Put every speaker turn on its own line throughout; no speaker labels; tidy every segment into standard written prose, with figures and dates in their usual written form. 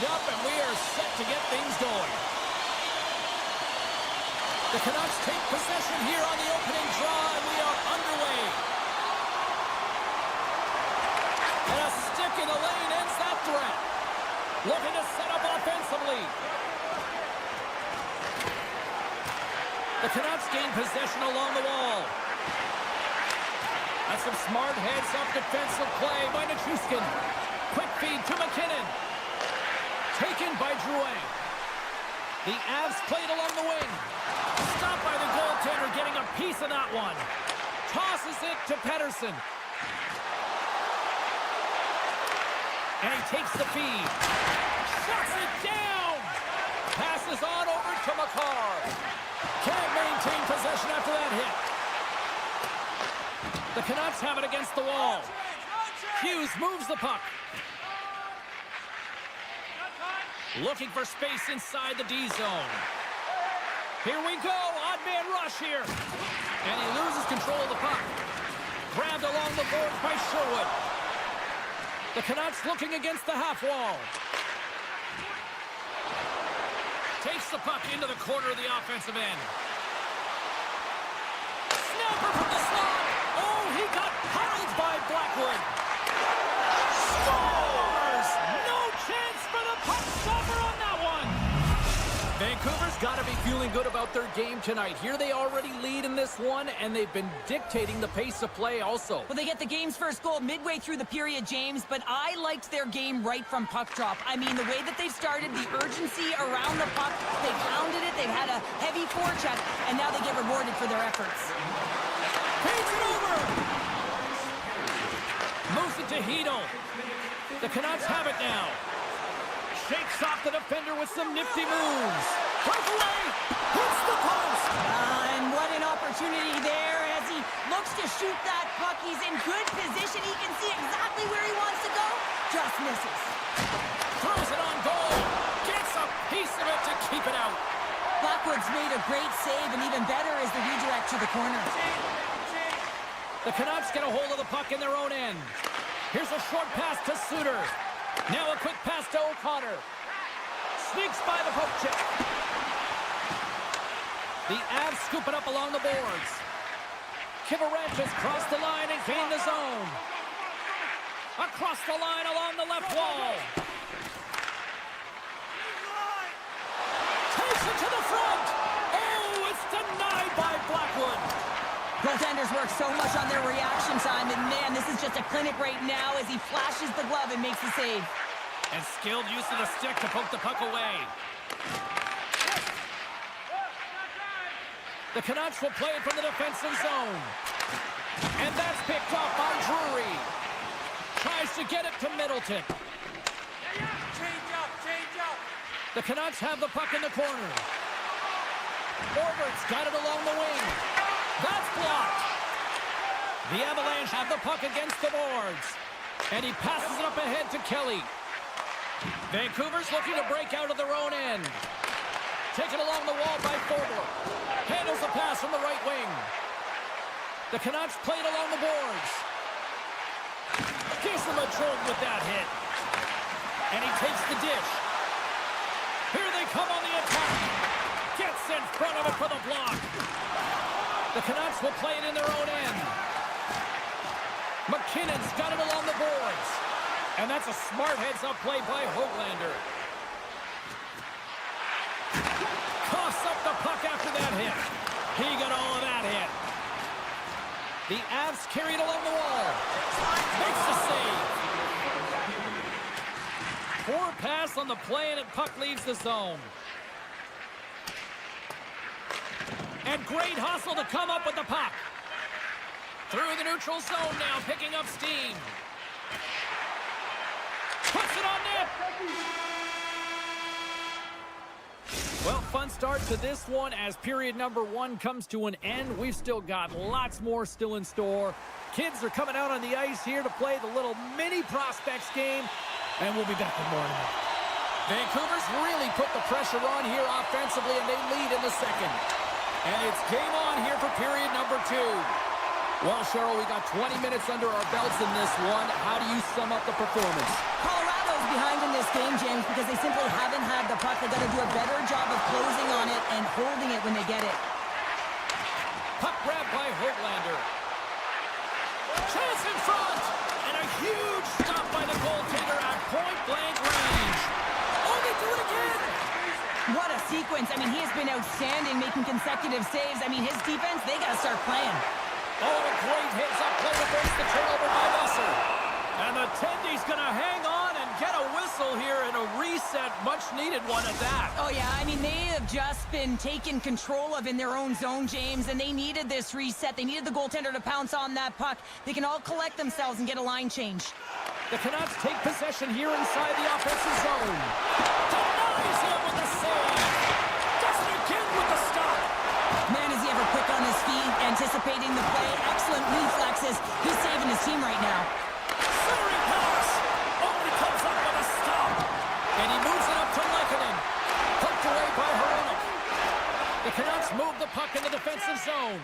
lined up, and we are set to get things going. The Canucks take possession here on the opening draw, and we are underway. And a stick in the lane ends that threat. Looking to set up offensively. The Canucks gain possession along the wall. That's some smart heads-up defensive play by Nichushkin. Quick feed to McKinnon. Taken by Drouin. The Avs played along the wing. Stopped by the goaltender, getting a piece of that one. Tosses it to Pettersson. And he takes the feed. Shuts it down. Passes on over to Makar. Can't maintain possession after that hit. The Canucks have it against the wall. Hughes moves the puck. Looking for space inside the D zone. Here we go. Odd man rush here. And he loses control of the puck. Grabbed along the boards by Sherwood. The Canucks looking against the half wall. Takes the puck into the corner of the offensive end. Snapper from the slot. Oh, he got hurled by Blackwood. Scores! No chance for the puck stopper on that one. Vancouver's got to be feeling good about their game tonight. Here they already lead in this one, and they've been dictating the pace of play also.
Well, they get the game's first goal midway through the period, James, but I liked their game right from puck drop. I mean, the way that they've started, the urgency around the puck, they pounded it, they've had a heavy forecheck, and now they get rewarded for their efforts.
Paints it over! Moves it to Hedel. The Canucks have it now. Shakes off the defender with some nifty moves. Breakaway! Hits the post!
And what an opportunity there as he looks to shoot that puck. He's in good position. He can see exactly where he wants to go. Just misses.
Throws it on goal. Gets a piece of it to keep it out.
Blackwood's made a great save, and even better is the redirect to the corner.
The Canucks get a hold of the puck in their own end. Here's a short pass to Suter. Now a quick pass to O'Connor. Sneaks by the poke check. The Avs scoop it up along the boards. Kivarech's crossed the line and gained the zone. Across the line along the left wall. Takes it to the front. Oh, it's denied by Blackwood.
Goaltenders work so much on their reaction time, and man, this is just a clinic right now as he flashes the glove and makes the save.
And skilled use of the stick to poke the puck away. The Canucks will play it from the defensive zone. And that's picked off by Drury. Tries to get it to Middleton.
Change up.
The Canucks have the puck in the corner. Orbert's got it along the wing. That's blocked. The Avalanche have the puck against the boards. And he passes it up ahead to Kelly. Vancouver's looking to break out of their own end. Taken along the wall by Forbort. Handles the pass from the right wing. The Canucks played along the boards. Gives them a jolt with that hit. And he takes the dish. Here they come on the attack. Gets in front of it for the block. The Canucks will play it in their own end. McKinnon's got it along the boards. And that's a smart heads-up play by Höglander. Coughs up the puck after that hit. He got all of that hit. The Avs carry it along the wall. Makes the save. Poor pass on the play, and the puck leaves the zone. And great hustle to come up with the puck. Through the neutral zone now, picking up steam. Puts it on net. Well, fun start to this one as period number 1 comes to an end. We've still got lots more still in store. Kids are coming out on the ice here to play the little mini prospects game, and we'll be back with more in a minute. Vancouver's really put the pressure on here offensively, and they lead in the second. And it's game on here for period number 2. Well, Cheryl, we got 20 minutes under our belts in this one. How do you sum up the performance?
Colorado's behind in this game, James, because they simply a better job of closing on it and holding it when they get it.
Puck grab by Hoaglander. Chance in front! And a huge stop by the goaltender at point-blank range. Oh, they do it again!
What a sequence. I mean, he has been outstanding making consecutive saves. I mean, his defense, they got to start playing.
Oh, a great hits-up play to force the turnover by Besser. And the Tendy's going to hang on and get a whistle here and a reset, much-needed one at that.
Oh, yeah, I mean, they have just been taken control of in their own zone, James, and they needed this reset. They needed the goaltender to pounce on that puck. They can all collect themselves and get a line change.
The Canucks take possession here inside the offensive zone. Denies him with the save. Does it again with the stop.
Man, is he ever quick on his feet, anticipating the play. Excellent reflexes. He's saving his team right now.
Centering pass. Oh, he comes up with a stop. And he moves it up to Lehkonen. Poked away by Hronek. The Canucks move the puck in the defensive zone.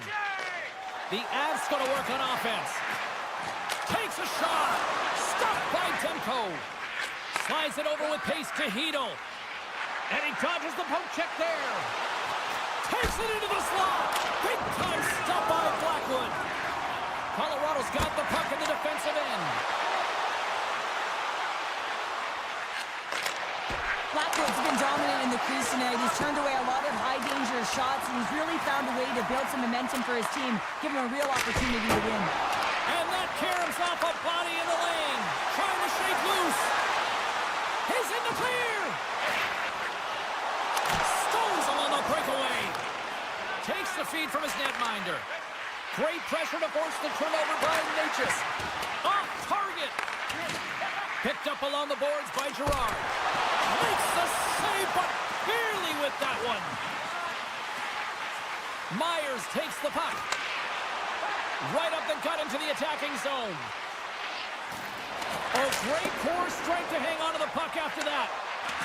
The Avs going to work on offense. Takes a shot. Stopped by Demko. Slides it over with pace to Hedl. And he dodges the poke check there. Takes it into the slot. Big time stop by Blackwood. Colorado's got the puck in the defensive end.
Blackwood's been dominant in the crease tonight. He's turned away a lot of high-danger shots, and he's really found a way to build some momentum for his team, give him a real opportunity to win.
And that caroms off a body in the lane. Trying to shake loose. He's in the clear. Stones him on the breakaway. Takes the feed from his netminder. Great pressure to force the turnover by Natchez. Off target. Picked up along the boards by Girard. Makes the save, but barely with that one. Myers takes the puck. Right up the gut into the attacking zone. Oh, great core strength to hang on to the puck after that.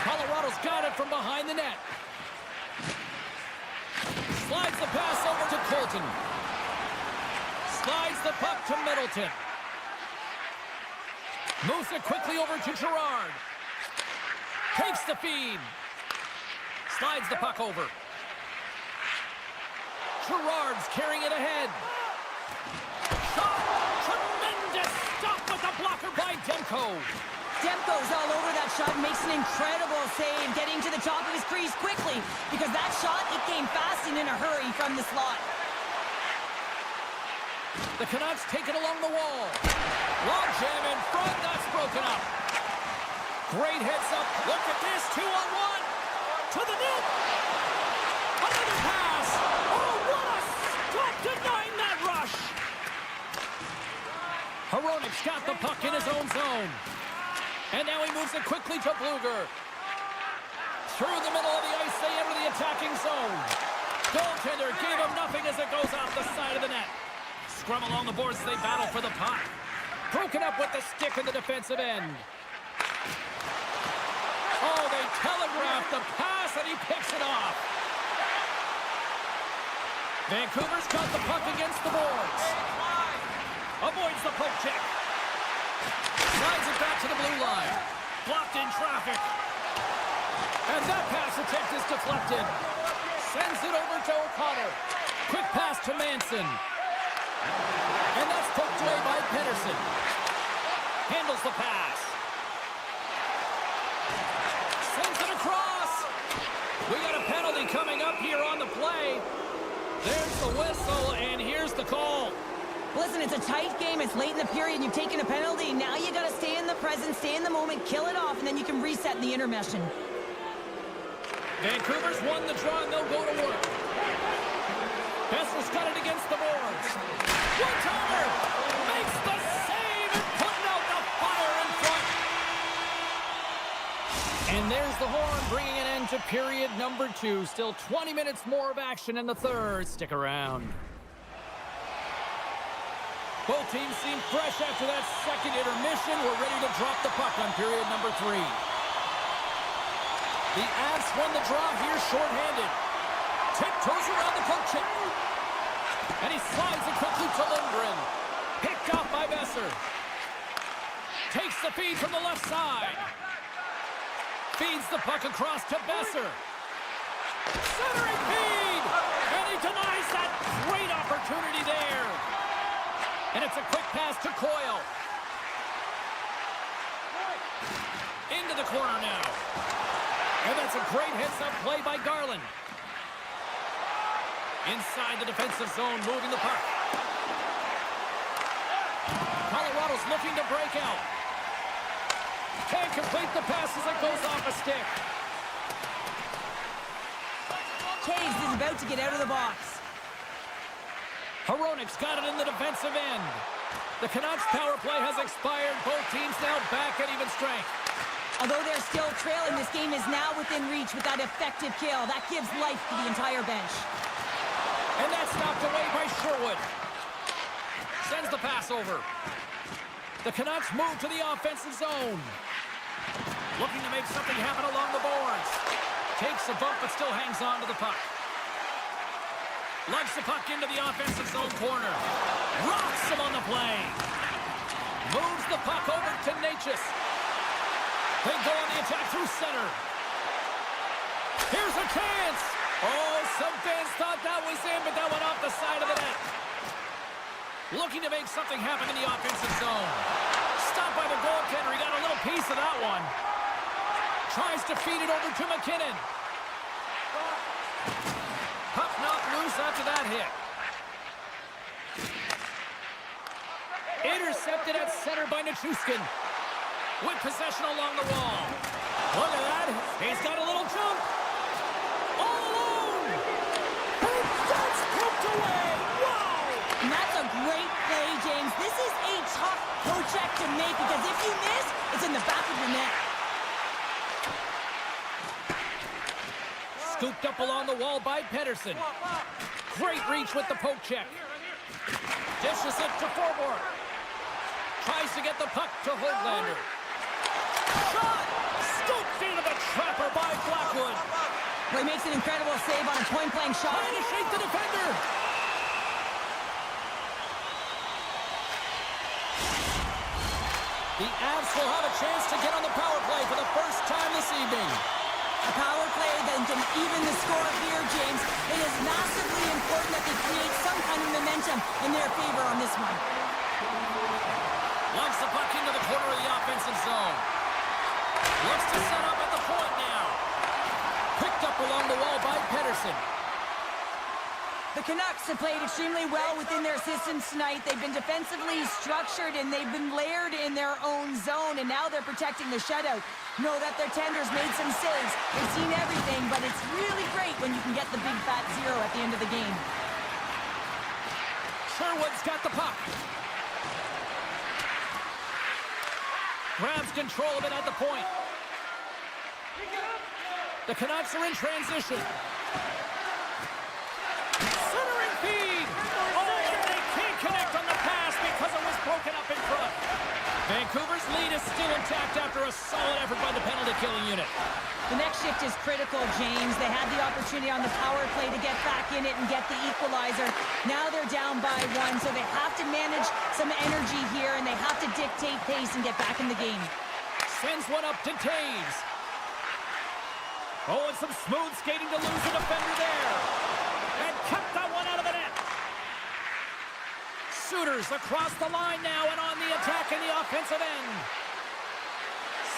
Colorado's got it from behind the net. Slides the pass over to Colton. Slides the puck to Middleton. Moves it quickly over to Girard. Takes the feed. Slides the puck over. Girard's carrying it ahead. Shot! Tremendous stop with the blocker by Demko.
Demko's all over that shot, makes an incredible save, getting to the top of his crease quickly, because that shot, it came fast and in a hurry from the slot.
The Canucks take it along the wall. Long jam in front, that's broken up. Great heads up, look at this, 2-on-1. To the net. Another pass. Oh, what a stop denying that rush. Hronek's got the puck in his own zone. And now he moves it quickly to Bluger. Through the middle of the ice, they enter the attacking zone. Goaltender gave him nothing as it goes off the side of the net. Scrum along the boards as they battle for the puck. Broken up with the stick in the defensive end. Oh, they telegraph the pass, and he picks it off. Vancouver's got the puck against the boards. Avoids the poke check. Slides it back to the blue line. Blocked in traffic. And that pass attempt is deflected. Sends it over to O'Connor. Quick pass to Manson. And that's poked away by Pettersson. Handles the pass. Sends it across. We got a penalty coming up here on the play. There's the whistle, and here's the call.
Listen, it's a tight game. It's late in the period. You've taken a penalty. Now you got to stay in the present, stay in the moment, kill it off, and then you can reset in the intermission.
Vancouver's won the draw, and they'll go to work. Bessel's got it against the boards. One-timer makes the save and putting out the fire in front. And there's the horn, bringing an end to period number 2. Still 20 minutes more of action in the third. Stick around. Both teams seem fresh after that second intermission. We're ready to drop the puck on period number 3. The Avs won the draw here shorthanded. Tiptoes around the poke check. And he slides it quickly to Lindgren. Picked off by Besser. Takes the feed from the left side. Feeds the puck across to Besser. Centering feed! And he denies that great opportunity there. And it's a quick pass to Coyle. Into the corner now. And that's a great heads-up play by Garland. Inside the defensive zone, moving the puck. Colorado's looking to break out. Can't complete the pass as it goes off a stick.
Taves is about to get out of the box.
Hronik's got it in the defensive end. The Canucks power play has expired. Both teams now back at even strength.
Although they're still trailing, this game is now within reach with that effective kill. That gives life to the entire bench.
And that's knocked away by Sherwood. Sends the pass over. The Canucks move to the offensive zone. Looking to make something happen along the boards. Takes a bump but still hangs on to the puck. Lugs the puck into the offensive zone corner. Rocks him on the play. Moves the puck over to Natchez. They go on the attack through center. Here's a chance. Oh, some fans thought that was in, but that went off the side of the net. Looking to make something happen in the offensive zone. Stopped by the goaltender. He got a little piece of that one. Tries to feed it over to McKinnon. Puck knocked loose after that hit. Intercepted at center by Nichushkin. With possession along the wall. Look at that. He's got a little jump. All alone. That's poked away. Wow.
And that's a great play, James. This is a tough pocheck to make because if you miss, it's in the back of your net.
Scooped up along the wall by Pedersen. Great reach with the poke check. Dishes it to forward. Tries to get the puck to Höglander. Shot! Scooped into the trapper by Blackwood.
Well, he makes an incredible save on a point-blank shot.
Trying to shake the defender. The Avs will have a chance to get on the power play for the first time this evening.
A power play that can even the score here, James. It is massively important that they create some kind of momentum in their favor on this one.
Launch the puck into the corner of the offensive zone. Looks to set up at the point now. Picked up along the wall by Pedersen.
The Canucks have played extremely well within their systems tonight. They've been defensively structured and they've been layered in their own zone, and now they're protecting the shutout. Know that their tenders made some saves. They've seen everything, but it's really great when you can get the big fat zero at the end of the game.
Sherwood's got the puck. Grabs control of it at the point. The Canucks are in transition. Centering feed. Oh, they can't connect on the pass because it was broken up in front. Vancouver's lead is still intact after a solid effort by the penalty-killing unit.
The next shift is critical, James. They had the opportunity on the power play to get back in it and get the equalizer. Now they're down by one, so they have to manage some energy here, and they have to dictate pace and get back in the game.
Sends one up to Taves. Oh, and some smooth skating to lose the defender there. And kept that one out of the net. Shooters across the line now and on the attack in the offensive end.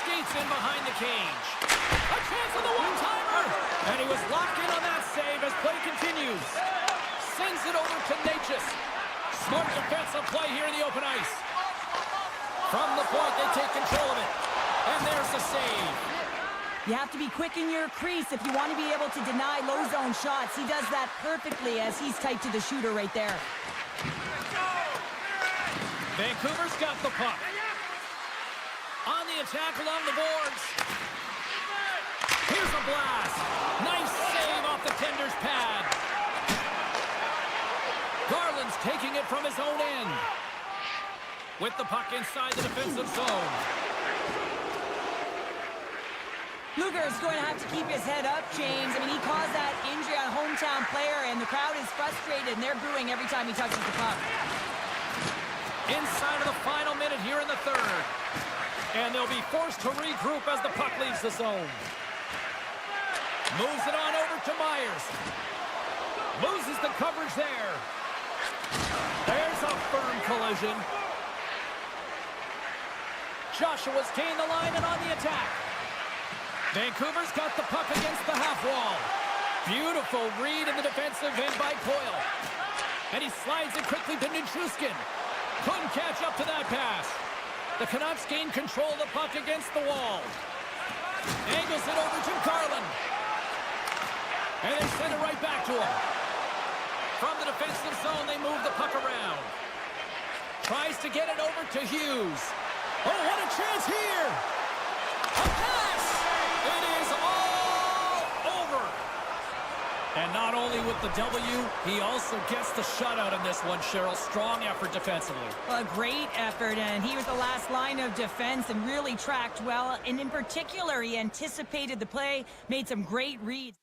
Skates in behind the cage. A chance on the one-timer. And he was locked in on that save as play continues. Sends it over to Natchez. Smart defensive play here in the open ice. From the point, they take control of it. And there's the save.
You have to be quick in your crease if you want to be able to deny low zone shots. He does that perfectly as he's tight to the shooter right there.
Vancouver's got the puck. On the attack along the boards. Here's a blast. Nice save off the tender's pad. Garland's taking it from his own end. With the puck inside the defensive zone.
Luger is going to have to keep his head up, James. I mean, he caused that injury on a hometown player, and the crowd is frustrated, and they're booing every time he touches the puck.
Inside of the final minute here in the third. And they'll be forced to regroup as the puck leaves the zone. Moves it on over to Myers. Loses the coverage there. There's a firm collision. Joshua's gained the line and on the attack. Vancouver's got the puck against the half wall. Beautiful read in the defensive end by Coyle. And he slides it quickly to Nichushkin. Couldn't catch up to that pass. The Canucks gain control of the puck against the wall. Angles it over to Carlin. And they send it right back to him. From the defensive zone, they move the puck around. Tries to get it over to Hughes. Oh, what a chance here! A pass! It is all over! And not only with the W, he also gets the shutout in this one, Cheryl. Strong effort defensively.
A great effort, and he was the last line of defense and really tracked well. And in particular, he anticipated the play, made some great reads.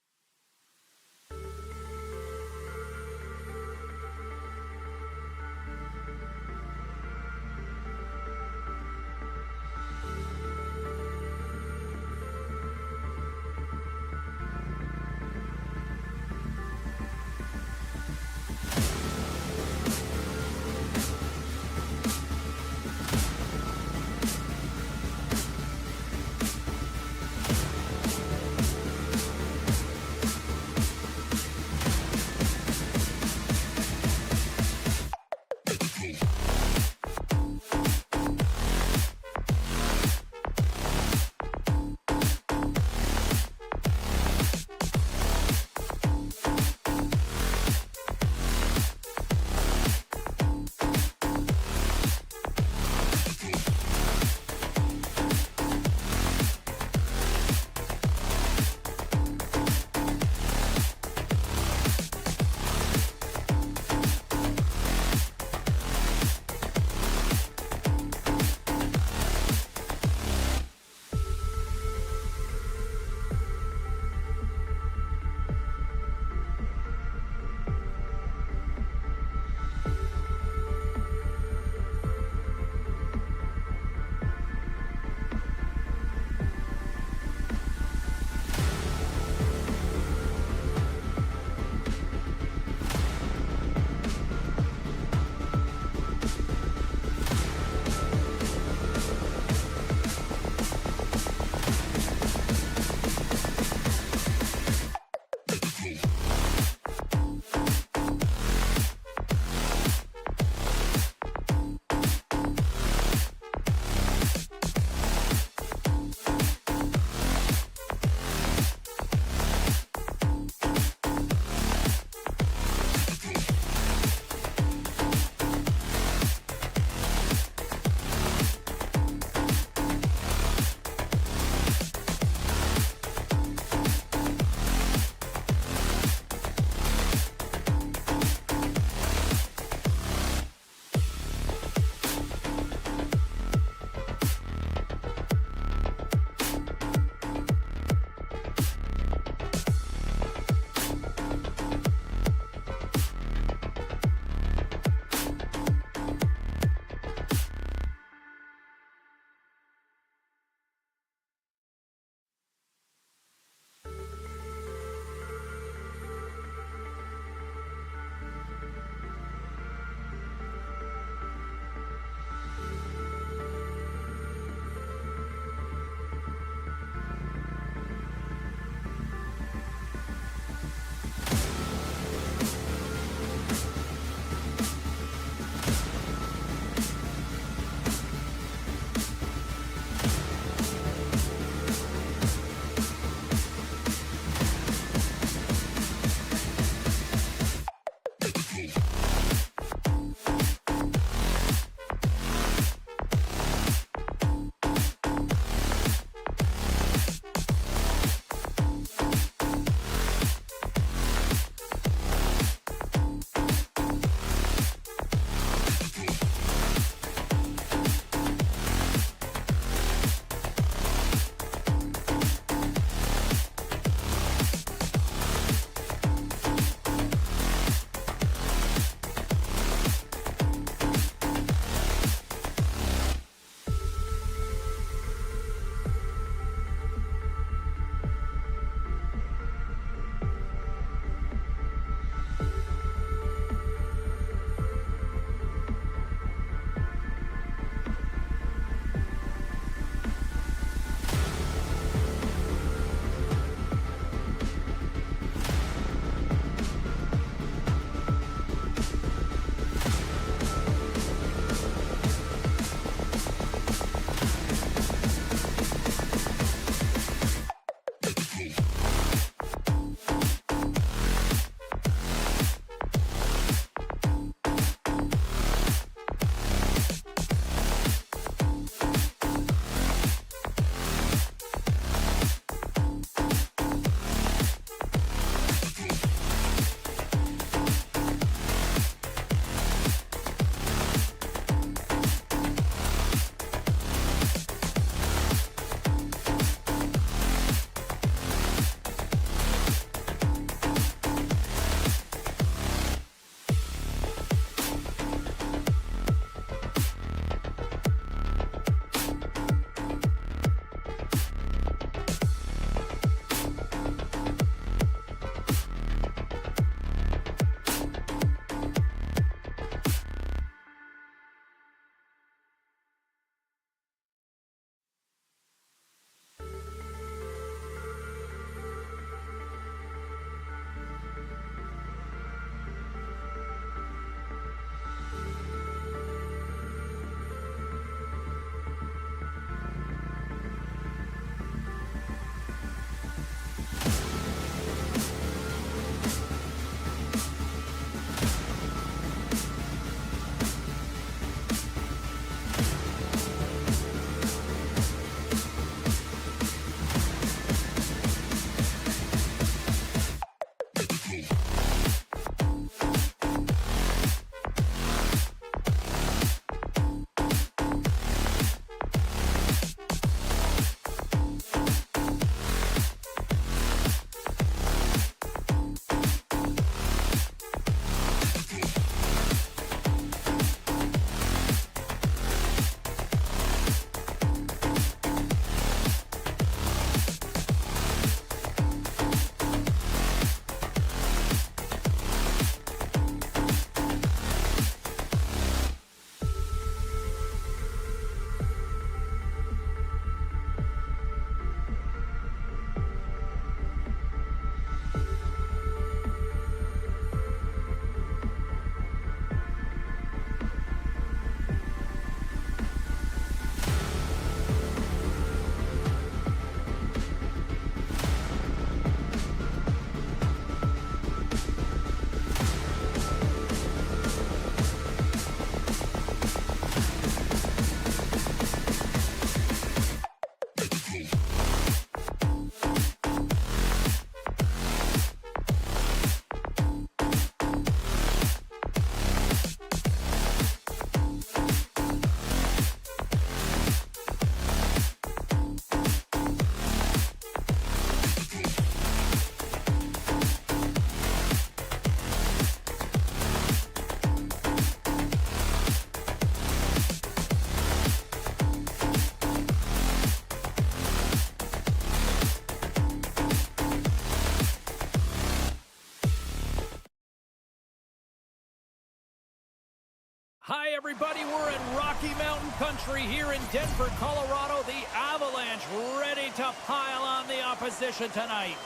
Hi, everybody. We're in Rocky Mountain Country here in Denver, Colorado. The Avalanche ready to pile on the opposition tonight.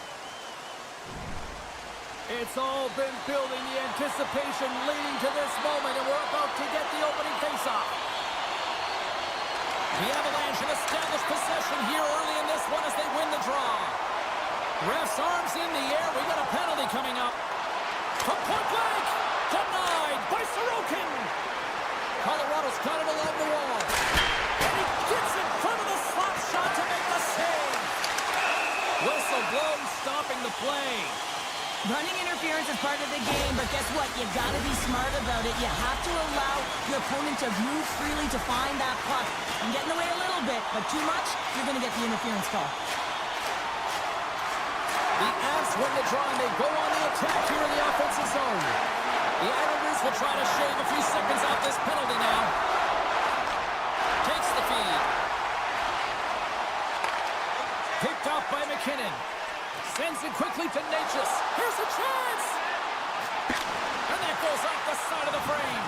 It's all been building, the anticipation leading to this moment, and we're about to get the opening faceoff. The Avalanche have established possession here early in this one as they win the draw. Ref's arms in the air. We got a penalty coming up. From point blank, denied by Sorokin. Colorado's got it along the wall. And he gets in front of the slot shot to make the save. Whistle blown, stopping the play.
Running interference is part of the game, but guess what? You gotta be smart about it. You have to allow your opponent to move freely to find that puck. And get in the way a little bit, but too much, you're gonna get the interference call.
The Avs win the draw, and they go on the attack here in the offensive zone. The Islanders will try to shave a few seconds off this penalty now. Takes the feed. Picked off by McKinnon. Sends it quickly to Natchez. Here's a chance! And that goes off the side of the frame.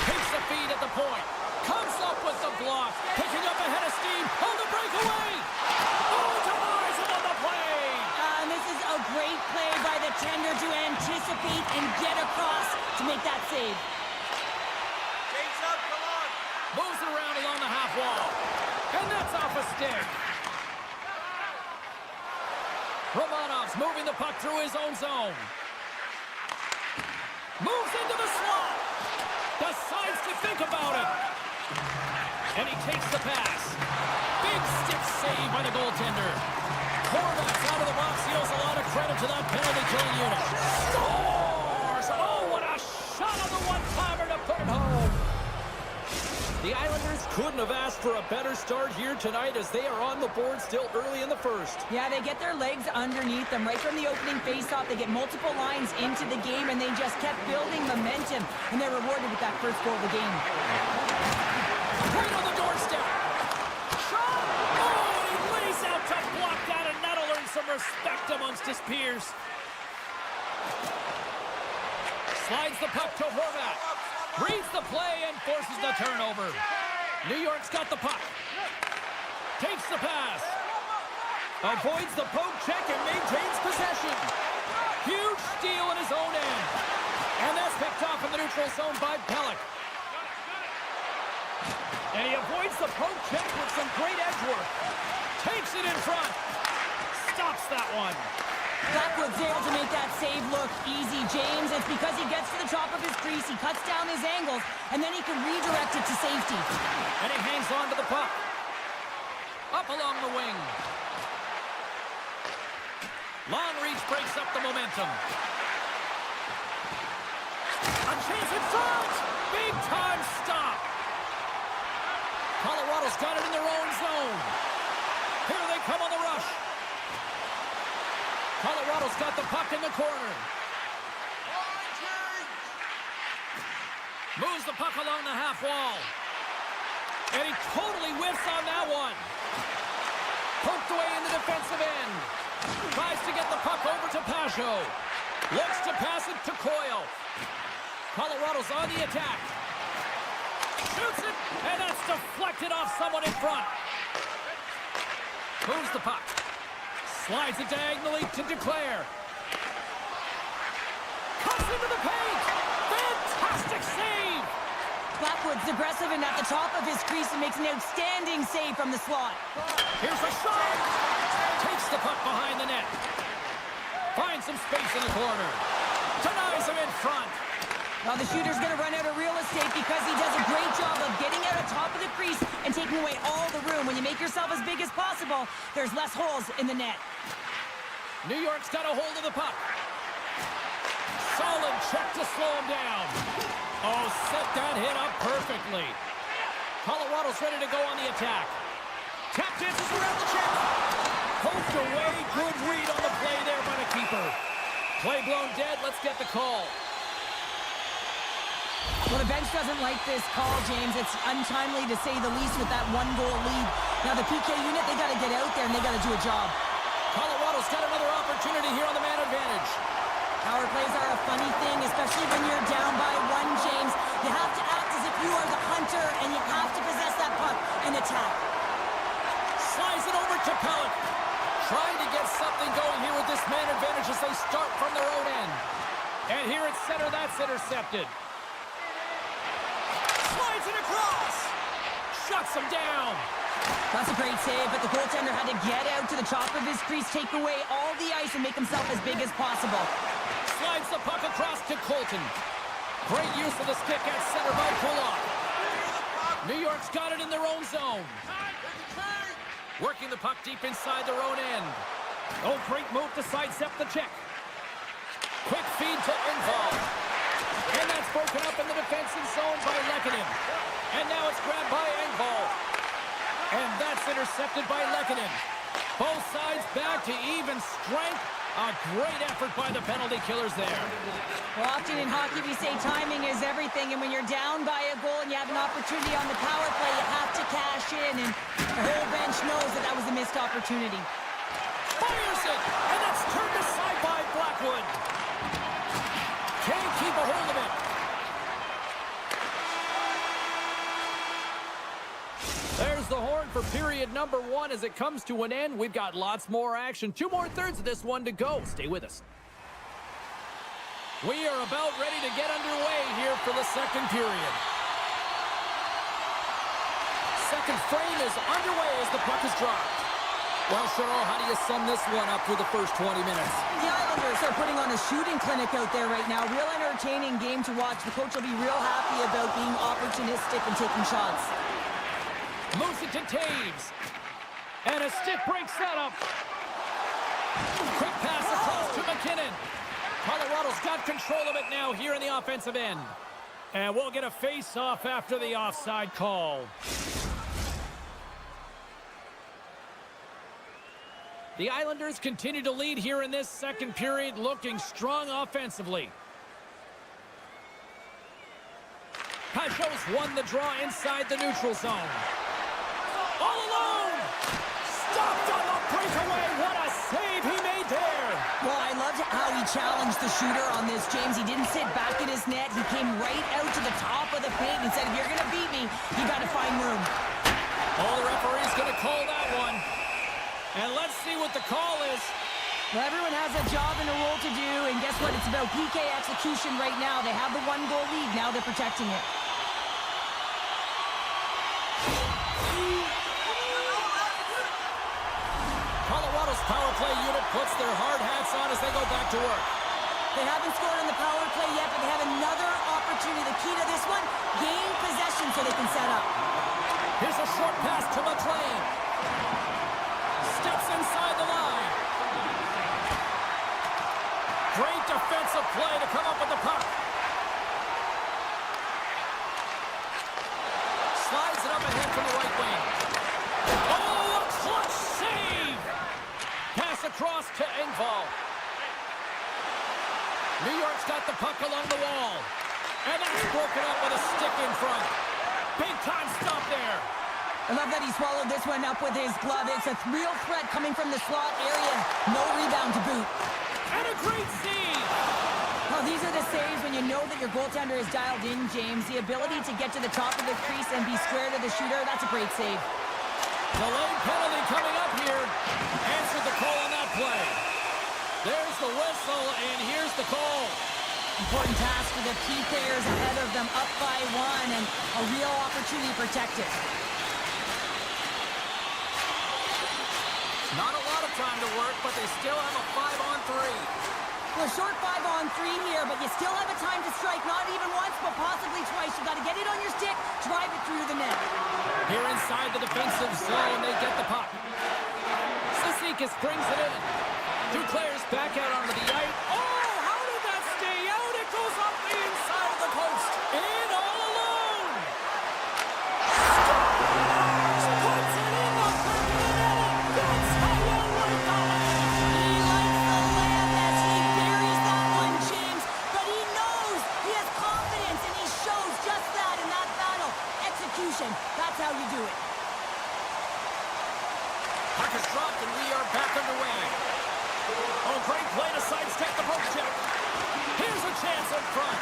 Takes the feed at the point. Comes up with the block. Picking up ahead of steam. On the breakaway! Oh, denies him on the play!
And this is a great play by the tender to anticipate and get across to make that save.
James up, come on!
Moves it around along the half wall. And that's off a stick. Romanov's moving the puck through his own zone. Moves into the slot. Decides to think about it. And he takes the pass. Big stick save by the goaltender. Horvat's out of the box. He owes a lot of credit to that penalty-killing unit. Scores! Oh, what a shot on the one-timer to put it home. The Islanders couldn't have asked for a better start here tonight as they are on the board still early in the first.
Yeah, they get their legs underneath them right from the opening faceoff. They get multiple lines into the game, and they just kept building momentum, and they're rewarded with that first goal of the game.
Right on the doorstep. Shot! Oh, and he lays out to block that, and that'll earn some respect amongst his peers. Slides the puck to Horvat. Reads the play and forces the turnover. New York's got the puck. Takes the pass. Avoids the poke check and maintains possession. Huge steal in his own end. And that's picked off in the neutral zone by Pelech. And he avoids the poke check with some great edge work. Takes it in front. Stops that one.
Blackwood's able to make that save look easy, James. It's because he gets to the top of his crease, he cuts down his angles, and then he can redirect it to safety.
And he hangs on to the puck. Up along the wing. Long reach breaks up the momentum. A chance in front! Big time stop! Colorado's got it in their own zone. Here they come on the rush. Colorado's got the puck in the corner. Moves the puck along the half wall. And he totally whiffs on that one. Poked away in the defensive end. Tries to get the puck over to Pajot. Looks to pass it to Coyle. Colorado's on the attack. Shoots it, and that's deflected off someone in front. Moves the puck. Slides it diagonally to Duclair. Cuts into the paint. Fantastic save.
Blackwood's aggressive and at the top of his crease and makes an outstanding save from the slot.
Here's a shot. Takes the puck behind the net. Finds some space in the corner. Denies him in front.
Now the shooter's going to run out of real estate because he does a great job of getting out of top of the crease and taking away all the room. When you make yourself as big as possible, there's less holes in the net.
New York's got a hold of the puck. Solid check to slow him down. Oh, set that hit up perfectly. Colorado's ready to go on the attack. Tap dances around the check. Poked away. Good read on the play there by the keeper. Play blown dead. Let's get the call.
Well, the bench doesn't like this call, James. It's untimely to say the least with that one-goal lead. Now, the PK unit, they got to get out there and they got to do a job.
Colorado's got another opportunity here on the man advantage.
Power plays are a funny thing, especially when you're down by one, James. You have to act as if you are the hunter, and you have to possess that puck and attack.
Slides it over to Pellet. Trying to get something going here with this man advantage as they start from their own end. And here at center, that's intercepted. Slides it across. Shuts him down.
That's a great save, but the goaltender had to get out to the top of his crease, take away all the ice, and make himself as big as possible.
Slides the puck across to Colton. Great use of the stick at center by Kulak. New York's got it in their own zone. Working the puck deep inside their own end. Oh, great move to sidestep the check. Quick feed to Engvall. And that's broken up in the defensive zone by Lehkonen. And now it's grabbed by Engvall. And that's intercepted by Lehkonen. Both sides back to even strength. A great effort by the penalty killers there.
Well, often in hockey we say timing is everything, and when you're down by a goal and you have an opportunity on the power play, you have to cash in, and the whole bench knows that that was a missed opportunity.
Fires it, and that's turned aside by Blackwood. Can't keep a hold of it. There's the horn for period number 1 as it comes to an end. We've got lots more action. 2 more thirds of this one to go. Stay with us. We are about ready to get underway here for the second period. Second frame is underway as the puck is dropped. Well, Cheryl, how do you sum this one up through the first 20 minutes?
The Islanders are putting on a shooting clinic out there right now. Real entertaining game to watch. The coach will be real happy about being opportunistic and taking shots.
Moves it to Taves. And a stick breaks that up. Quick pass across to McKinnon. Colorado's got control of it now here in the offensive end. And we'll get a face-off after the offside call. The Islanders continue to lead here in this second period, looking strong offensively. Pajot's won the draw inside the neutral zone. All alone! Stopped on the breakaway. What a save he made there!
Well, I loved how he challenged the shooter on this, James. He didn't sit back in his net. He came right out to the top of the paint and said, if you're going to beat me, you got to find room.
Oh, the referee's going to call that one. And let's see what the call is.
Well, everyone has a job and a role to do, and guess what? It's about PK execution right now. They have the 1-goal lead. Now they're protecting it.
Colorado's power play unit puts their hard hats on as they go back to work.
They haven't scored on the power play yet, but they have another opportunity. The key to this one, gain possession so they can set up.
Here's a short pass to McLean. Steps inside the line. Great defensive play to come up with the puck. Slides it up ahead from the right wing. Oh, a clutch save! Pass across to Engvall. New York's got the puck along the wall. And that's broken up with a stick in front. Big time stop there.
I love that he swallowed this one up with his glove. It's a real threat coming from the slot area. No rebound to boot.
And a great save!
Well, these are the saves when you know that your goaltender is dialed in, James. The ability to get to the top of the crease and be square to the shooter, that's a great save.
Delayed penalty coming up here. Answered the call on that play. There's the whistle, and here's the call.
Important task for the key players ahead of them, up by 1, and a real opportunity to protect it.
Not a lot of time to work, but they still have a 5-on-3.
Well, short 5-on-3 here, but you still have a time to strike, not even once, but possibly twice. You've got to get it on your stick, drive it through the net.
Here inside the defensive zone, they get the puck. Sisikas brings it in. 2 players back out onto the ice. Oh, how did that stay out? It goes off the inside of the post. In all alone. Scores! Puts it in the back of the net. That's how you win the leg.
He likes the layup as he buries that one, James, but he knows he has confidence, and he shows just that in that battle. Execution, that's how you do it.
Puck is dropped, and we are back underway. Oh, great play to sidestep the poke check. Here's a chance in front.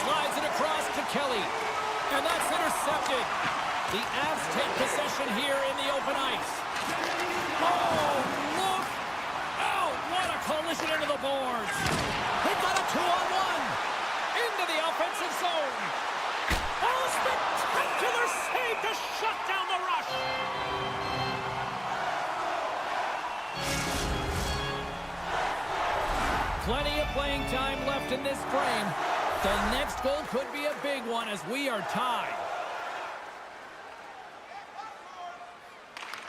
Slides it across to Kelly. And that's intercepted. The Avs take possession here in the open ice. Oh, look out. What a collision into the boards. They got a 2-on-1. Into the offensive zone. Oh, spectacular save to shut down the rush. Plenty of playing time left in this frame. The next goal could be a big one as we are tied.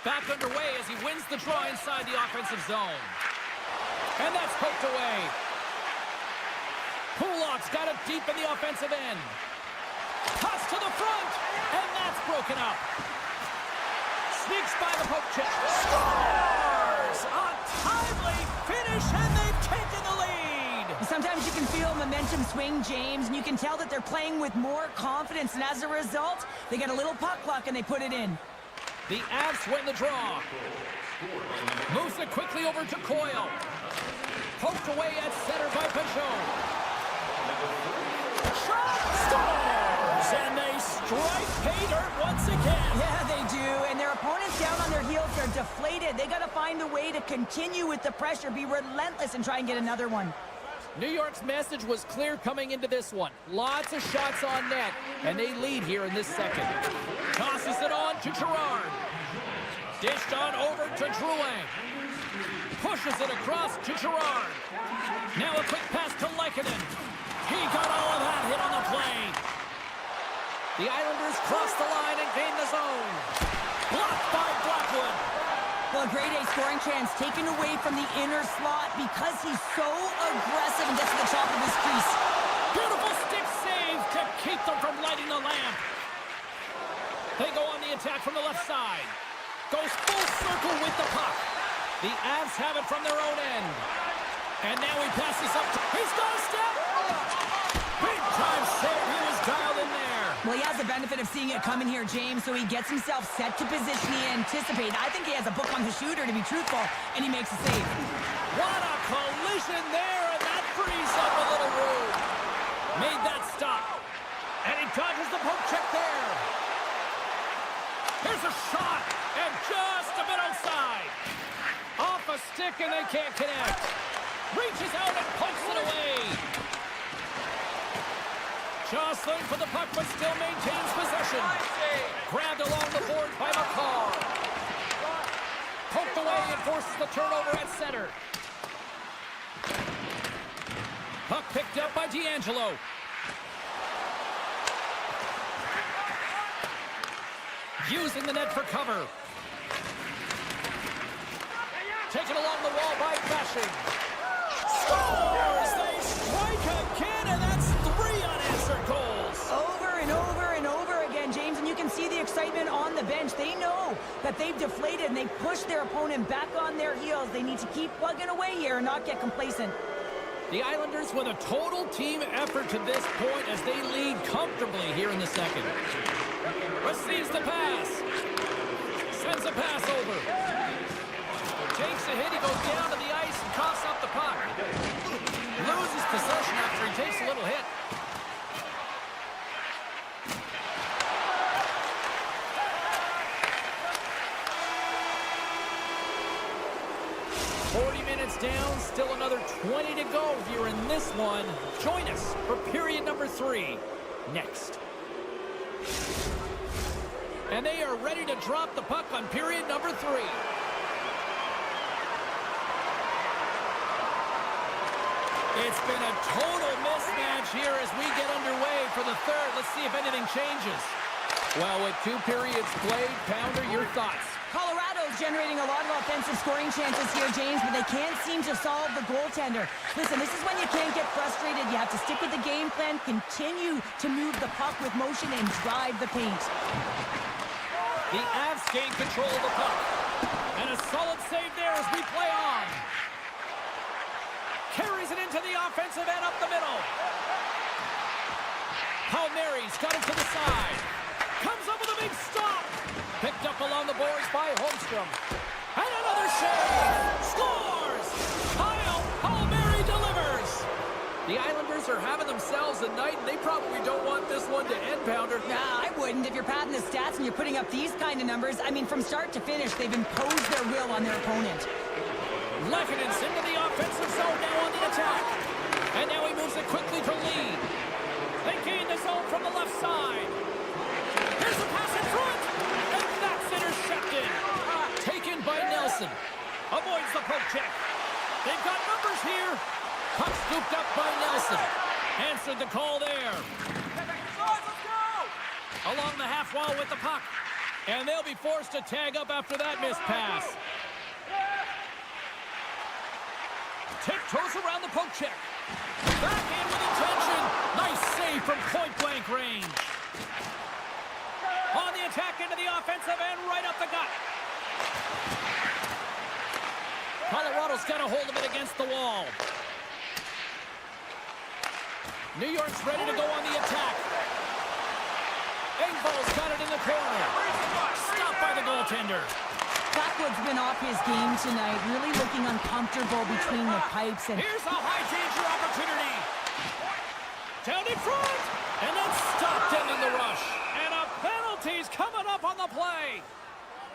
Back underway as he wins the draw inside the offensive zone. And that's poked away. Kulak's got it deep in the offensive end. Toss to the front, and that's broken up. Sneaks by the poke check. Scores! A timely finish, and they've taken the lead.
Sometimes you can feel momentum swing, James, and you can tell that they're playing with more confidence, and as a result, they get a little puck luck and they put it in.
The Avs win the draw. Moves it quickly over to Coyle. Poked away at center by Peugeot. Shot! Scores! And they strike pay dirt once again.
Yeah, they do. And their opponents down on their heels are deflated. They got to find a way to continue with the pressure, be relentless, and try and get another one.
New York's message was clear coming into this one. Lots of shots on net, and they lead here in this second. Tosses it on to Girard. Dished on over to Drouin. Pushes it across to Girard. Now a quick pass to Lehkonen. He got all of that hit on the play. The Islanders cross the line and gain the zone. Blocked by Blackwood.
Well, a grade A scoring chance taken away from the inner slot because he's so aggressive and gets to the top of his crease.
Beautiful stick save to keep them from lighting the lamp. They go on the attack from the left side. Goes full circle with the puck. The Avs have it from their own end. And now he passes up. He's got a step. Big time save. He was dialed in there.
Well, he has the benefit of seeing it coming here, James, so he gets himself set to position he anticipated. I think he has a book on the shooter, to be truthful, and he makes a save.
What a collision there, and that frees up a little room. Made that stop. And he dodges the poke check there. Here's a shot, and just a bit outside. Off a stick, and they can't connect. Reaches out and pokes it away. Jostling for the puck, but still maintains possession. Grabbed along the board by McCall. Poked away and forces the turnover at center. Puck picked up by D'Angelo. Using the net for cover. Taken along the wall by Bashing. Scores! They strike again, and that's 3 unanswered goals.
Over and over and over again, James, and you can see the excitement on the bench. They know that they've deflated, and they push their opponent back on their heels. They need to keep plugging away here and not get complacent.
The Islanders with a total team effort to this point as they lead comfortably here in the second. Receives the pass. Sends a pass over. Takes a hit. He goes down to the ice and coughs up the puck. Loses possession after he takes a little hit. Down, still another 20 to go here in this one. Join us for period number 3 next. And they are ready to drop the puck on period number 3. It's been a total mismatch here as we get underway for the third. Let's see if anything changes. Well, with 2 periods played, Pounder, your thoughts?
Colorado's generating a lot of offensive scoring chances here, James, but they can't seem to solve the goaltender. Listen, this is when you can't get frustrated. You have to stick with the game plan, continue to move the puck with motion, and drive the paint.
The Avs gain control of the puck. And a solid save there as we play on. Carries it into the offensive end up the middle. Palmieri's got it to the side. Comes up with a big stop. Picked up along the boards by Holmstrom. And another save. Scores! Kyle The Islanders are having themselves a night, and they probably don't want this one to end, Pounder.
Nah, I wouldn't. If you're padding the stats and you're putting up these kind of numbers, I mean, from start to finish, they've imposed their will on their opponent.
Lekkkonen's into the offensive zone now on the attack. And now he moves it quickly to Lee. They gain the zone from the left side. Here's a pass in front. And that's intercepted. Taken by Nelson. Avoids the poke check. They've got numbers here. Puck scooped up by Nelson. Answered the call there. Along the half wall with the puck. And they'll be forced to tag up after that missed pass. Tiptoes around the poke check. Back in with intention. Nice save from point-blank range. On the attack into the offensive end, right up the gut. Colorado's got a hold of it against the wall. New York's ready to go on the attack. Engvall's got it in the corner. Stopped by the goaltender.
Blackwood's been off his game tonight, really looking uncomfortable between the pipes. And
here's a high-danger opportunity. Down in front. And then stopped ending the rush. And a penalty's coming up on the play.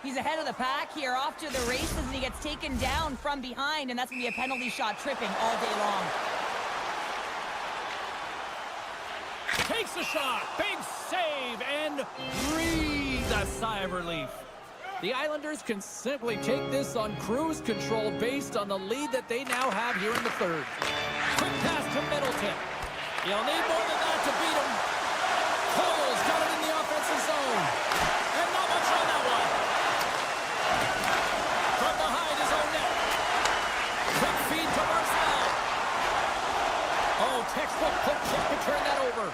He's ahead of the pack here, off to the races, and he gets taken down from behind, and that's going to be a penalty shot tripping all day long.
Takes a shot. Big save and breathe a sigh of relief. The Islanders can simply take this on cruise control based on the lead that they now have here in the third. Quick pass to Middleton. You'll need more than that to beat him. Coyle's got it in the offensive zone. And not much on that one. From behind his own net. Quick feed to Marcel. Oh, textbook poke check to turn that over.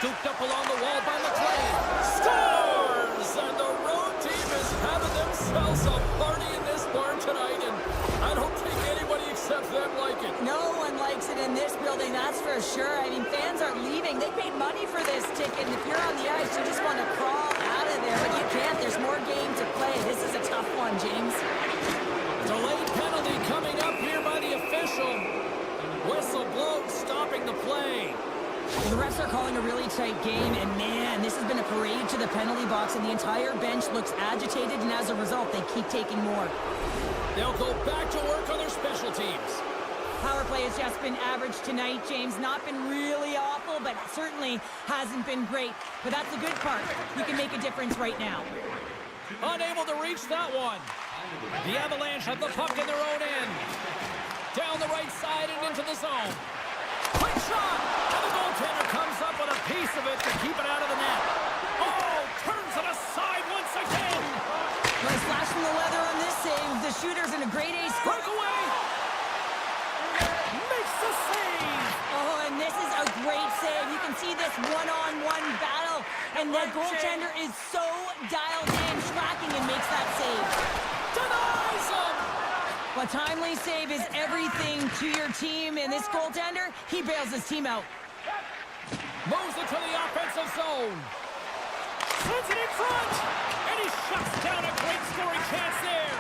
Scooped up along the wall by McLean. Scores! And the road team is having themselves a party in this barn tonight, and I don't think anybody except them like it.
No one likes it in this building, that's for sure. I mean, fans are leaving. They paid money for this ticket, and if you're on the ice, you just want to crawl out of there, but you can't. There's more game to play. This is a tough one, James.
Delayed penalty coming up here by the official. Whistle blown, stopping the play.
The refs are calling a really tight game, and man, this has been a parade to the penalty box, and the entire bench looks agitated, and as a result, they keep taking more.
They'll go back to work on their special teams.
Power play has just been average tonight, James. Not been really awful, but certainly hasn't been great. But that's the good part. You can make a difference right now.
Unable to reach that one. The Avalanche have the puck in their own end. Down the right side and into the zone. Quick shot! And the goaltender comes up with a piece of it to keep it out of the net. Oh, turns it aside once again.
Nice slash from the leather on this save. The shooter's in a grade A spot.
Breakaway! Makes the save!
Oh, and this is a great save. You can see this one-on-one battle, and the goaltender is so dialed in, tracking, and makes that save.
Denies him!
A timely save is everything to your team, and this goaltender, he bails his team out.
Moves it to the offensive zone. Sends it in front! And he shuts down a great scoring chance there.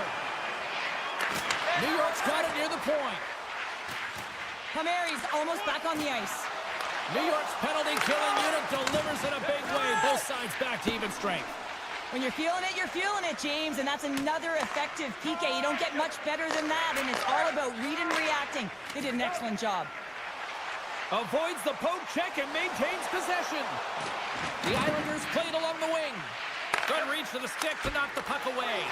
New York's got it near the point.
Palmieri's almost back on the ice.
New York's penalty-killing unit delivers in a big way. Both sides back to even strength.
When you're feeling it, James, and that's another effective PK. You don't get much better than that, and it's all about reading and reacting. They did an excellent job.
Avoids the poke check and maintains possession. The Islanders played along the wing. Good reach to the stick to knock the puck away.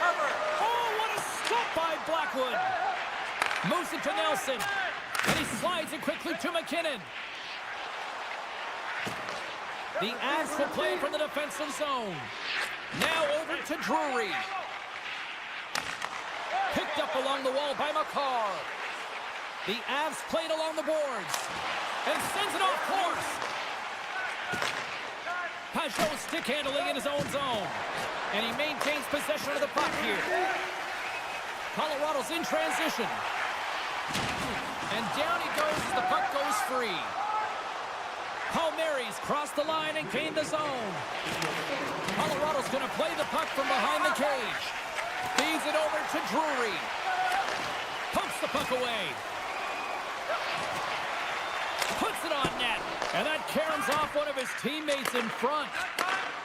Oh, what a stop by Blackwood. Moves it to Nelson. And he slides it quickly to McKinnon. The Avs will play from the defensive zone. Now over to Drury. Picked up along the wall by McCarr. The Avs played along the boards. And sends it off course. Pajot stick handling in his own zone. And he maintains possession of the puck here. Colorado's in transition. And down he goes as the puck goes free. Palmieri's crossed the line and gained the zone. Colorado's going to play the puck from behind the cage. Feeds it over to Drury. Pumps the puck away. Puts it on net. And that caroms off one of his teammates in front.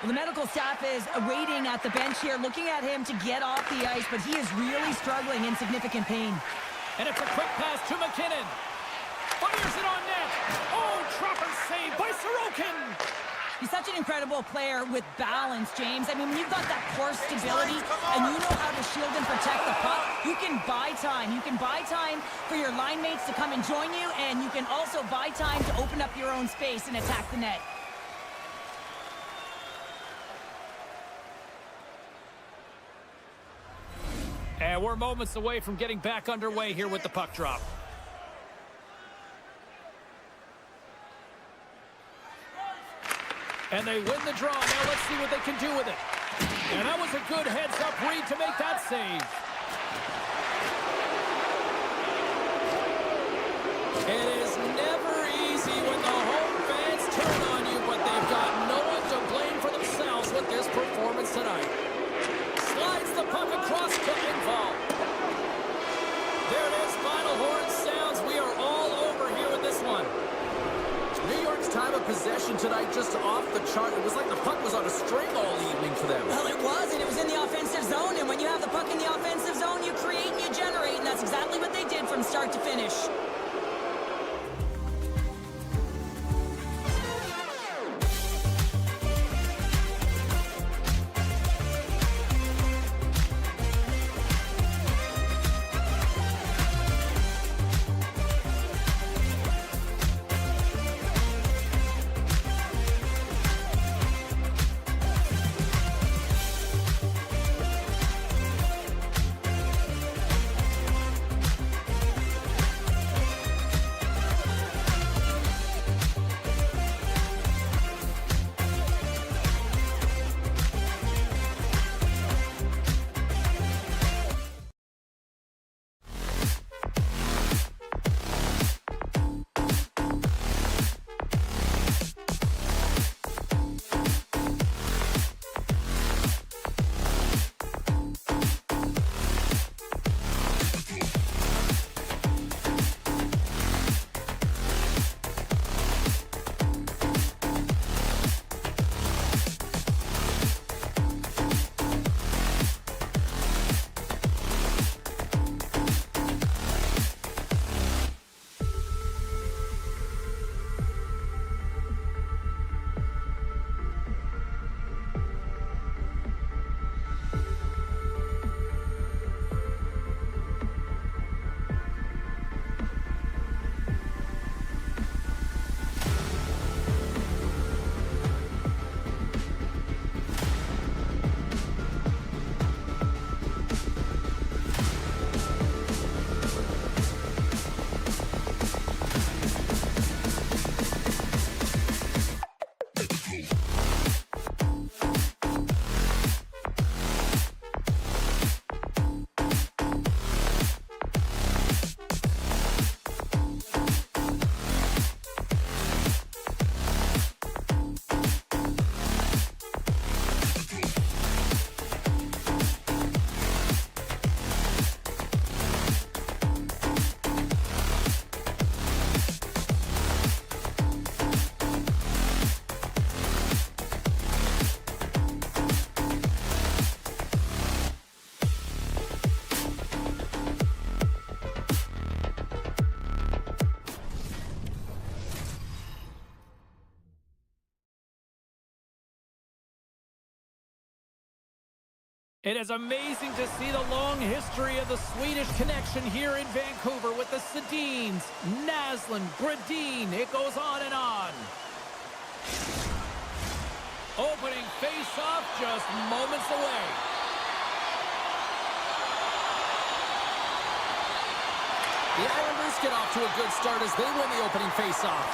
Well, the medical staff is waiting at the bench here, looking at him to get off the ice, but he is really struggling in significant pain.
And it's a quick pass to McKinnon. Fires it on net. Oh, Tropper saved by Sorokin.
He's such an incredible player with balance, James. I mean, when you've got that core stability and you know how to shield and protect the puck, you can buy time. You can buy time for your line mates to come and join you, and you can also buy time to open up your own space and attack the net.
And we're moments away from getting back underway here with the puck drop. And they win the draw. Now let's see what they can do with it. And that was a good heads-up read to make that save. It is never easy when the home fans turn on you, but they've got no one to blame for themselves with this performance tonight. Slides the puck across to Engvall. There it is. Final horn sounds. We are all over here with this one.
New York's time of possession tonight just off the chart. It was like the puck was on a string all evening for them.
Well, it was, and it was in the offensive zone, and when you have the puck in the offensive zone, you create and you generate, and that's exactly what they did from start to finish.
It is amazing to see the long history of the Swedish connection here in Vancouver with the Sedins, Naslund, Brodin. It goes on and on. Opening face-off just moments away.
The Islanders get off to a good start as they win the opening face-off.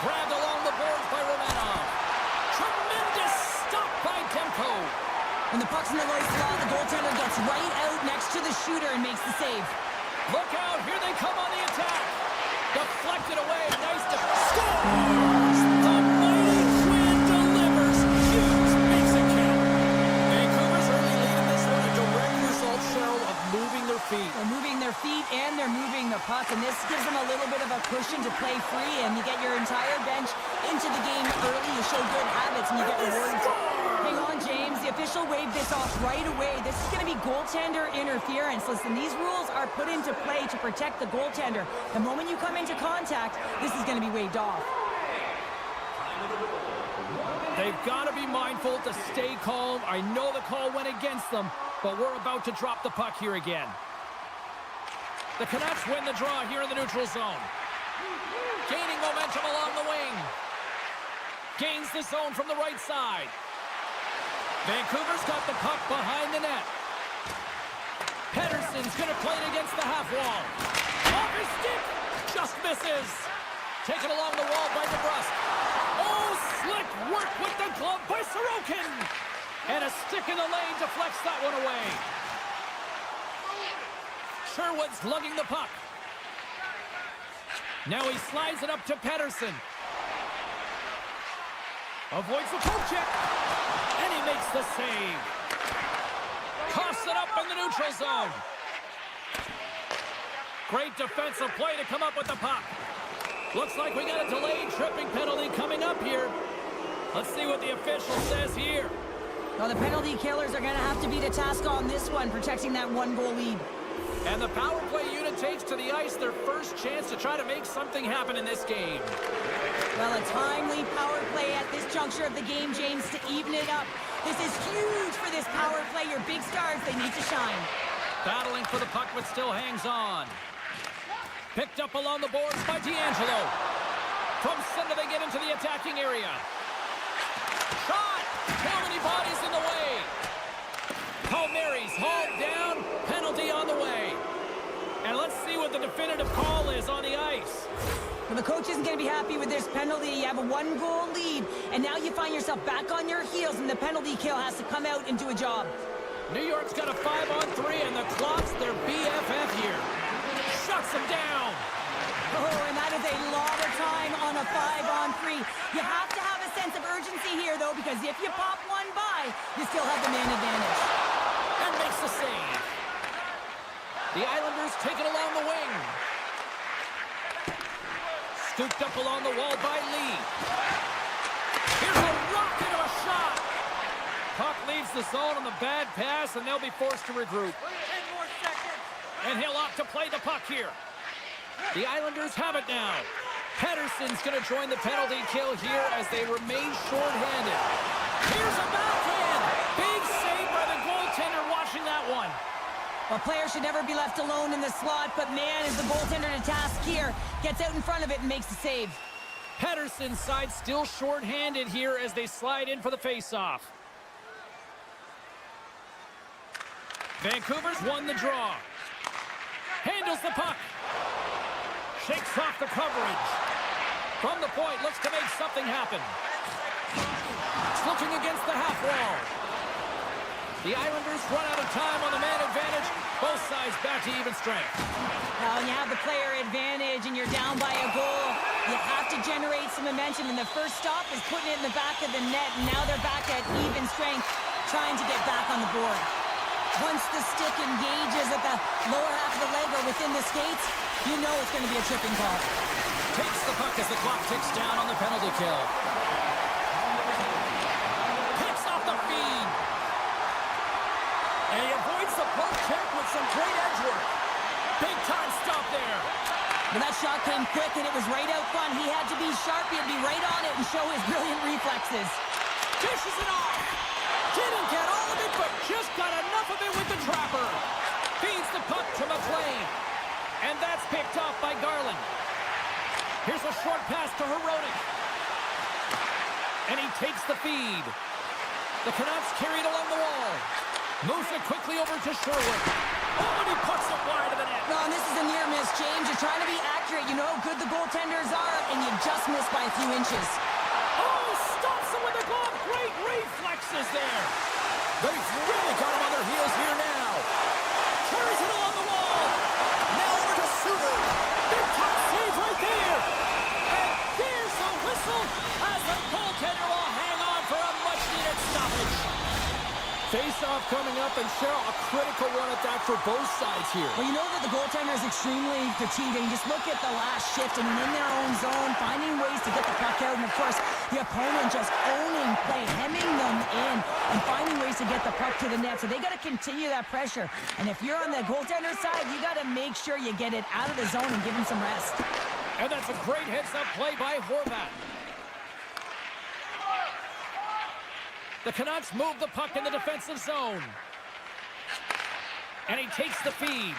Grabbed along the boards by Romanov. Tremendous stop by Demko.
When the puck's in the right slot, the goaltender gets right out next to the shooter and makes the save.
Look out, here they come on the attack. Deflected away, nice scores! The mighty Twin delivers. Hughes makes it count.
Vancouver's early lead in this one, a direct result, Cheryl, of moving their feet.
They're moving their their feet and they're moving the puck, and this gives them a little bit of a cushion to play free, and you get your entire bench into the game early. You show good habits, and you get rewarded. Hang on, James. The official waved this off right away. This is going to be goaltender interference. Listen, these rules are put into play to protect the goaltender. The moment you come into contact, this is going to be waved off.
They've got to be mindful to stay calm. I know the call went against them, but we're about to drop the puck here again. The Canucks win the draw here in the neutral zone. Gaining momentum along the wing. Gains the zone from the right side. Vancouver's got the puck behind the net. Pettersson's going to play it against the half wall. Off his stick! Just misses. Taken along the wall by DeBrusque. Oh, slick work with the glove by Sorokin. And a stick in the lane deflects that one away. Sherwood's lugging the puck. Now he slides it up to Pettersson. Avoids the poke check. And he makes the save. Coughs it up in the neutral zone. Great defensive play to come up with the puck. Looks like we got a delayed tripping penalty coming up here. Let's see what the official says here.
Well, the penalty killers are going to have to beat a task on this one, protecting that one-goal lead.
And the power play unit takes to the ice their first chance to try to make something happen in this game.
Well, a timely power play at this juncture of the game, James, to even it up. This is huge for this power play. Your big stars, they need to shine.
Battling for the puck, but still hangs on. Picked up along the boards by D'Angelo. From center, they get into the attacking area. Shot! How many bodies in the way? Palmieri's hauled down. Penalty on the way. And let's see what the definitive call is on the ice.
Well, the coach isn't going to be happy with this penalty. You have a one-goal lead, and now you find yourself back on your heels, and the penalty kill has to come out and do a job.
New York's got a 5-on-3, and the clock's their BFF here. Shuts them down.
Oh, and that is a lot of time on a 5-on-3. You have to have a sense of urgency here, though, because if you pop one by, you still have the man advantage.
And makes the save. The Islanders take it along the wing. Scooped up along the wall by Lee. Here's a rocket of a shot. Puck leaves the zone on the bad pass, and they'll be forced to regroup.
10 more seconds.
And he'll opt to play the puck here. The Islanders have it now. Pettersson's going to join the penalty kill here as they remain shorthanded. Here's a backhand. Big save by the goaltender watching that one.
Well, players should never be left alone in the slot, but man, is the goaltender to task here. Gets out in front of it and makes the save.
Pettersson's side still shorthanded here as they slide in for the faceoff. Vancouver's won the draw. Handles the puck. Shakes off the coverage. From the point, looks to make something happen. It's looking against the half wall. The Islanders run out of time on the man advantage. Both sides back to even strength.
Now, when you have the player advantage and you're down by a goal, you have to generate some momentum, and the first stop is putting it in the back of the net, and now they're back at even strength, trying to get back on the board. Once the stick engages at the lower half of the leg or within the skates, you know it's going to be a tripping call.
Takes the puck as the clock ticks down on the penalty kill. Picks off the feed. And he avoids the poke check with some great edge work. Big time stop there.
But that shot came quick, and it was right out front. He had to be sharp. He had to be right on it and show his brilliant reflexes.
Dishes it off. Didn't get all of it, but just got enough of it with the trapper. Feeds the puck to McLean. And that's picked off by Garland. Here's a short pass to Hironic. And he takes the feed. The Canucks carry it along the wall. Moves it quickly over to Sherwood. Oh, and he puts it wide of the net.
No, and this is a near miss, James. You're trying to be accurate. You know how good the goaltenders are, and you just missed by a few inches.
Oh, stops him with the glove. Great reflexes there. They've really got him on their heels here now. Carries it along the wall. Now over to Suter. Big time save right there. And there's the whistle as the goaltender will hang on for a much-needed stoppage. Face-off coming up, and
And Cheryl, a critical one at that for both sides here.
Well, you know that the goaltender is extremely fatiguing. Just look at the last shift. I mean, in their own zone, finding ways to get the puck out. And, of course, the opponent just owning play, hemming them in, and finding ways to get the puck to the net. So they got to continue that pressure. And if you're on the goaltender side, you got to make sure you get it out of the zone and give him some rest.
And that's a great heads-up play by Horvat. The Canucks move the puck in the defensive zone. And he takes the feed.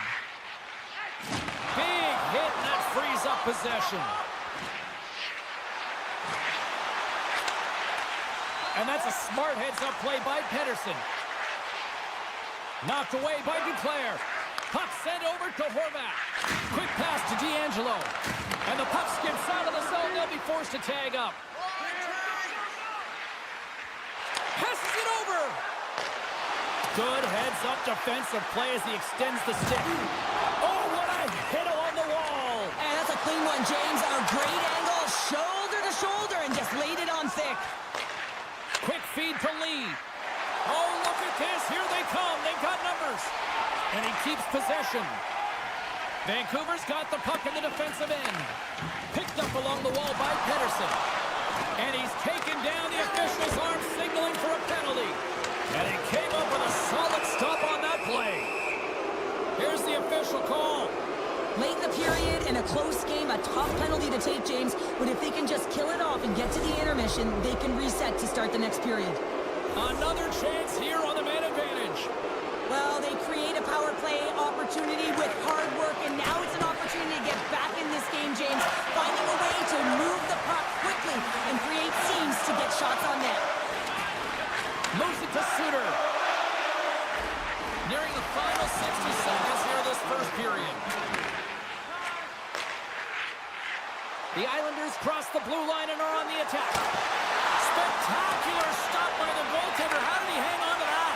Big hit, and that frees up possession. And that's a smart heads-up play by Pedersen. Knocked away by Duclair. Puck sent over to Horvat. Quick pass to D'Angelo. And the puck skips out of the zone. They'll be forced to tag up. Passes it over. Good heads-up defensive play as he extends the stick. Oh, what a hit along the wall.
And that's a clean one, James. A great angle, shoulder to shoulder, and just laid it on thick.
Quick feed to Lee. Oh, look at this. Here they come. They've got numbers. And he keeps possession. Vancouver's got the puck in the defensive end. Picked up along the wall by Pedersen. And he's taken down the official's arm, signaling for a penalty. And he came up with a solid stop on that play. Here's the official call.
Late in the period, in a close game, a tough penalty to take, James. But if they can just kill it off and get to the intermission, they can reset to start the next period.
Another chance here on the man advantage.
Well, they create a power play opportunity with hard work, and now it's an opportunity to get back in this game, James. Finding a way to move the puck quickly and create seams to get shots on net.
Moves it to Suter. Nearing the final 60 seconds here of this first period. The Islanders cross the blue line and are on the attack. Spectacular stop by the goaltender. How did he hang on to that?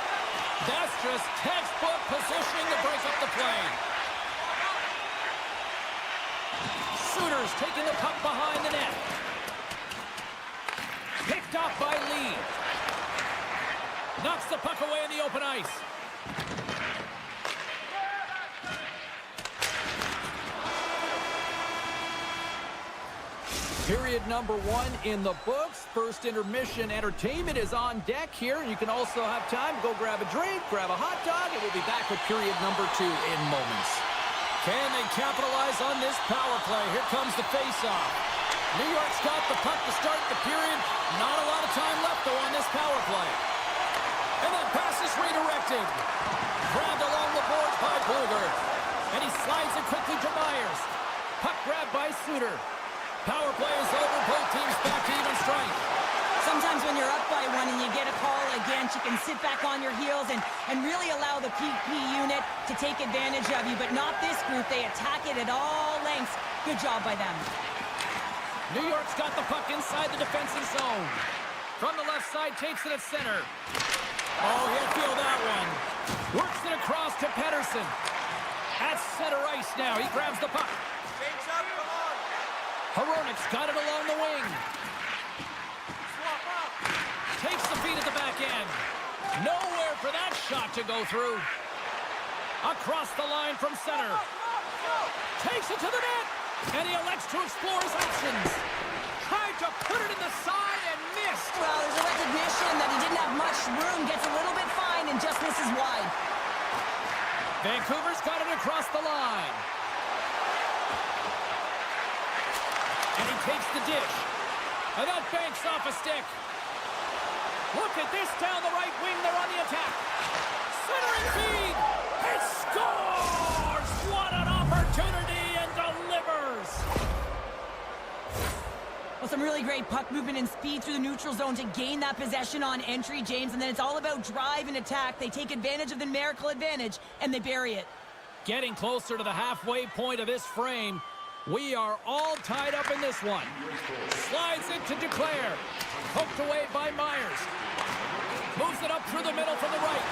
That's just textbook positioning to break up the play. Suter's taking the puck behind the net. Picked off by Lee. Knocks the puck away in the open ice. Period number 1 in the books. First intermission entertainment is on deck here. You can also have time to go grab a drink, grab a hot dog, and we'll be back with period number 2 in moments. Can they capitalize on this power play? Here comes the face-off. New York's got the puck to start the period. Not a lot of time left, though, on this power play. And that pass is redirected. Grabbed along the boards by Blueger. And he slides it quickly to Myers. Puck grabbed by Suter. Power play is over. Both teams back to even strength.
Sometimes when you're up by one and you get a call against, you can sit back on your heels and really allow the PP unit to take advantage of you. But not this group. They attack it at all lengths. Good job by them.
New York's got the puck inside the defensive zone. From the left side, takes it at center. Oh, he'll feel that one. Works it across to Pedersen. At center ice now. He grabs the puck.
James up, come on.
Hronik's got it along the wing.
Swap up.
Takes the feed at the back end. Nowhere for that shot to go through. Across the line from center. Takes it to the net. And he elects to explore his options. Tried to put it in the side and missed.
Well, there's a recognition that he didn't have much room. Gets a little bit fine and just misses wide.
Vancouver's got it across the line. And he takes the dish. And that banks off a stick. Look at this down the right wing. They're on the attack. Centering feed. It scores! What an opportunity, and delivers!
Well, some really great puck movement and speed through the neutral zone to gain that possession on entry, James. And then it's all about drive and attack. They take advantage of the numerical advantage, and they bury it.
Getting closer to the halfway point of this frame. We are all tied up in this one. Slides it to Duclair. Poked away by Myers. Moves it up through the middle from the right.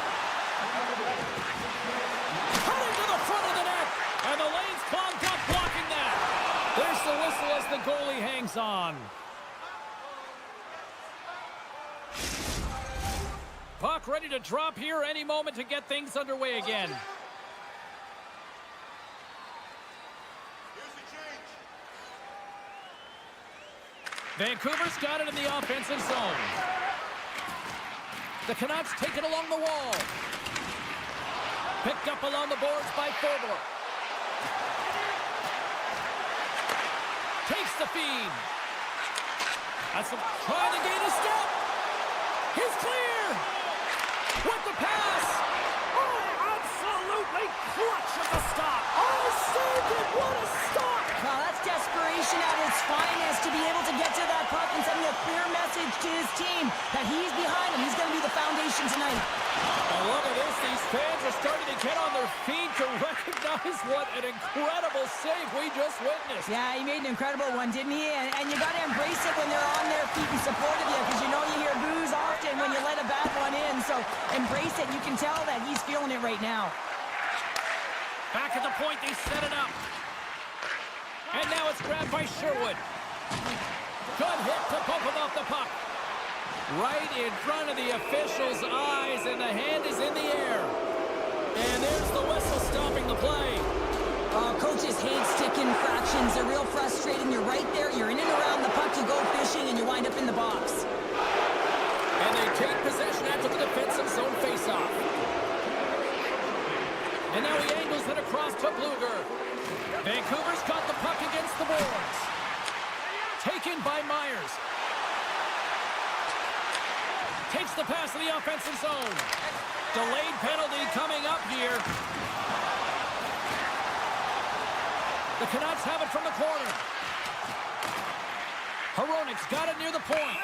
Cutting to the front of the net. And the lane's clogged up, blocking that. There's the whistle as the goalie hangs on. Puck ready to drop here any moment to get things underway again. Vancouver's got it in the offensive zone. The Canucks take it along the wall. Picked up along the boards by Dodo. Takes the feed. That's trying to gain a step. He's clear. With the pass. Oh, absolutely clutch at the stop. Oh, saved it. What a stop.
Well, that's desperation at its finest to be able to get to that puck and sending a clear message to his team that he's behind him. He's going to be the foundation tonight.
And look at this. These fans are starting to get on their feet to recognize what an incredible save we just witnessed.
Yeah, he made an incredible one, didn't he? And you got to embrace it when they're on their feet in support of you, because you know you hear boos often when you let a bad one in. So embrace it. You can tell that he's feeling it right now.
Back at the point, they set it up. And now it's grabbed by Sherwood. Good hit to bump him off the puck. Right in front of the official's eyes, and the hand is in the air. And there's the whistle stopping the play.
Coaches hate stick infractions. They're real frustrating. You're right there. You're in and around the puck. You go fishing, and you wind up in the box.
And they take possession after the defensive zone faceoff. And now he angles it across to Bluger. Vancouver's got the puck against the boards. Taken by Myers. Takes the pass in the offensive zone. Delayed penalty coming up here. The Canucks have it from the corner. Hronik's got it near the point.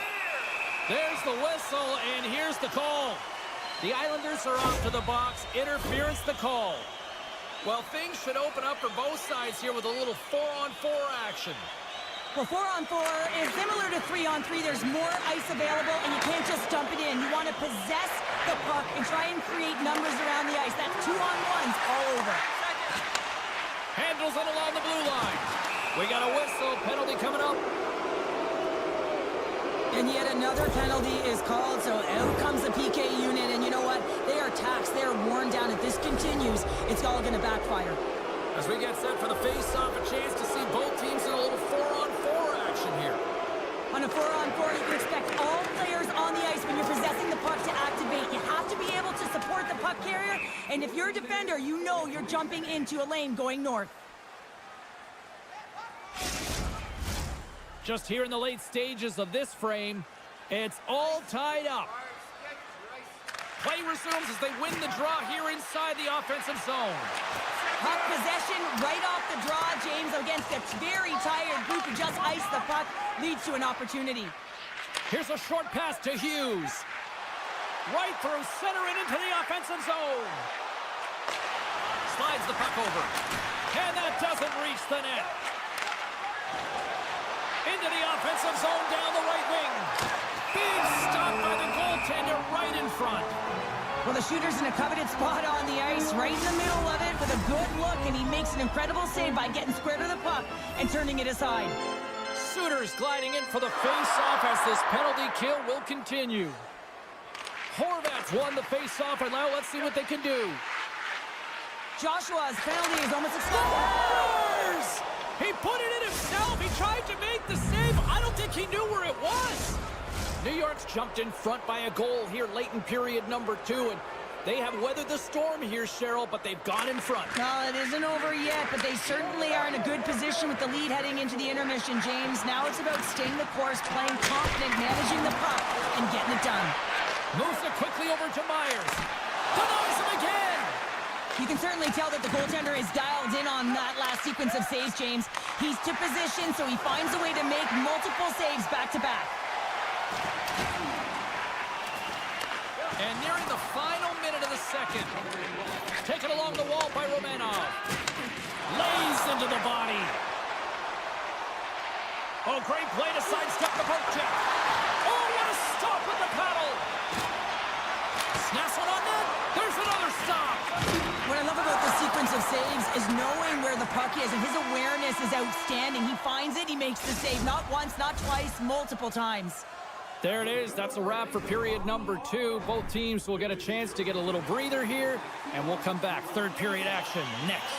There's the whistle, and here's the call. The Islanders are off to the box. Interference the call. Well, things should open up for both sides here with a little 4-on-4 action.
Well, 4-on-4 is similar to 3-on-3. There's more ice available, and you can't just dump it in. You want to possess the puck and try and create numbers around the ice. That's 2-on-1s all over.
Handles it along the blue line. We got a whistle. Penalty coming up.
And yet another penalty is called, so out comes the PK unit. And you know what? They are taxed. They are worn down. If this continues, it's all going to backfire.
As we get set for the face-off, a chance to see both teams in a little 4-on-4 action here.
On a 4-on-4, you can expect all players on the ice when you're possessing the puck to activate. You have to be able to support the puck carrier, and if you're a defender, you know you're jumping into a lane going north.
Just here in the late stages of this frame, it's all tied up. Play resumes as they win the draw here inside the offensive zone.
Puck possession right off the draw, James, against a very tired group who just iced the puck, leads to an opportunity.
Here's a short pass to Hughes. Right through center and into the offensive zone. Slides the puck over. And that doesn't reach the net. Into the offensive zone down the right wing. Big stop by the goaltender right in front.
Well, the shooter's in a coveted spot on the ice, right in the middle of it with a good look, and he makes an incredible save by getting square to the puck and turning it aside.
Suter's gliding in for the face-off as this penalty kill will continue. Horvat's won the face-off, and now let's see what they can do.
Joshua's penalty is almost expired.
Scores! He put it in himself. He tried to make the save. I don't think he knew where it was. New York's jumped in front by a goal here late in period number 2, and they have weathered the storm here, Cheryl, but they've gone in front.
No, it isn't over yet, but they certainly are in a good position with the lead heading into the intermission, James. Now it's about staying the course, playing confident, managing the puck, and getting it done.
Moves it quickly over to Myers. Denies him again.
You can certainly tell that the goaltender is dialed in on that last sequence of saves, James. He's to position, so he finds a way to make multiple saves back-to-back.
And nearing the final minute of the second. Taken along the wall by Romanov. Lays into the body. Oh, great play to sidestep the poke check. Oh, what a stop with the paddle. Snaps one on net. There's another stop.
What I love about the sequence of saves is knowing where the puck is, and his awareness is outstanding. He finds it, he makes the save. Not once, not twice, multiple times.
There it is. That's a wrap for period number 2. Both teams will get a chance to get a little breather here, and we'll come back. Third period action next.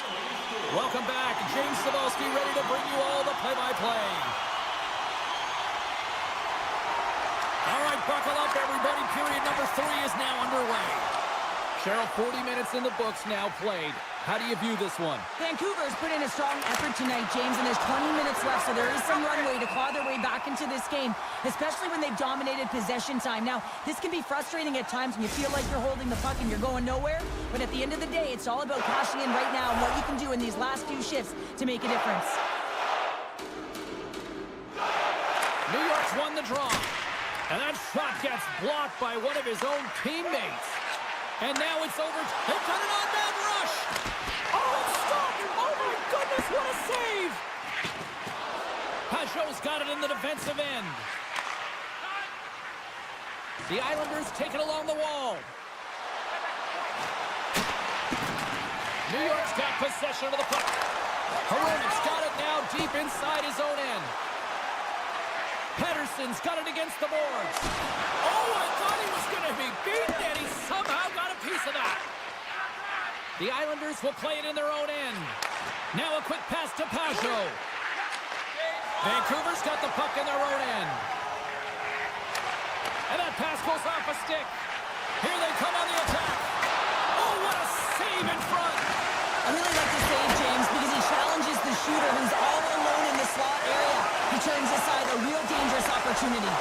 Welcome back. James Cebulski ready to bring you all the play-by-play. All right, buckle up, everybody. Period number 3 is now underway. Cheryl, 40 minutes in the books now played. How do you view this one?
Vancouver's put in a strong effort tonight, James, and there's 20 minutes left, so there is some runway to claw their way back into this game, especially when they've dominated possession time. Now, this can be frustrating at times when you feel like you're holding the puck and you're going nowhere, but at the end of the day, it's all about cashing in right now and what you can do in these last few shifts to make a difference.
New York's won the draw, and that shot gets blocked by one of his own teammates. And now it's over. They've got an on-man rush. Oh, it's stopped. Oh, my goodness, what a save. Pajot's got it in the defensive end. The Islanders take it along the wall. New York's got possession of the puck. Hronek's got it now deep inside his own end. Pettersson's got it against the boards. Oh, I thought he was going to be beaten, and he somehow got a piece of that. The Islanders will play it in their own end. Now a quick pass to Pajot. Vancouver's got the puck in their own end. And that pass goes off a stick. Here they come on the attack. Oh, what a save in front.
I really like the save, James, because he challenges the shooter who's all alone in the slot area. He turns aside a real dangerous opportunity.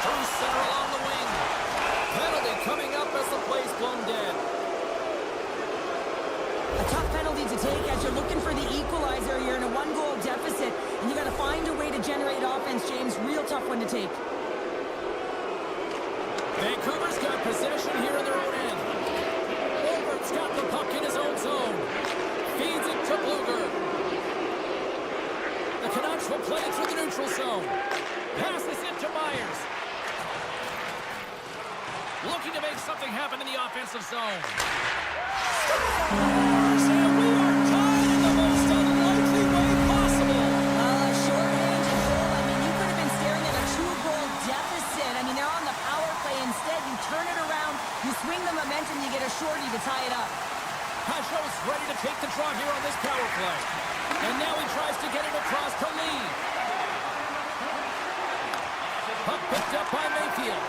Through center along the wing. Penalty coming up as the play's blown dead.
A tough penalty to take as you're looking for the equalizer. You're in a 1-goal deficit, and you got to find a way to generate offense, James. Real tough one to take.
Vancouver's got possession here in their own end. Overt's got the puck in his own zone. Feeds it to Bluger. The Canucks will play it through the neutral zone. Passes it to Myers. Looking to make something happen in the offensive zone. Scores! And we are tied in the most unlikely way possible.
Short-range and goal. I mean, you could have been staring at a 2-goal deficit. I mean, they're on the power play. Instead, you turn it around, you swing the momentum, you get a shorty to tie it up.
Pajot's ready to take the draw here on this power play. And now he tries to get it across to Lee. Puck picked up by Mayfield.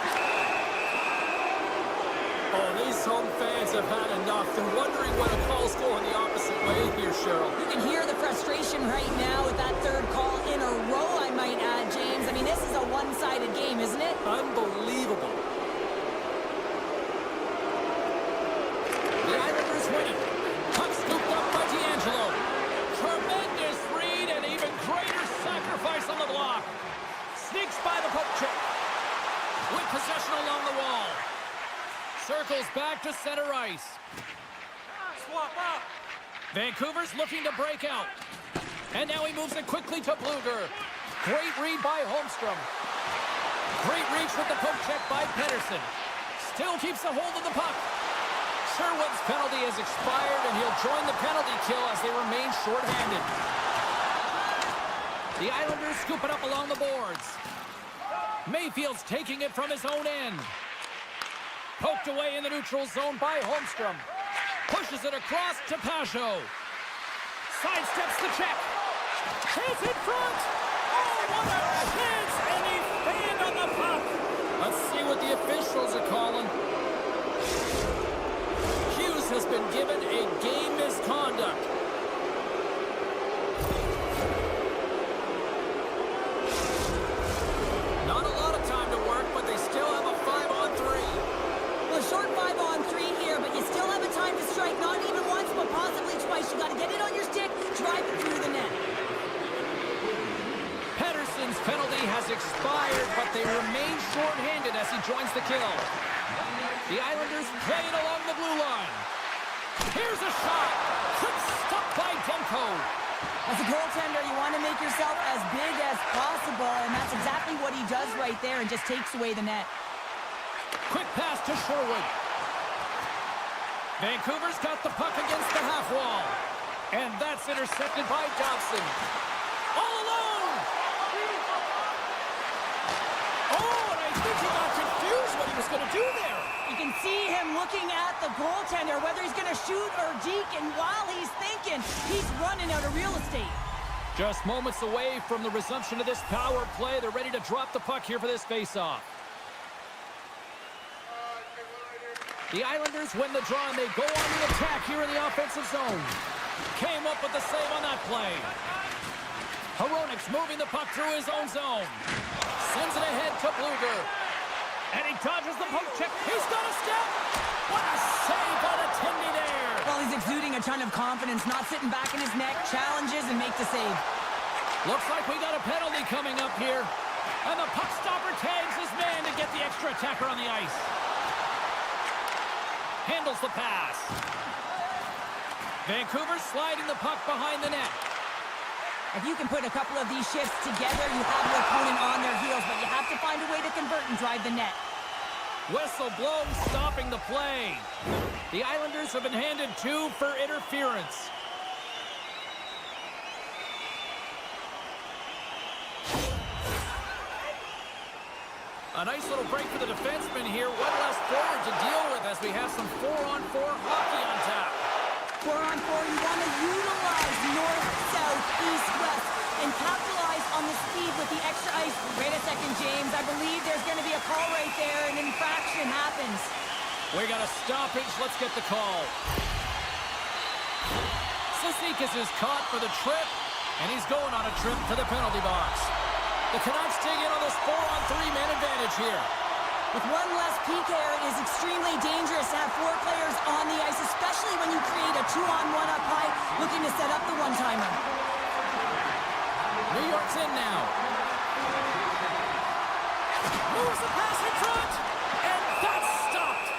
Oh, these home fans have had enough. They're wondering when a call's going the opposite way here, Cheryl.
You can hear the frustration right now with that third call in a row, I might add, James. I mean, this is a one-sided game, isn't it?
Unbelievable. The Islanders winning. Puck scooped up by D'Angelo. Tremendous read and even greater sacrifice on the block. Sneaks by the poke check. With possession along the wall. Circles back to center ice.
Swap up.
Vancouver's looking to break out. And now he moves it quickly to Bluger. Great read by Holmstrom. Great reach with the poke check by Pettersson. Still keeps a hold of the puck. Sherwood's penalty has expired, and he'll join the penalty kill as they remain shorthanded. The Islanders scoop it up along the boards. Mayfield's taking it from his own end. Poked away in the neutral zone by Holmstrom. Pushes it across to Pajot. Sidesteps the check. Chance in front. Oh, what a chance! And he fanned on the puck. Let's see what the officials are calling. Hughes has been given a game misconduct. Not a lot of time to work, but they still have a 5-on-3.
Well, short 5-on-3 here, but you still have a time to strike, not even once, but possibly twice. You got to get it on your stick, drive it through the net.
Pettersson's penalty has expired, but they remain shorthanded as he joins the kill. The Islanders play it along the blue line. Here's a shot. Quick stop by Demko.
As a goaltender, you want to make yourself as big as possible, and that's exactly what he does right there and just takes away the net.
Quick pass to Sherwood. Vancouver's got the puck against the half wall. And that's intercepted by Dobson. All alone! Oh,
he got confused what he was going to do there.
You can see him looking at the goaltender, whether he's going to shoot or deke, and while he's thinking, he's running out of real estate.
Just moments away from the resumption of this power play. They're ready to drop the puck here for this faceoff. The Islanders win the draw, and they go on the attack here in the offensive zone. Came up with the save on that play. Hronik's moving the puck through his own zone. Sends it ahead to Bluger. And he dodges the poke check. He's got a step. What a save by the Tindy there.
Well, he's exuding a ton of confidence, not sitting back in his neck, challenges and make the save.
Looks like we got a penalty coming up here. And the puck stopper tags his man to get the extra attacker on the ice. Handles the pass. Vancouver sliding the puck behind the net.
If you can put a couple of these shifts together, you have your opponent on their heels, but you have to find a way to convert and drive the net.
Whistle blows, stopping the play. The Islanders have been handed 2 for interference. A nice little break for the defenseman here. One less forward to deal with as we have some 4-on-4 hockey on tap.
4-on-4, you want to utilize north, south, east, west, and capitalize on the speed with the extra ice. Wait a second, James. I believe there's going to be a call right there. An infraction happens.
We got a stoppage. Let's get the call. Cizikas is caught for the trip, and he's going on a trip to the penalty box. The Canucks dig in on this 4-on-3 man advantage here.
With one less PK, it is extremely dangerous to have 4 players on the ice, especially when you create a 2-on-1 up high, looking to set up the one-timer.
New York's in now. Moves the pass in front, and that's stopped.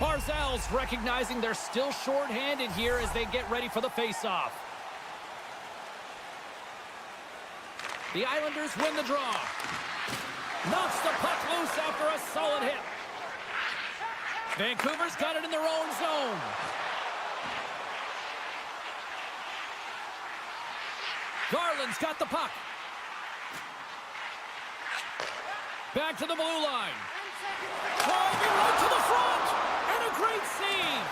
Barzal's recognizing they're still short-handed here as they get ready for the face-off. The Islanders win the draw. Knocks the puck loose after a solid hit. Vancouver's got it in their own zone. Garland's got the puck. Back to the blue line. Driving right to the front. And a great save.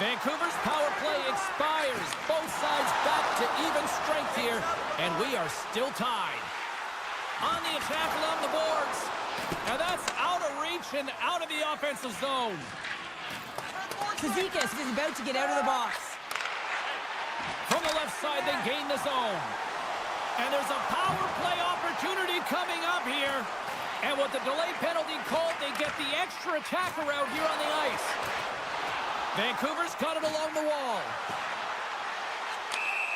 Vancouver's power play expires. Both sides back to even strength here. And we are still tied. On the attack along the boards. And that's out of reach and out of the offensive zone.
Cizikas is about to get out of the box.
From the left side, they gain the zone. And there's a power play opportunity coming up here. And with the delay penalty called, they get the extra attacker out here on the ice. Vancouver's got it along the wall.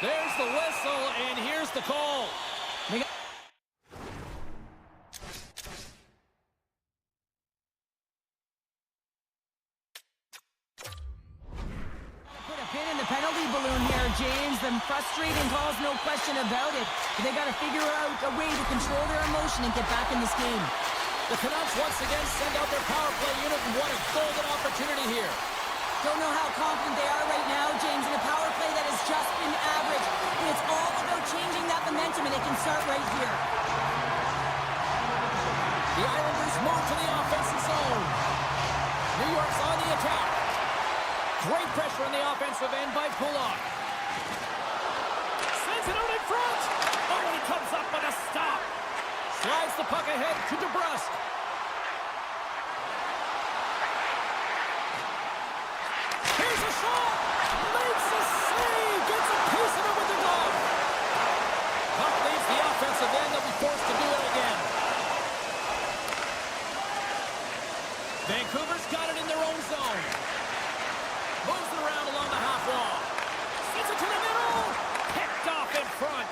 There's the whistle, and here's the call.
Put a pin in the penalty balloon here, James. The frustrating calls, no question about it. But they got to figure out a way to control their emotion and get back in this game.
The Canucks once again send out their power play unit, and what a golden opportunity here.
Don't know how confident they are right now, James, in a power play that has just been average. But it's all about changing that momentum, and it can start right here.
The Islanders move to the offensive zone. New York's on the attack. Great pressure on the offensive end by Pulak. Sends it out in front. Oh, and he comes up with a stop. Slides the puck ahead to DeBrusque. Here's a shot. Makes a save. Gets a piece of it with the glove. Puck leaves the offensive end. They'll be forced to do it again. Vancouver's got it in their own zone. Moves it around along the half wall. Sends it to the middle. Picked off in front.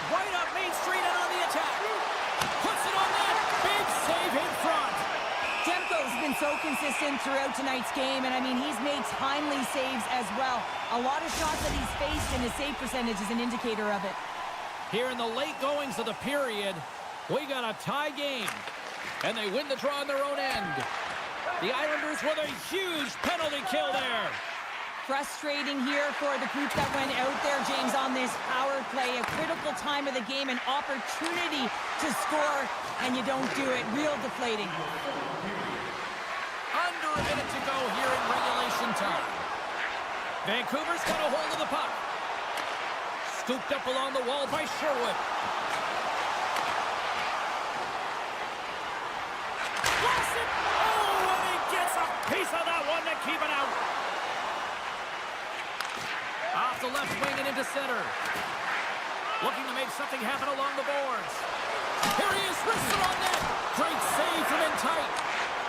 Right up Main Street and on the attack. Puts it on net. Big save in front.
Demko's been so consistent throughout tonight's game, and I mean, he's made timely saves as well. A lot of shots that he's faced, and his save percentage is an indicator of it.
Here in the late goings of the period, we got a tie game, and they win the draw on their own end. The Islanders with a huge penalty kill there.
frustrating here for the group that went out there, James, on this power play. A critical time of the game, an opportunity to score, and you don't do it. Real deflating.
Under a minute to go here in regulation time. Vancouver's got a hold of the puck. Scooped up along the wall by Sherwood. Blast it! Oh, and he gets a piece of that one to keep it out. Off the left wing and into center. Looking to make something happen along the boards. Here he is, wristed on net. Great save from in tight.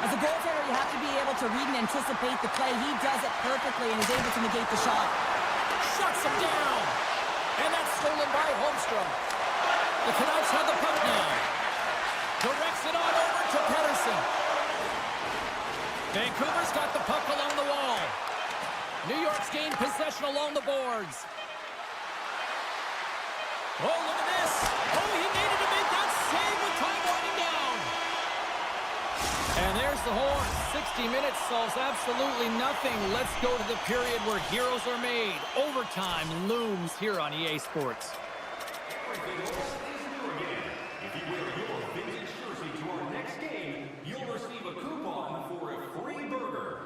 As a goaltender, you have to be able to read and anticipate the play. He does it perfectly and is able to negate the shot.
Shuts him down. And that's stolen by Holmstrom. The Canucks have the puck now. Directs it on over to Pettersson. Vancouver's got the puck along the wall. New York's gained possession along the boards. Oh, look at this. Oh, he needed to make that save with time winding down. And there's the horn. 60 minutes solves absolutely nothing. Let's go to the period where heroes are made. Overtime looms here on EA Sports.
If you wear your vintage jersey to our next game, you'll receive a coupon for a free burger.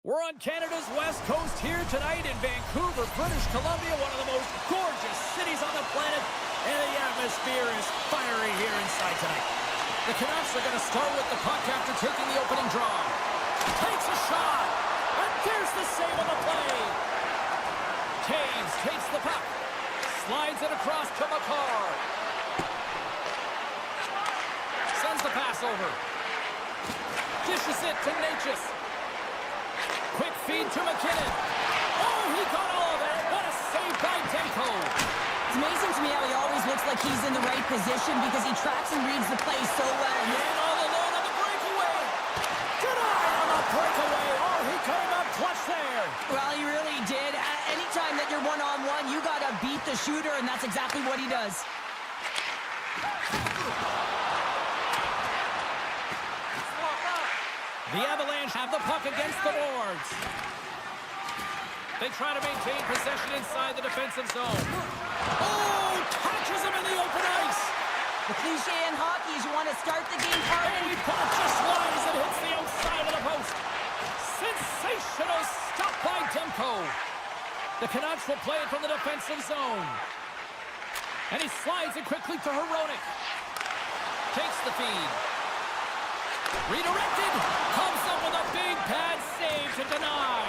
We're on Canada's west coast here tonight in Vancouver, British Columbia, one of the most gorgeous cities on the planet, and the atmosphere is fiery here inside tonight. The Canucks are going to start with the puck after taking the opening draw. Takes a shot, and there's the save on the play. Taves takes the puck, slides it across to McCarr. Sends the pass over. Dishes it to Natchez. Quick feed to McKinnon. Oh, he got all of it. What a save by Demko.
It's amazing to me how he always looks like he's in the right position because he tracks and reads the play so well.
And all alone on the breakaway. Denied on the breakaway. Oh, he came up clutch there.
Well, he really did. Anytime that you're one-on-one, you got to beat the shooter, and that's exactly what he does.
The Avalanche have the puck against the boards. They try to maintain possession inside the defensive zone. Oh, catches him in the open ice.
The cliche in hockey is you want to start the game hard.
And he put it just wide as it hits the outside of the post. Sensational stop by Demko. The Canucks will play it from the defensive zone. And he slides it quickly to Hronek. Takes the feed. Redirected. Comes up with a big pad save to deny.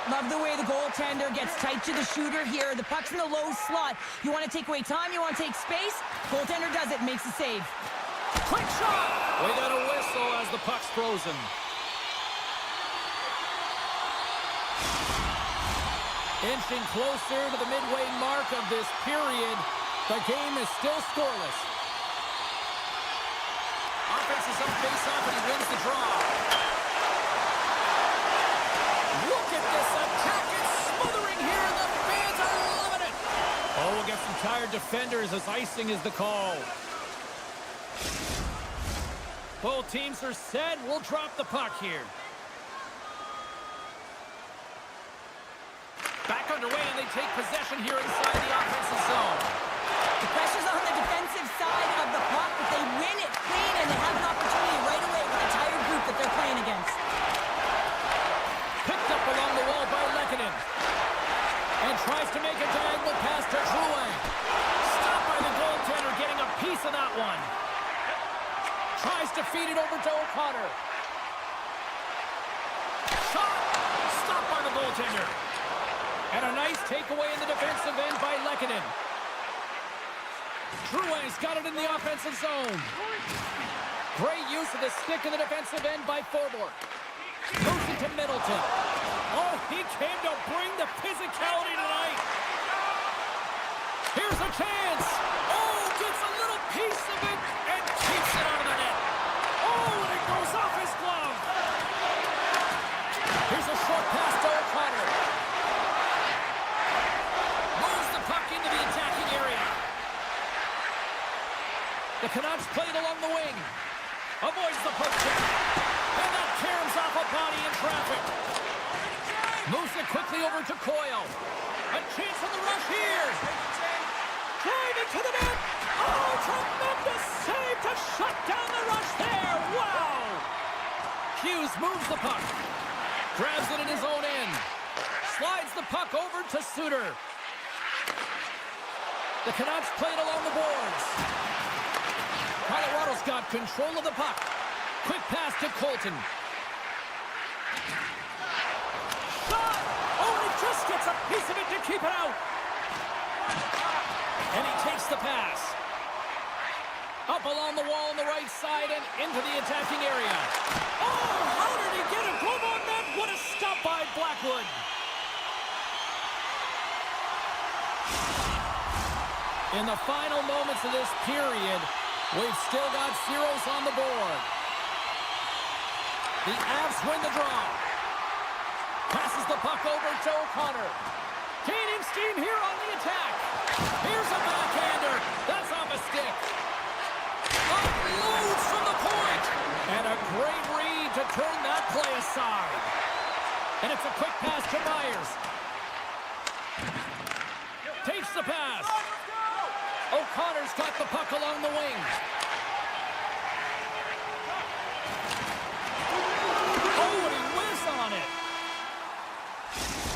Love the way the goaltender gets tight to the shooter here. The puck's in the low slot. You want to take away time, you want to take space. Goaltender does it, makes a save.
Quick shot. We got a whistle as the puck's frozen. Inching closer to the midway mark of this period. The game is still scoreless. Offense is up face-off, and he wins the draw. Look at this attack. It's smothering here, and the fans are loving it. Oh, we'll get some tired defenders as icing is the call. Both teams are set. We'll drop the puck here. Back underway, and they take possession here inside the offensive zone.
The pressure's on the defensive side of the
Tries to make a diagonal pass to Drouin. Stopped by the goaltender, getting a piece of that one. Tries to feed it over to O'Connor. Shot! Stopped by the goaltender. And a nice takeaway in the defensive end by Lehkonen. Drouin's got it in the offensive zone. Great use of the stick in the defensive end by Forbort. Moves it to Middleton. Oh, he came to bring the physicality tonight. Here's a chance. Oh, gets a little piece of it and keeps it out of the net. Oh, and it goes off his glove. Here's a short pass to O'Connor. Moves the puck into the attacking area. The Canucks played along the wing. Avoids the poke check. And that caroms off a body in traffic. Moves it quickly over to Coyle. A chance on the rush here. Driving to the net. Oh, tremendous save to shut down the rush there. Wow. Hughes moves the puck. Grabs it in his own end. Slides the puck over to Suter. The Canucks played along the boards. Colorado's got control of the puck. Quick pass to Colton. Shot! Oh, and he just gets a piece of it to keep it out. And he takes the pass. Up along the wall on the right side and into the attacking area. Oh, how did he get a glove on that? What a stop by Blackwood. In the final moments of this period, we've still got zeros on the board. The Avs win the draw. Passes the puck over to O'Connor. Gaining steam here on the attack. Here's a backhander. That's off a stick. Unloads from the point. And a great read to turn that play aside. And it's a quick pass to Myers. Takes the pass. O'Connor's got the puck along the wing. Oh, and he whizzed on it.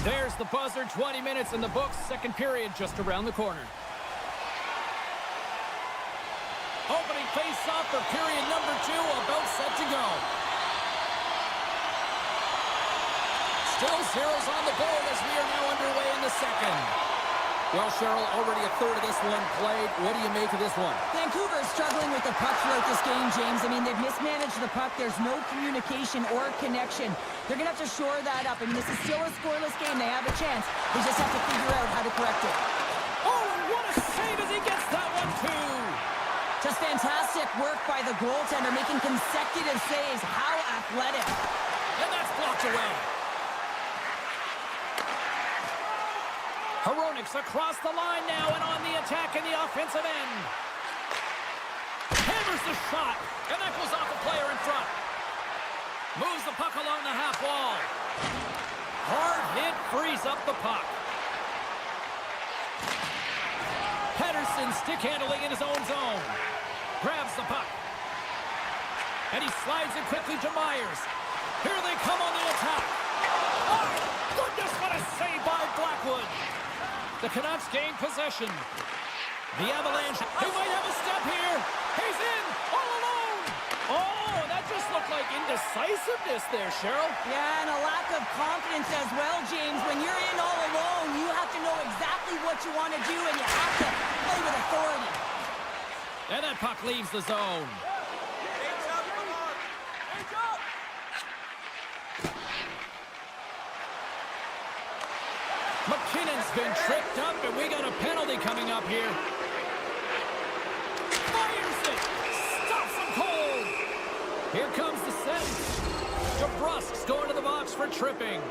There's the buzzer. 20 minutes in the books. Second period just around the corner. Opening face-off for period number 2, about set to go. Still zeros on the board as we are now underway in the second. Well, Cheryl, already a third of this one played. What do you make of this one?
Vancouver is struggling with the puck throughout this game, James. I mean, they've mismanaged the puck. There's no communication or connection. They're going to have to shore that up. I mean, this is still a scoreless game. They have a chance. They just have to figure out how to correct it.
Oh, and what a save as he gets that one, too.
Just fantastic work by the goaltender, making consecutive saves. How athletic.
And that's blocked away. Hronik's across the line now and on the attack in the offensive end. Hammers the shot, and that goes off a player in front. Moves the puck along the half wall. Hard hit, frees up the puck. Pettersson stick handling in his own zone. Grabs the puck. And he slides it quickly to Myers. Here they come on the attack. Oh, goodness, what a save by Blackwood. The Canucks gain possession. The Avalanche, he might have a step here. He's in, all alone. Oh, that just looked like indecisiveness there, Cheryl.
Yeah, and a lack of confidence as well, James. When you're in all alone, you have to know exactly what you want to do, and you have to play with authority.
And that puck leaves the zone. McKinnon's been tripped up, and we got a penalty coming up here. Fires it! Stops him cold! Here comes the set. DeBrusk's going to the box for tripping.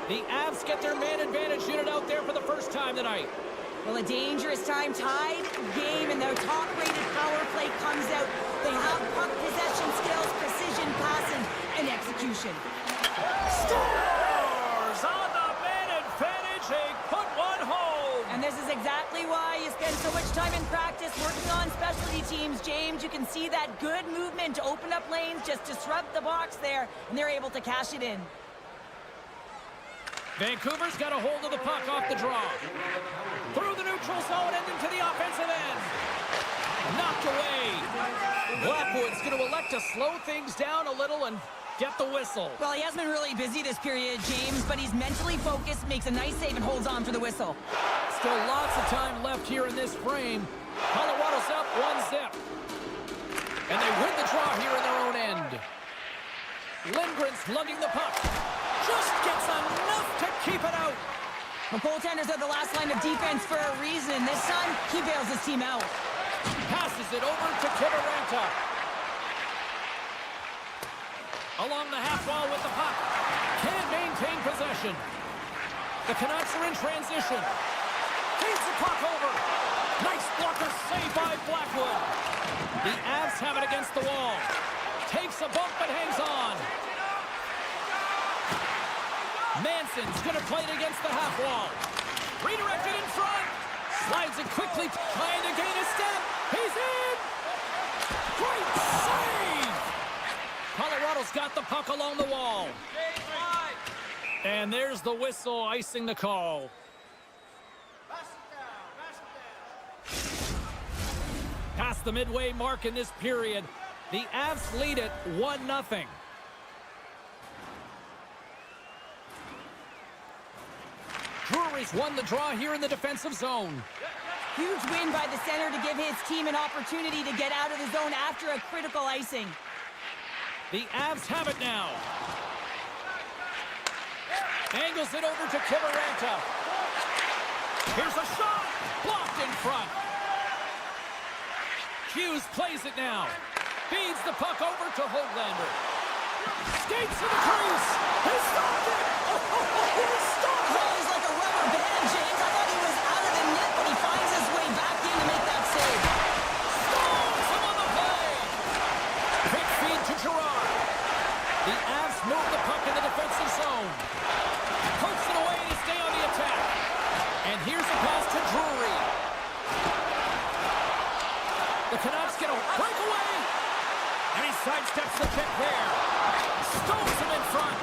The Avs get their man advantage unit out there for the first time tonight.
Well, a dangerous time, tied game, and their top-rated power play comes out. They have puck possession skills, precision passing, and execution.
Scores on the man advantage. They put one home.
And this is exactly why you spend so much time in practice working on specialty teams, James. You can see that good movement to open up lanes, just disrupt the box there, and they're able to cash it in.
Vancouver's got a hold of the puck off the draw. Through the neutral zone and into the offensive end. Knocked away. Blackwood's going to elect to slow things down a little and get the whistle.
Well, he hasn't been really busy this period, James, but he's mentally focused, makes a nice save, and holds on for the whistle.
Still lots of time left here in this frame. Colorado's up 1-0. And they win the draw here in their own end. Lindgren's lugging the puck. Just gets enough to keep it out.
The goaltenders are the last line of defense for a reason. This time, he bails his team out.
Passes it over to Kivaranta. Along the half wall with the puck. Can't maintain possession. The Canucks are in transition. Feeds the puck over. Nice blocker save by Blackwood. The Avs have it against the wall. Takes a bump but hangs on. Manson's going to play it against the half wall. Redirected in front. Slides it quickly, trying to gain a step. He's in! Great save! Colorado's got the puck along the wall. And there's the whistle icing the call. Past the midway mark in this period, the Avs lead it 1-0. Drury's won the draw here in the defensive zone.
Huge win by the center to give his team an opportunity to get out of the zone after a critical icing.
The Avs have it now. Angles it over to Kivaranta. Here's a shot. Blocked in front. Hughes plays it now. Feeds the puck over to Höglander. Skates to the crease. He stopped it. He stopped it.
He's like a rubber band, James. I thought he was out of the net, but he finds his way back in to make that save.
Stones him on the play. Quick feed to Gerard. The Avs move the puck in the defensive zone. Pokes it away to stay on the attack. And here's a pass to Drury. The Canucks get a breakaway. And he sidesteps the kick there. Stones him in front.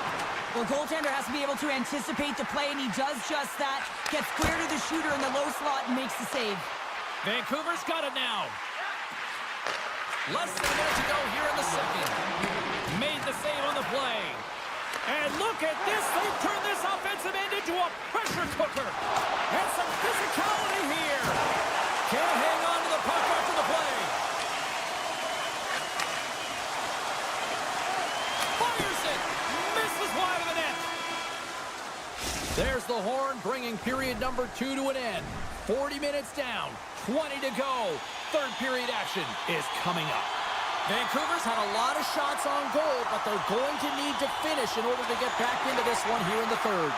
The goaltender has to be able to anticipate the play, and he does just that. Gets clear to the shooter in the low slot and makes the save.
Vancouver's got it now. Less than a minute to go here in the second. Made the save on the play. And look at this. They've turned this offensive end into a pressure cooker. And some physicality here. Can't hang on to the puck after the play. Fires it. Misses wide of the net. There's the horn, bringing period number 2 to an end. 40 minutes down, 20 to go. Third period action is coming up. Vancouver's had a lot of shots on goal, but they're going to need to finish in order to get back into this one here in the third.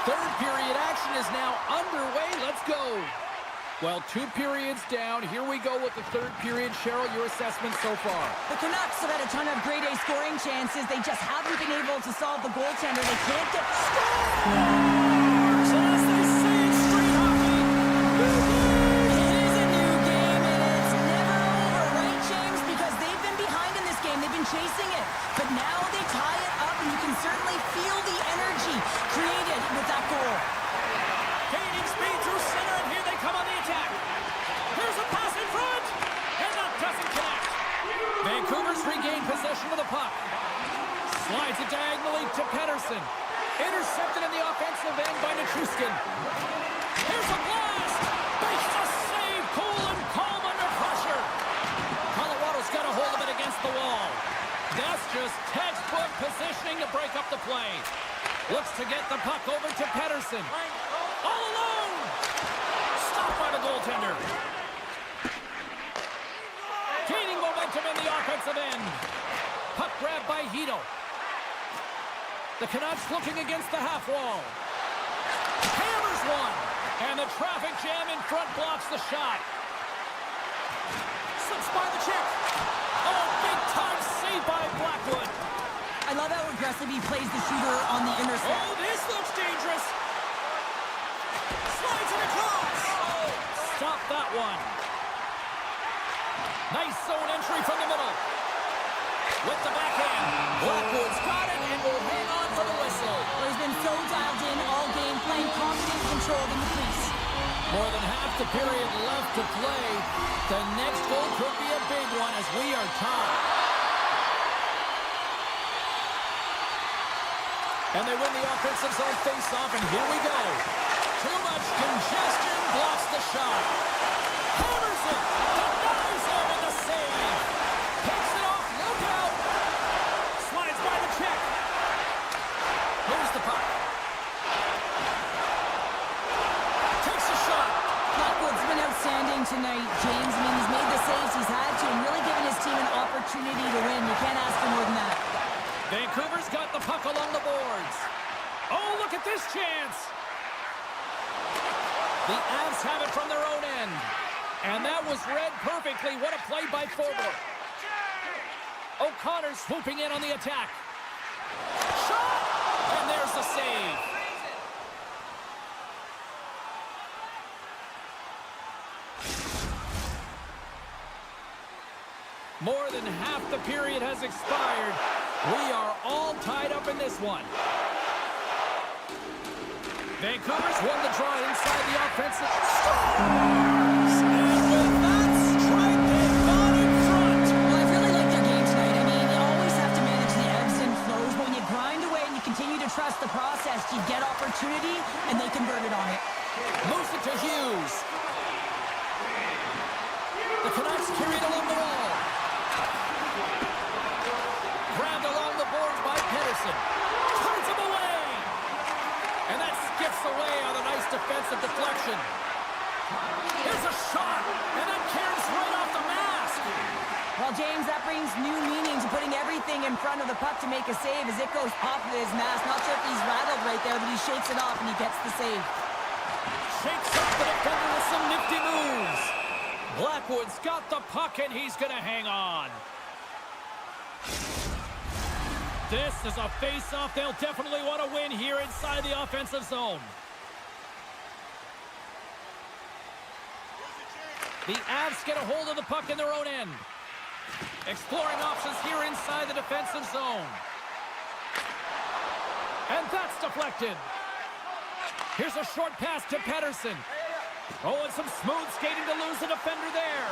Third period action is now underway. Let's go. Well, 2 periods down. Here we go with the third period. Cheryl, your assessment so far?
The Canucks have had a ton of grade A scoring chances. They just haven't been able to solve the goaltender. They can't get...
Scores! And as they say in street hockey,
It is a new game, and it's never over, right, James? Because they've been behind in this game. They've been chasing it. But now they tie it up, and you can certainly feel the energy created with that goal.
gaining speed through center, and here they come on the attack. Here's a pass in front, and that doesn't connect. Vancouver's regained possession of the puck. Slides it diagonally to Pettersson. Intercepted in the offensive end by Nichushkin. Here's a blast. Makes the save. Cool and calm under pressure. Colorado's got a hold of it against the wall. That's just textbook positioning to break up the play. Looks to get the puck over to Pettersson. All alone. Stopped by the goaltender. Gaining momentum in the offensive end. Puck grabbed by Hito. The Canucks looking against the half wall. Hammers one. And the traffic jam in front blocks the shot. Slips by the check. Oh, big time save by Blackwood.
I love how aggressive he plays the shooter on the intercept.
Oh, this looks dangerous. Slides it across. Stop that one. Nice zone entry from the middle. With the backhand. Blackwood's got it and will hang on for the whistle.
Well, he's been so dialed in all controlled in the crease.
More than half the period left to play. The next goal could be a big one as we are tied. And they win the offensive zone face-off, and here we go. Too much congestion blocks the shot. Hammers it. Denies him in the save. Takes it off. Look out. Slides by the check. Here's the puck. Takes a shot.
Blackwood's been outstanding tonight, James. I mean, he's made the saves he's had to and really given his team an opportunity to win. You can't ask for more than that.
Vancouver's got the puck along the boards. Oh, look at this chance. The Avs have it from their own end. And that was read perfectly. What a play by forward. O'Connor swooping in on the attack. Shot! And there's the save. More than half the period has expired. We are all tied up in this one. Vancouver's won the draw inside the offensive. Scores! And with that strike, they've gone in front.
Well, I really like their game tonight. I mean, you always have to manage the ebbs and flows, but when you grind away and you continue to trust the process, you get opportunity, and they convert it on it.
Moves it to Hughes. The Canucks carried along the wall. Grabbed along the boards by Pedersen. Turns him away. And that skips away on a nice defensive deflection. Here's a shot. And that carries right off the mask.
Well, James, that brings new meaning to putting everything in front of the puck to make a save as it goes off of his mask. Not sure if he's rattled right there, but he shakes it off and he gets the save.
Shakes off the defender with some nifty moves. Blackwood's got the puck and he's going to hang on. This is a face-off they'll definitely want to win here inside the offensive zone. The Avs get a hold of the puck in their own end. Exploring options here inside the defensive zone. And that's deflected. Here's a short pass to Pedersen. Oh, and some smooth skating to lose the defender there.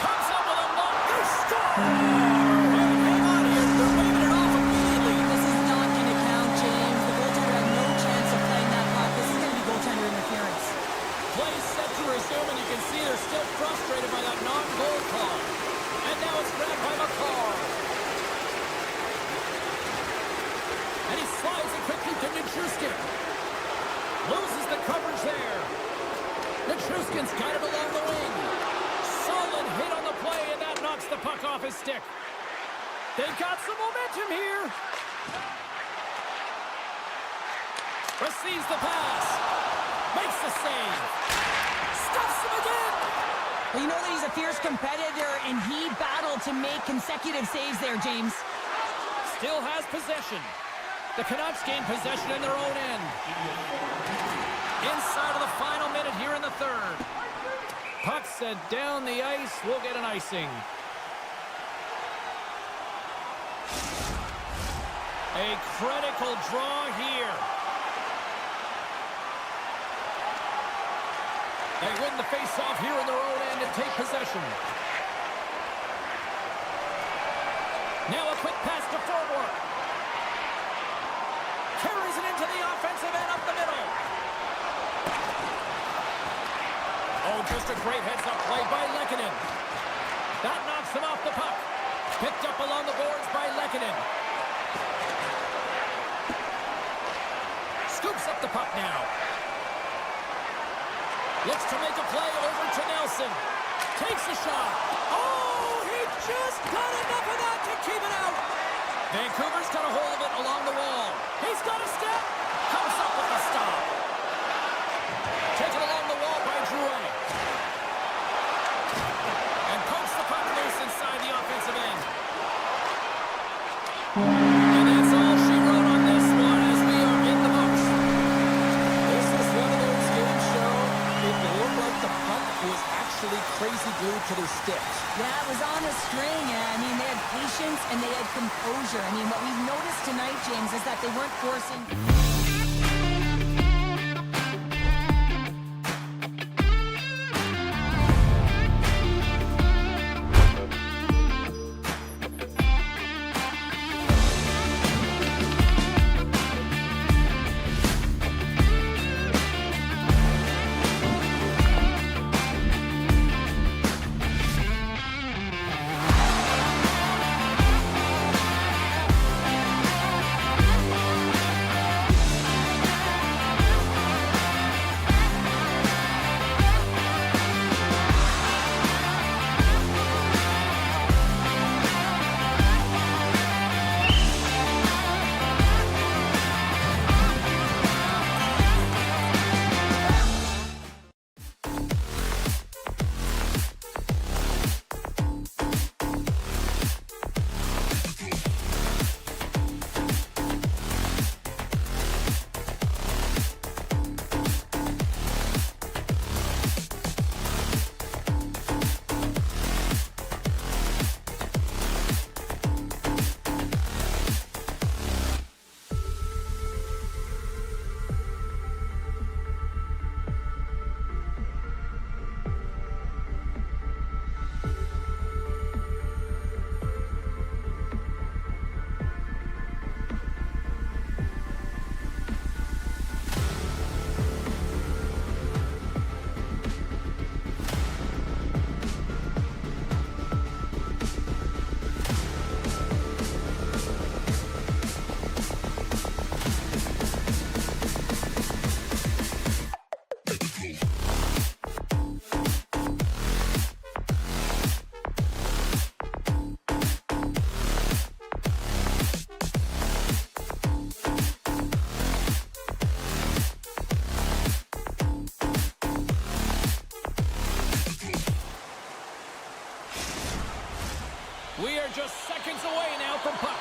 Comes up with a block. They score! Hang on here. They're waving it off immediately.
This is not going to count, James. The goaltender had no chance of playing that puck. This is going to be goaltender interference.
Play set to resume, and you can see they're still frustrated by that non-goal call. And now it's grabbed by McCarr. And he slides it quickly to Nichushkin. Loses the coverage there. Nichushkin's got it along the wing. Solid hit on the play, and that knocks the puck off his stick. They've got some momentum here. Receives the pass. Makes the save. Stuffs him again.
Well, you know that he's a fierce competitor, and he battled to make consecutive saves there, James.
Still has possession. The Canucks gain possession in their own end. Inside of the final minute here in the third. Puck sent down the ice. We'll get an icing. A critical draw here. They win the face-off here in their own end and take possession. Now a quick pass to forward. Carries it into the offensive end up the middle. Oh, just a great heads-up play by Lehkonen. That knocks him off the puck. Picked up along the boards by Lehkonen. Scoops up the puck now. Looks to make a play over to Nelson. Takes a shot. Oh, he just got enough of that to keep it out. Vancouver's got a hold of it along the wall. He's got a step. Comes up with a stop. Taken along the wall by Drouin. And pokes the puck loose inside the offensive end. And that's all she wrote on this one as we are in the books. This is one of those games, show. It looked like the puck was actually crazy glued to their sticks.
Yeah, it was on a string. I mean, they had patience and they had composure. I mean, what we've noticed tonight, James, is that they weren't forcing...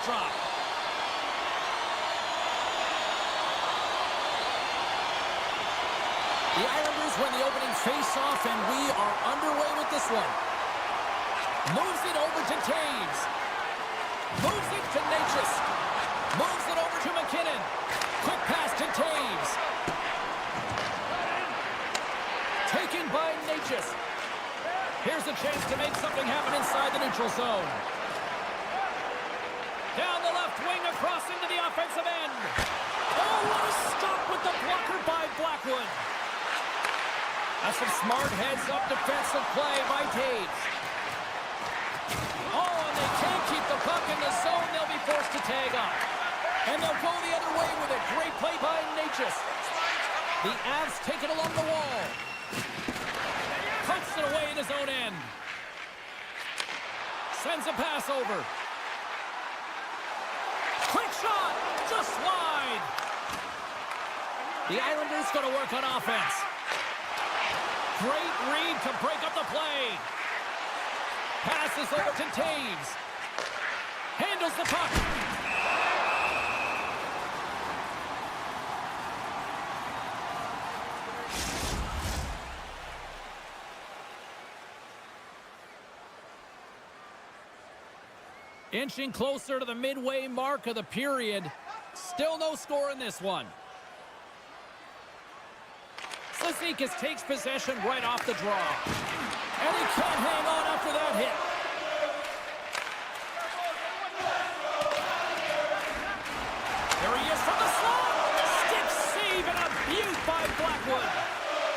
drop. The Islanders win the opening face-off, and we are underway with this one. Moves it over to Taves. Moves it to Natchez. Moves it over to McKinnon. Quick pass to Taves. Taken by Natchez. Here's a chance to make something happen inside the neutral zone. Down the left wing, across into the offensive end. Oh, what a stop with the blocker by Blackwood. That's some smart heads-up defensive play by Taves. Oh, and they can't keep the puck in the zone. They'll be forced to tag up. And they'll go the other way with a great play by Natchez. The Avs take it along the wall. Puts it away in his own end. Sends a pass over. Quick shot! Just wide. The Islanders going to work on offense. Great read to break up the play. Passes over to Taves. Handles the puck. Inching closer to the midway mark of the period. Still no score in this one. Cizikas takes possession right off the draw. And he can't hang on after that hit. There he is from the slot. Stick save and a beaut by Blackwood.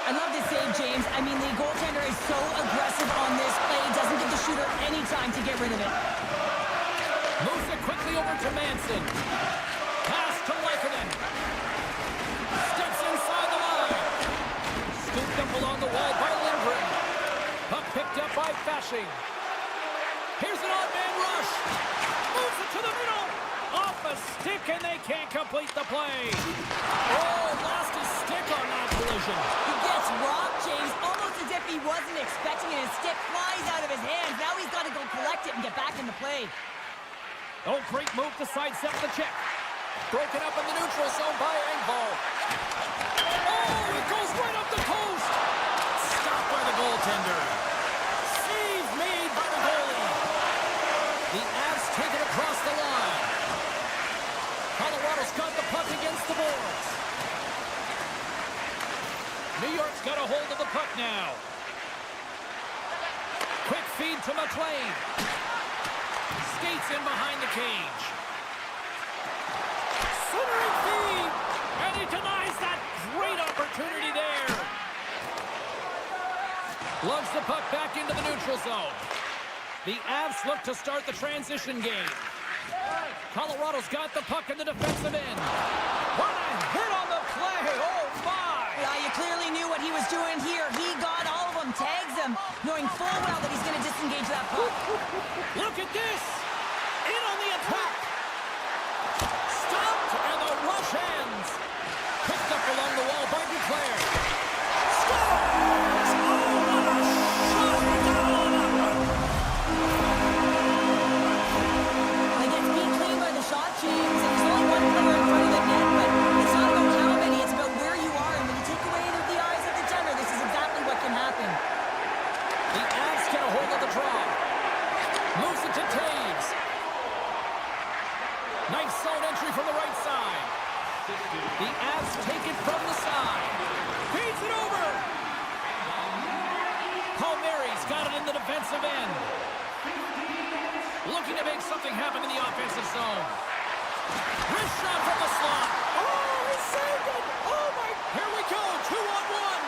I love this save, James. I mean, the goaltender is so aggressive on this play. Doesn't give the shooter any time to get rid of it.
Moves it quickly over to Manson. Pass to Leikonen. Steps inside the line. Scooped up along the wall by Lindgren. Puck picked up by Fasching. Here's an odd man rush. Moves it to the middle. Off a stick, and they can't complete the play. Oh, lost his stick on that collision.
He gets robbed, James, almost as if he wasn't expecting it. His stick flies out of his hands. Now he's got to go collect it and get back in the play.
Oh, great move to sidestep the check. Broken up in the neutral zone by Engvall. Oh, it goes right up the coast. Stopped by the goaltender. Save made by the goalie. The Avs take it across the line. Colorado's got the puck against the boards. New York's got a hold of the puck now. Quick feed to McLean. Skates in behind the cage. Centering feed. And he denies that great opportunity there. Lugs the puck back into the neutral zone. The Avs look to start the transition game. Colorado's got the puck in the defensive end. What a hit on the play. Oh, my.
Yeah, you clearly knew what he was doing here. He got all of them, tags them, knowing full well that he's going to disengage that puck.
Look at this. In on the attack. Stopped, and the rush ends. Picked up along the wall by Duclair. Scores! Oh, what a shot on that one.
He gets beat clean by the shot, James, and there's only one player in front of the net, but it's not about how many, it's about where you are, and when you take away the eyes of the defender, this is exactly what can happen.
The Avs get a hold of the draw. Moves it to Taves. Nice zone entry from the right side. The Avs take it from the side. Feeds it over. Palmieri's got it in the defensive end. Looking to make something happen in the offensive zone. Wrist shot from the slot. Oh, he saved it. Oh, my. Here we go. 2-on-1.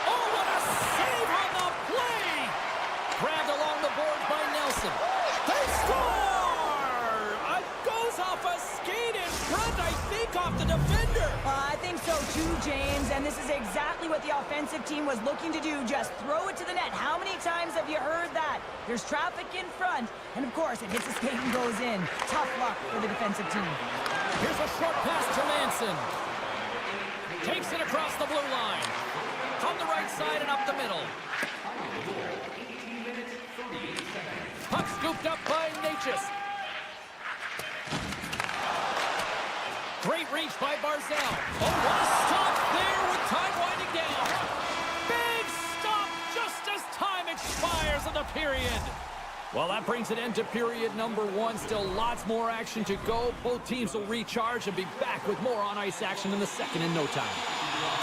Oh, what a save on the play. Grabbed along the board by Nelson. They score! It goes off a skate in front, I think, off the defender.
I think so too, James, and this is exactly what the offensive team was looking to do. Just throw it to the net. How many times have you heard that? There's traffic in front, and of course, it hits the skate and goes in. Tough luck for the defensive team.
Here's a short pass to Manson. Takes it across the blue line. From the right side and up the middle. Puck scooped up by Natchez. reach by Barzell. Oh, what a stop there with time winding down. Big stop just as time expires in the period. Well, that brings an end to period number one. Still lots more action to go. Both teams will recharge and be back with more on-ice action in the second in no time.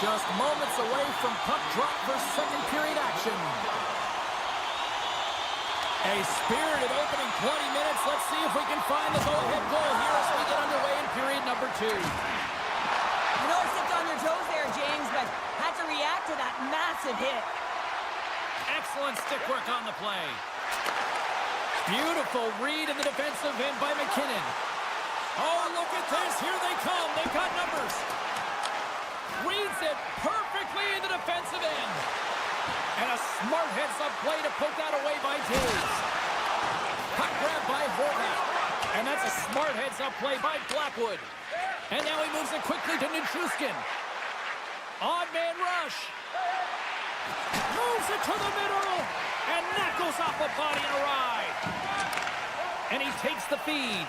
Just moments away from puck drop for second period action.
A spirited opening 20 minutes. Let's see if we can find the go-ahead goal here as we get underway in period number two.
I know I stepped on your toes there, James, but had to react to that massive hit.
Excellent stick work on the play. Beautiful read in the defensive end by McKinnon. Oh, look at this. Here they come. They've got numbers. Reads it perfectly in the defensive end. And a smart heads-up play to poke that away by Taves. Puck grab by Horvat. And that's a smart heads-up play by Blackwood. And now he moves it quickly to Nichushkin. Odd man rush. Moves it to the middle. And that goes off a body and a ride. And he takes the feed.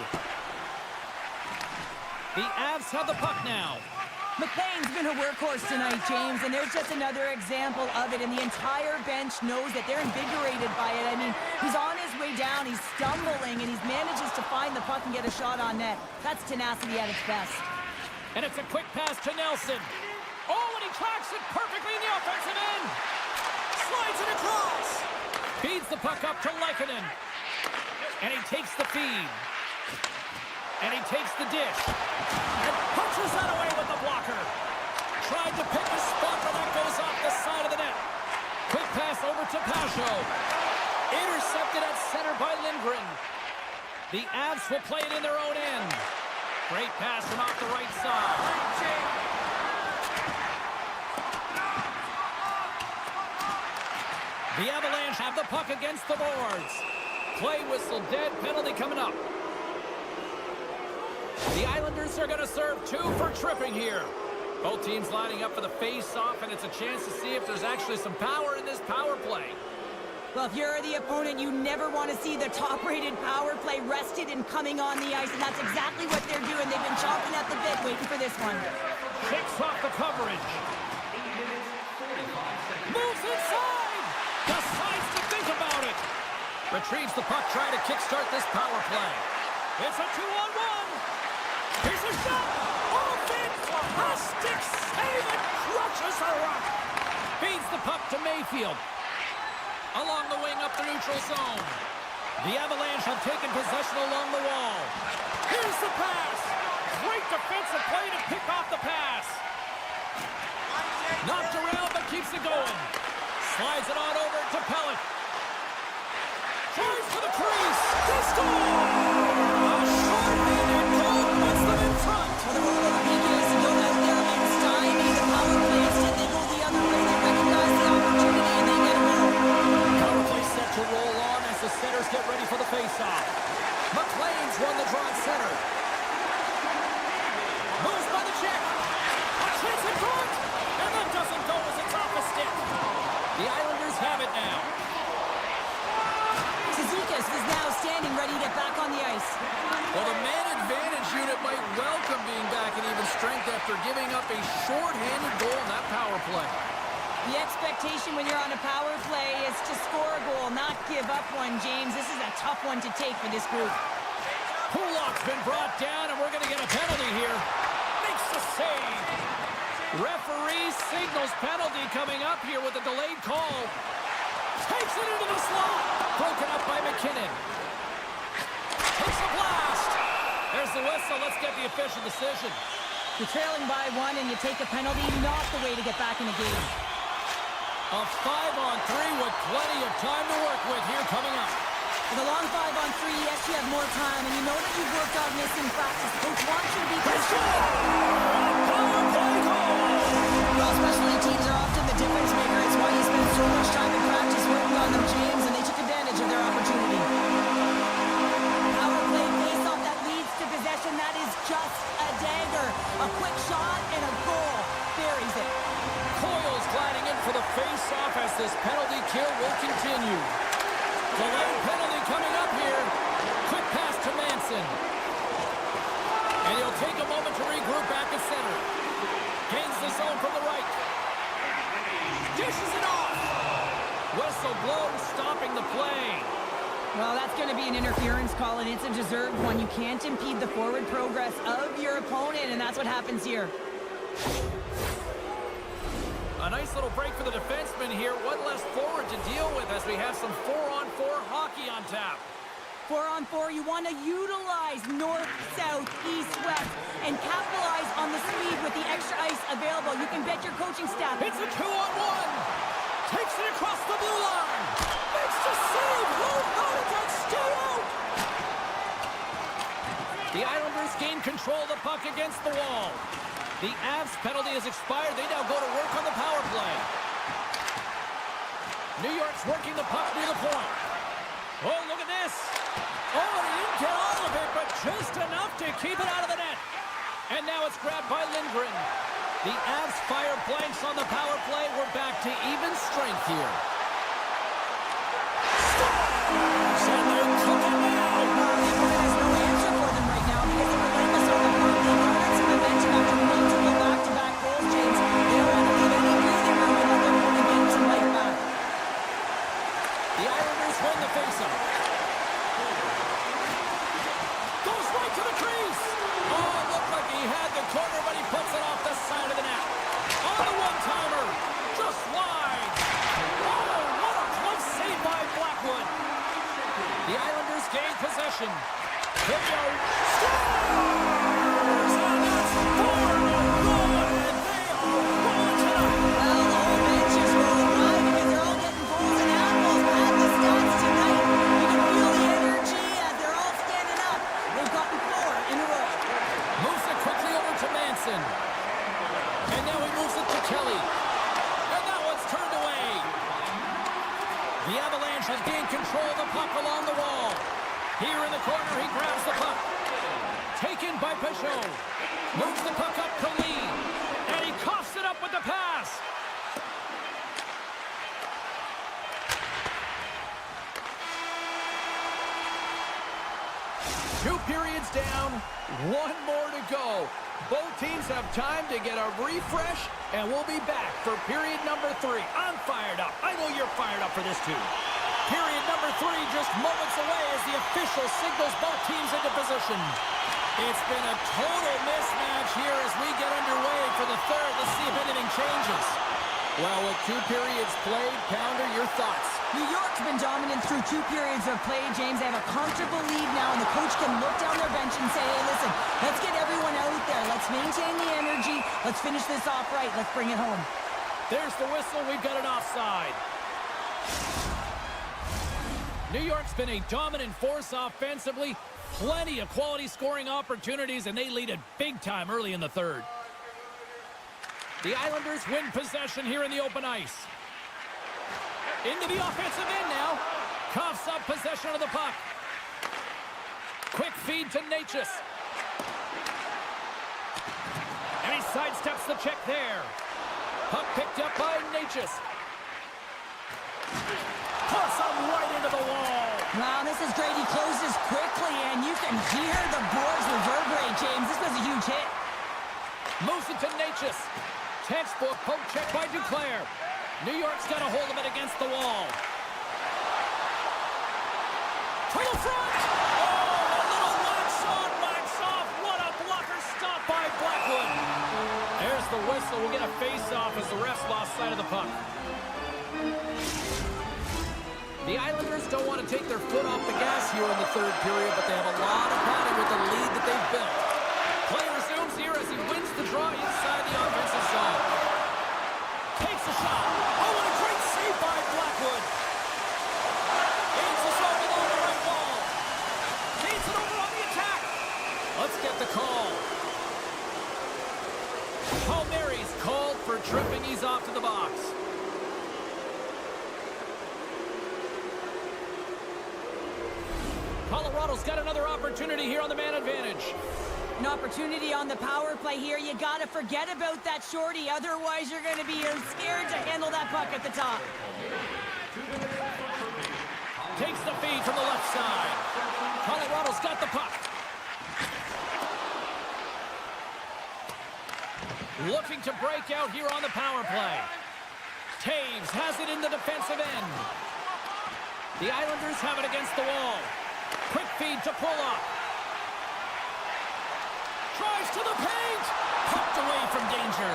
The Avs have the puck now.
McLean's been a workhorse tonight, James, and there's just another example of it, and the entire bench knows that they're invigorated by it. I mean, he's on his way down, he's stumbling, and he manages to find the puck and get a shot on net. That's tenacity at its best.
And it's a quick pass to Nelson. Oh, and he tracks it perfectly in the offensive end. Slides it across. Feeds the puck up to Lehkonen. And he takes the feed. And he takes the dish. And punches that away with the blocker. Tried to pick a spot, but that goes off the side of the net. Quick pass over to Pasho. Intercepted at center by Lindgren. The Avs will play it in their own end. Great pass from off the right side. The Avalanche have the puck against the boards. Play whistle dead, penalty coming up. The Islanders are going to serve 2 for tripping here. Both teams lining up for the face-off, and it's a chance to see if there's actually some power in this power play.
Well, if you're the opponent, you never want to see the top-rated power play rested and coming on the ice, and that's exactly what they're doing. They've been chomping at the bit waiting for this one.
Shakes off the coverage. Moves inside! Decides to think about it. Retrieves the puck, trying to kickstart this power play. It's a 2-on-1. Here's a shot. Offense. A stick save and crushes the rock. Feeds the puck to Mayfield. Along the wing up the neutral zone. The Avalanche have taken possession along the wall. Here's the pass. Great defensive play to pick off the pass. Knocked around but keeps it going. Slides it on over to Pellet. Tries for the crease. They score! A short-handed goal puts them in front.
Well, the role of the PK is to go out there and stymie the power play. Instead, they go the other way. They recognize the opportunity and they get a goal.
Power play set to roll on as the centers get ready for the face-off. McLean's won the draw at center. Moves by the check. A chance in front. And that doesn't go as it's off a stick. The Islanders have it now.
Zizekas is now standing ready to get back on the ice.
Well, the man advantage unit might welcome being back in even strength after giving up a short-handed goal in that power play.
The expectation when you're on a power play is to score a goal, not give up one, James. This is a tough one to take for this group.
Pulak's been brought down, and we're going to get a penalty here. Makes the save. Referee signals penalty coming up here with a delayed call. Takes it into the slot. Broken up by McKinnon. Takes a blast. There's the whistle. Let's get the official decision.
You're trailing by 1 and you take a penalty, not the way to get back in the game.
A 5-on-3 with plenty of time to work with here coming up.
With a long 5-on-3, yes, you have more time, and you know that you've worked on this in practice. Coach wants you to be patient.
Power play goal.
Well, specialty teams are often the difference maker. It's why you spend so much time in practice working on them, James, and they took advantage of their opportunity. Power play face-off that leads to possession. That is just a dagger. A quick shot and a goal. Buries it.
Coyle's gliding in for the face-off as this penalty kill will continue. Delayed penalty coming up here. Quick pass to Manson. And he'll take a moment to regroup back at center. Gains the zone from the right. Dishes it off. Whistle blows, stopping the play.
Well, that's going to be an interference call, and it's a deserved one. You can't impede the forward progress of your opponent, and that's what happens here.
A nice little break for the defenseman here. One less forward to deal with as we have some 4-on-4 hockey on tap.
4-on-4, you want to utilize north, south, east, west, and capitalize on the speed with the extra ice available. You can bet your coaching staff.
It's a 2-on-1. Takes it across the blue line. Makes the save. Stay out. The Islanders gain control of the puck against the wall. The Avs penalty has expired. They now go to work on the power play. New York's working the puck near the point. Oh, look at this. Oh, he didn't get all of it, but just enough to keep it out of the net. And now it's grabbed by Lindgren. The Avs fire blanks on the power play. We're back to even strength here. And they're coming now.
There's no answer for them right now because they're relentless on the front. They've got some momentum after multiple back-to-back goals, James. They don't want to leave any breathing room and let their opponent get some life back.
The Islanders win the faceoff. Goes right to the crease. Oh, looked like he had the corner, but he puts it off the side of the net. On the one-timer. Just wide. Oh, what a close save by Blackwood. The Islanders gain possession. Here we go. Scores! And that's 4-1, and they are rolling tonight.
Well, the whole bench is rolling by because they're all getting goals and animals. At the stats tonight, you can feel the energy as they're all standing up. They've gotten 4 in a row.
Moves it quickly over to Manson. And now he moves it to Kelly. And that one's turned away. The Avalanche has gained control of the puck along the wall. Here in the corner, he grabs the puck. Taken by Peugeot. Moves the puck up to Lee. And he coughs it up with the pass. Two periods down, one more to go. Both teams have time to get a refresh, and we'll be back for period number 3. I'm fired up. I know you're fired up for this too. Period number 3 just moments away as the official signals both teams into position. It's been a total mismatch here as we get underway for the third. Let's see if anything changes. Well, with 2 periods played, Pounder, your thoughts?
New York's been dominant through 2 periods of play, James. They have a comfortable lead now, and the coach can look down their bench and say, hey, listen, let's get everyone out there. Let's maintain the energy. Let's finish this off right. Let's bring it home.
There's the whistle. We've got an offside. New York's been a dominant force offensively. Plenty of quality scoring opportunities, and they lead it big time early in the third. The Islanders win possession here in the open ice. Into the offensive end now. Coughs up possession of the puck. Quick feed to Natchez. And he sidesteps the check there. Puck picked up by Natchez. Puts him right into the wall.
Wow, this is great. He closes quickly, and you can hear the boards reverberate, James. This was a huge hit.
Moves it to Natchez. Textbook poke check by Duclair. New York's got a hold of it against the wall. To the front! Oh, a little wax off. What a blocker stop by Blackwood. There's the whistle. We'll get a face-off as the refs lost sight of the puck. The Islanders don't want to take their foot off the gas here in the third period, but they have a lot of body with the lead that they've built. Play resumes here as he wins the draw inside the offensive zone. Takes a shot. Oh, what a great save by Blackwood. Aims this over along the right wall. Feeds it over on the attack. Let's get the call. Palmieri's called for tripping. He's off to the box. Colorado's got another opportunity here on the man advantage.
An opportunity on the power play here. You got to forget about that shorty. Otherwise, you're going to be scared to handle that puck at the top.
Takes the feed from the left side. Colorado's got the puck. Looking to break out here on the power play. Taves has it in the defensive end. The Islanders have it against the wall. Quick feed to pull up. Drives to the paint. Pumped away from danger.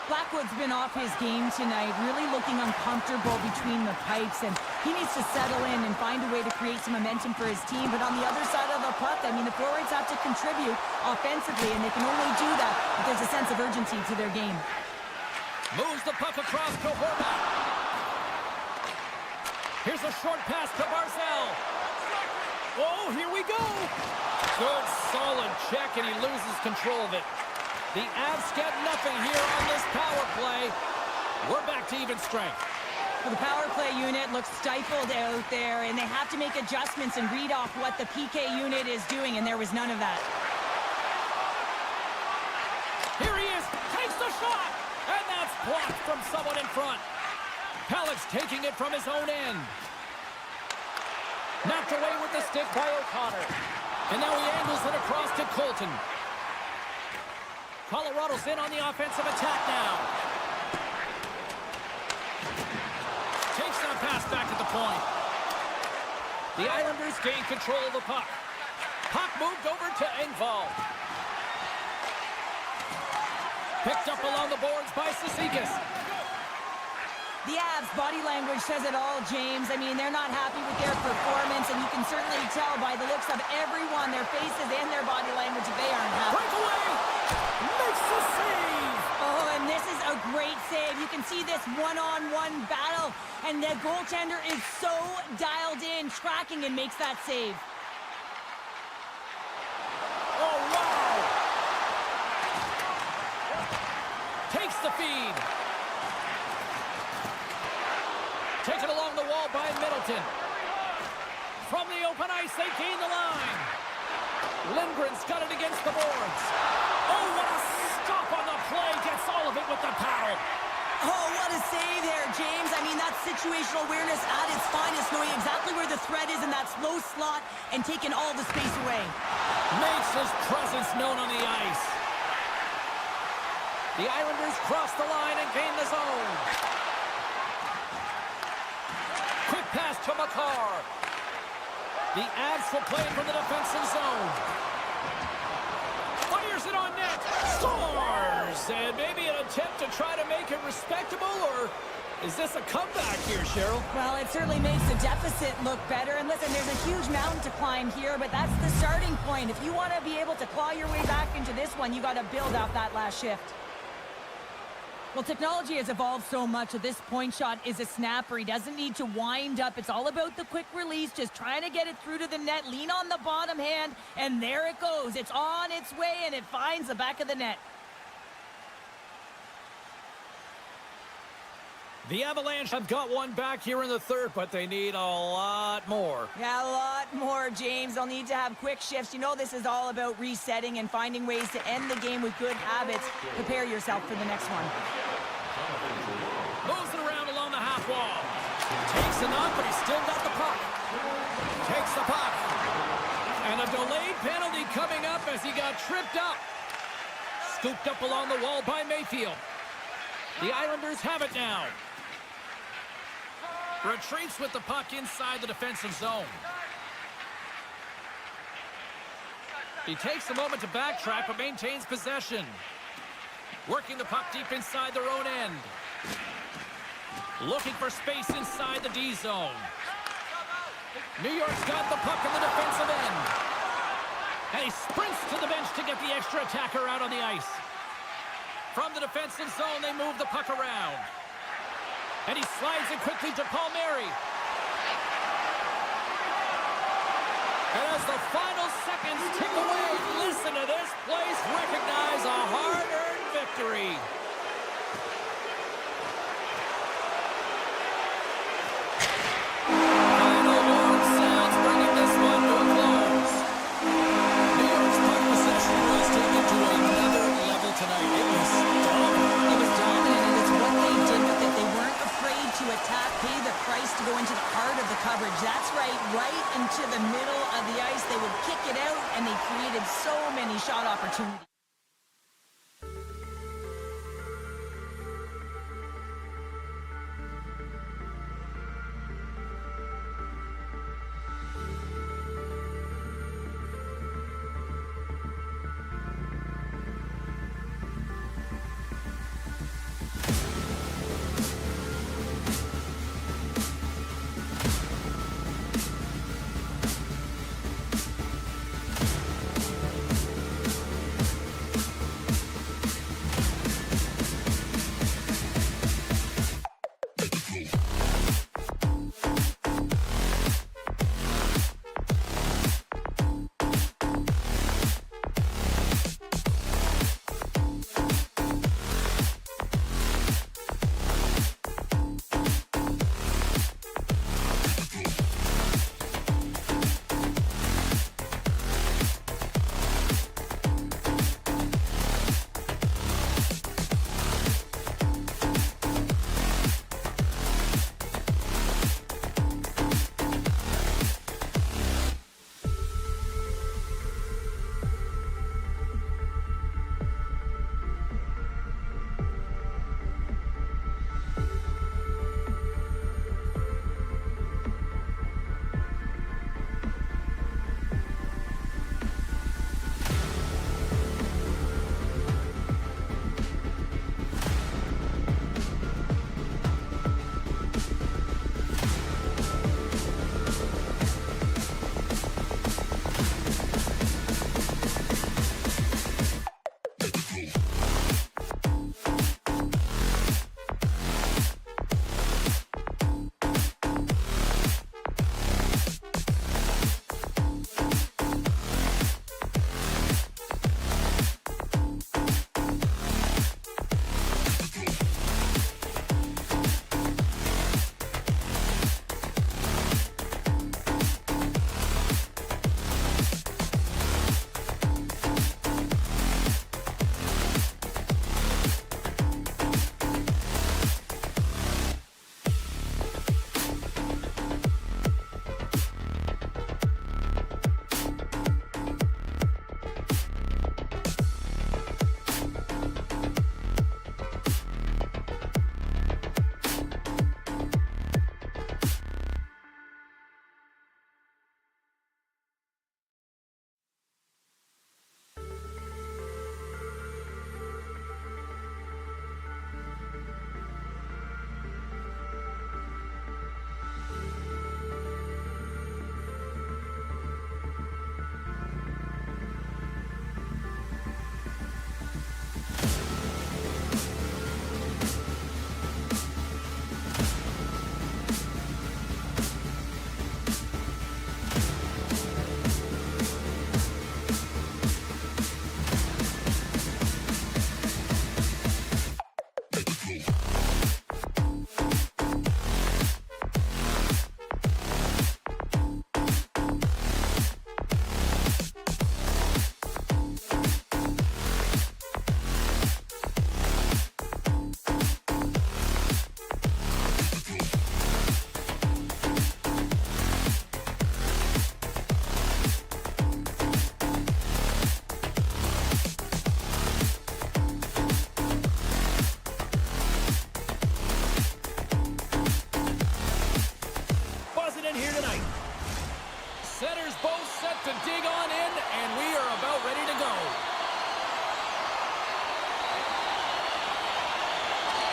Blackwood's been off his game tonight, really looking uncomfortable between the pipes, and he needs to settle in and find a way to create some momentum for his team. But on the other side of the puck, I mean, the forwards have to contribute offensively, and they can only do that if there's a sense of urgency to their game.
Moves the puck across to Horvat. Here's a short pass to Barzal. Oh, here we go. Good, solid check, and he loses control of it. The Avs get nothing here on this power play. We're back to even strength.
Well, the power play unit looks stifled out there, and they have to make adjustments and read off what the PK unit is doing, and there was none of that.
Here he is, takes the shot, and that's blocked from someone in front. Pellick's taking it from his own end. Knocked away with the stick by O'Connor. And now he angles it across to Colton. Colorado's in on the offensive attack now. Takes that pass back at the point. The Islanders gain control of the puck. Puck moved over to Engvall. Picked up along the boards by Cizikas.
The Avs' body language says it all, James. I mean, they're not happy with their performance, and you can certainly tell by the looks of everyone, their faces and their body language, that they aren't happy.
Breakaway! Makes the save!
Oh, and this is a great save. You can see this one-on-one battle, and the goaltender is so dialed in, tracking, and makes that save.
Oh, wow! Takes the feed. Taken along the wall by Middleton. From the open ice, they gain the line. Lindgren's got it against the boards. Oh, what a stop on the play. Gets all of it with the paddle.
Oh, what a save there, James. I mean, that's situational awareness at its finest, knowing exactly where the threat is in that slow slot and taking all the space away.
Makes his presence known on the ice. The Islanders cross the line and gain the zone. Quick pass to Makar. The Avs will play it from the defensive zone. Fires it on net. Scores! And maybe an attempt to try to make it respectable, or is this a comeback here, Cheryl?
Well, it certainly makes the deficit look better. And listen, there's a huge mountain to climb here, but that's the starting point. If you want to be able to claw your way back into this one, you got to build off that last shift. Well, technology has evolved so much that this point shot is a snapper. He doesn't need to wind up. It's all about the quick release, just trying to get it through to the net, lean on the bottom hand, and there it goes. It's on its way, and it finds the back of the net.
The Avalanche have got one back here in the third, but they need a lot more.
Yeah, a lot more, James. They'll need to have quick shifts. You know this is all about resetting and finding ways to end the game with good habits. Prepare yourself for the next one.
Moves it around along the half wall. Takes it up, but he's still got the puck. Takes the puck. And a delayed penalty coming up as he got tripped up. Scooped up along the wall by Mayfield. The Islanders have it now. Retreats with the puck inside the defensive zone. He takes a moment to backtrack, but maintains possession. Working the puck deep inside their own end. Looking for space inside the D zone. New York's got the puck in the defensive end. And he sprints to the bench to get the extra attacker out on the ice. From the defensive zone, they move the puck around. And he slides it quickly to Palmieri. And as the final seconds tick away, listen to this place recognize a hard-earned victory. Final horn sounds, bringing this one to a close. New York's puck possession was taken to another level tonight. It was dominant.
It was dominant, and it's what they did with it. They weren't afraid to attack, pay the price to go into the heart of the coverage. That's right into the middle of the ice. They would kick it out, and they created so many shot opportunities.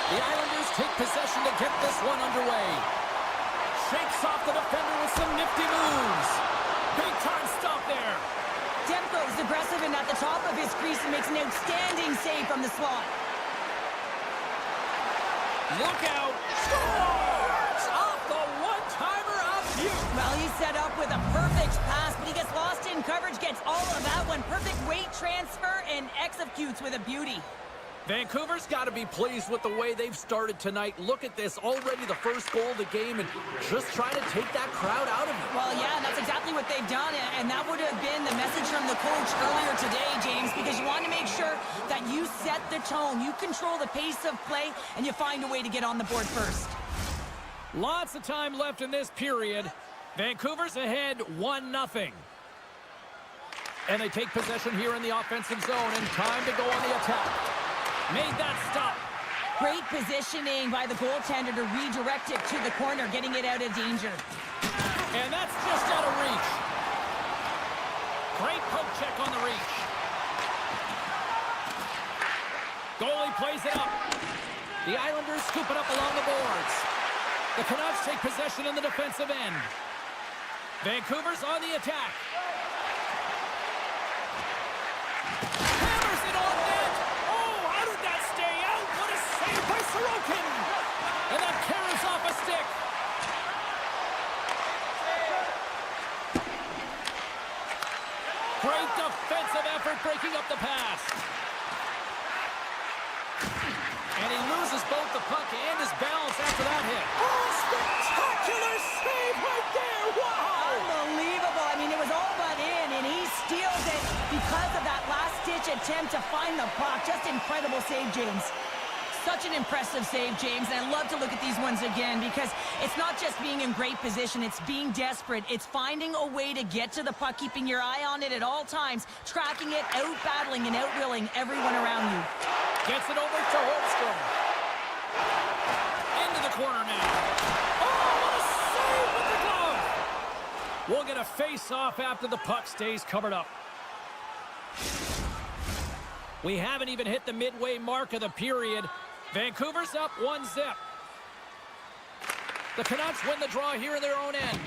The Islanders take possession to get this one underway. Shakes off the defender with some nifty moves. Big time stop there.
Demko's aggressive and at the top of his crease and makes an outstanding save from the slot.
Look out. Scores! Off the one-timer of you.
Well, he's set up with a perfect pass, but he gets lost in coverage, gets all of that one. Perfect weight transfer and executes with a beauty.
Vancouver's got to be pleased with the way they've started tonight. Look at this, already the first goal of the game and just trying to take that crowd out of it.
Well, yeah, that's exactly what they've done, and that would have been the message from the coach earlier today, James, because you want to make sure that you set the tone, you control the pace of play, and you find a way to get on the board first.
Lots of time left in this period. Vancouver's ahead 1-0. And they take possession here in the offensive zone, and time to go on the attack. Made that stop.
Great positioning by the goaltender to redirect it to the corner, getting it out of danger.
And that's just out of reach. Great poke check on the reach. Goalie plays it up. The Islanders scoop it up along the boards. The Canucks take possession in the defensive end. Vancouver's on the attack. Hammers it on net. Oh, how did that stay out? What a save by Sorokin. And that carries off a stick. Great defensive effort breaking up the pass. And he loses both the puck and his balance after that hit. Oh, spectacular save right there. Wow.
Unbelievable. I mean, it was all but in, and he steals it because of that last-ditch attempt to find the puck. Just incredible save, James. Such an impressive save, James, and I love to look at these ones again because it's not just being in great position, it's being desperate. It's finding a way to get to the puck, keeping your eye on it at all times, tracking it, out-battling and out-willing everyone around you.
Gets it over to Holmstrom. Into the corner now. Oh, what a save with the glove! We'll get a face-off after the puck stays covered up. We haven't even hit the midway mark of the period. Vancouver's up 1-0. The Canucks win the draw here in their own end.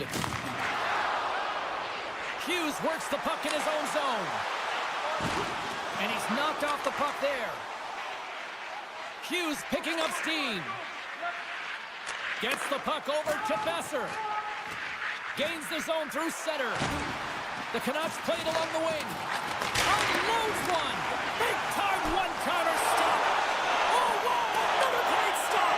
Hughes works the puck in his own zone. And he's knocked off the puck there. Hughes picking up steam. Gets the puck over to Besser. Gains the zone through center. The Canucks played along the wing. Unloads one. Big time one-timer stop. Oh, wow, another great stop.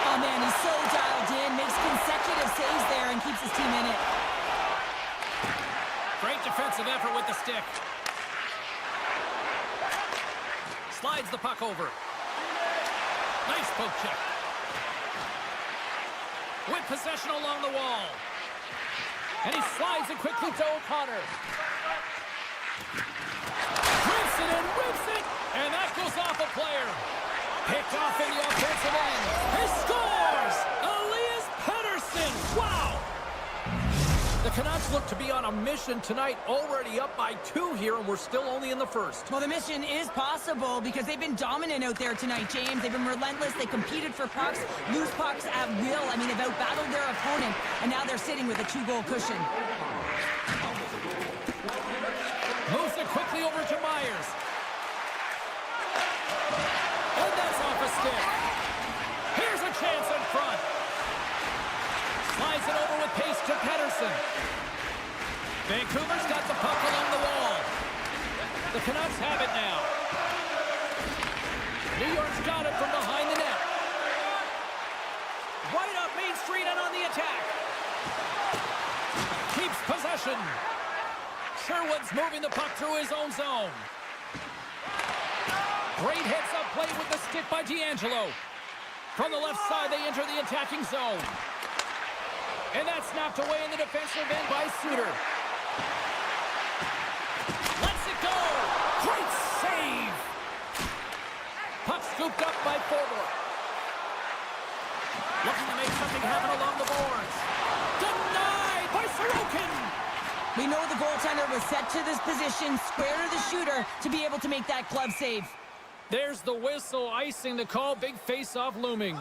Oh, man, he's so dialed in, makes consecutive saves there and keeps his team in it.
Great defensive effort with the stick. Slides the puck over. Nice poke check. With possession along the wall. And he slides it quickly to O'Connor. Whips it and whips it. And that goes off a player. Picked off in the offensive end. He scores! Elias Pettersson! Wow! The Canucks look to be on a mission tonight, already up by 2 here, and we're still only in the first.
Well, the mission is possible because they've been dominant out there tonight, James. They've been relentless. They competed for pucks, lose pucks at will. I mean, they've outbattled their opponent, and now they're sitting with a 2-goal cushion.
Moves it quickly over to Myers. And that's off a stick. Here's a chance in front. Slides it over with pace to Pettersson. Vancouver's got the puck along the wall. The Canucks have it now. New York's got it from behind the net. Right up Main Street and on the attack. Keeps possession. Sherwood's moving the puck through his own zone. Great heads-up play with the stick by D'Angelo. From the left side, they enter the attacking zone. And that's knocked away in the defensive end by Suter. Lets it go. Great save. Puck scooped up by Forbort. Looking to make something happen along the boards. Denied by Sorokin.
We know the goaltender was set to this position, square to the shooter, to be able to make that glove save.
There's the whistle, icing the call, big face-off looming.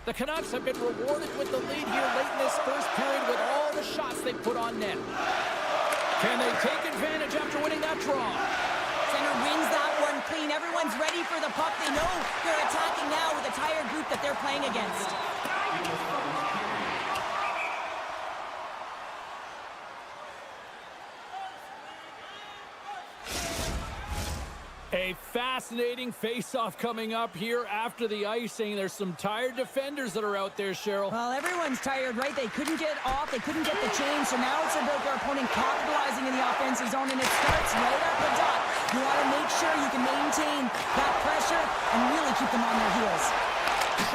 The Canucks have been rewarded with the lead here late in this first period with all the shots they put on net. Can they take advantage after winning that draw?
Center wins that one clean. Everyone's ready for the puck. They know they're attacking now with a tired group that they're playing against.
A fascinating face-off coming up here after the icing. There's some tired defenders that are out there, Cheryl.
Well, everyone's tired, right? They couldn't get off. They couldn't get the change. So now it's about their opponent capitalizing in the offensive zone, and it starts right at the dot. You want to make sure you can maintain that pressure and really keep them on their heels.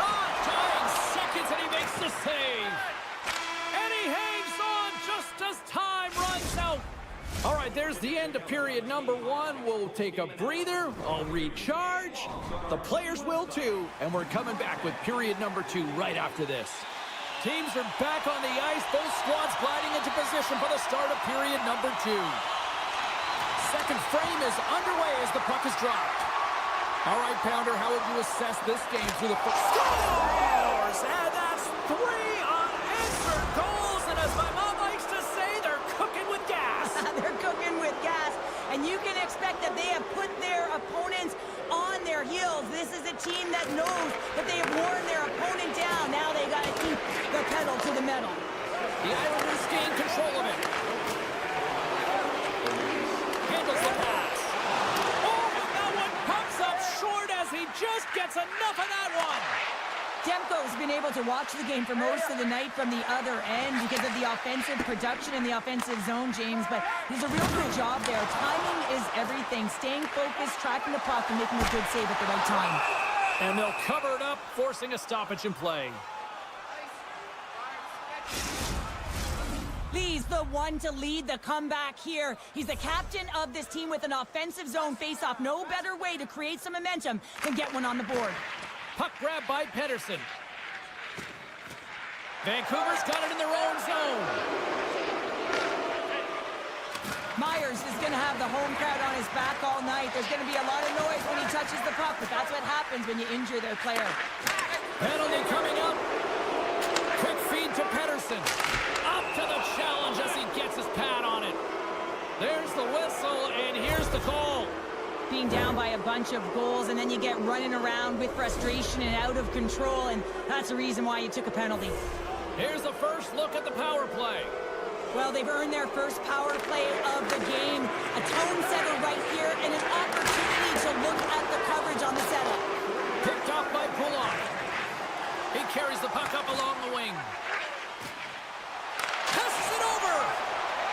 Shot, dying seconds, and he makes the save. And he hangs on just as time runs out. All right, there's the end of period number one. We'll take a breather. I'll recharge. The players will too. And we're coming back with period number two right after this. Teams are back on the ice. Both squads gliding into position for the start of period number two. Second frame is underway as the puck is dropped. All right, Pounder, how would you assess this game through the first? Scores! And that's 3 unanswered goals. And as my mom likes to say, they're cooking with gas.
They're cooking with gas, and you can expect that they have put their opponents on their heels. This is a team that knows that they have worn their opponent down. Now they got to keep the pedal to the metal.
The Islanders gain control of it. Handles the pass. Oh, and that one comes up short as he just gets enough of that one.
Demko's been able to watch the game for most of the night from the other end because of the offensive production in the offensive zone, James, but he's a real good job there. Timing is everything. Staying focused, tracking the puck, and making a good save at the right time.
And they'll cover it up, forcing a stoppage in play.
Lee's the one to lead the comeback here. He's the captain of this team with an offensive zone faceoff. No better way to create some momentum than get one on the board.
Puck grab by Pedersen. Vancouver's got it in their own zone.
Myers is going to have the home crowd on his back all night. There's going to be a lot of noise when he touches the puck, but that's what happens when you injure their player.
Penalty coming up. Quick feed to Pedersen. Up to the challenge as he gets his pad on it. There's the whistle, and here's the call.
Being down by a bunch of goals, and then you get running around with frustration and out of control, and that's the reason why you took a penalty.
Here's the first look at the power play.
Well, they've earned their first power play of the game. A tone setter right here, and an opportunity to look at the coverage on the setup.
Picked off by Pulloff. He carries the puck up along the wing. Passes it over.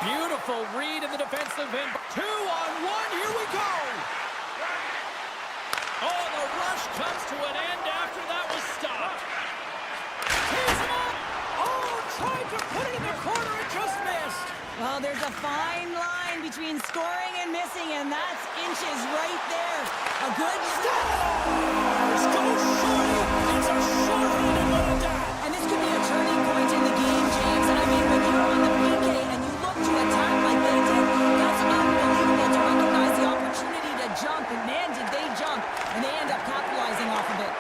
Beautiful read in the defensive end. 2-on-1, here we go. Oh, the rush comes to an end after that was stopped. Tees him up. Oh, tried to put it in the corner and just missed.
Well, there's a fine line between scoring and missing, and that's inches right there. A good
Scores! Go shorty! It's a short-handed little dot.
And this could be a turning point in the game, James. I mean, when you're on the PK and you look to attack like they did, that's unbelievable to recognize the opportunity to jump. And man, did they jump. And they end up capitalizing off of it.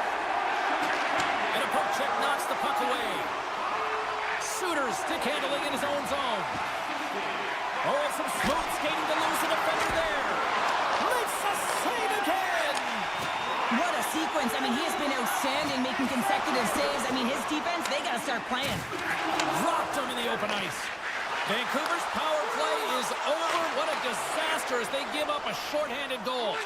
And a poke check knocks the puck away. Suter stick handling in his own zone. Oh, and some smooth skating to lose the defender there. Makes a save again.
What a sequence. I mean, he has been outstanding making consecutive saves. I mean, his defense, they got to start playing.
Dropped him in the open ice. Vancouver's power play is over. What a disaster as they give up a shorthanded goal.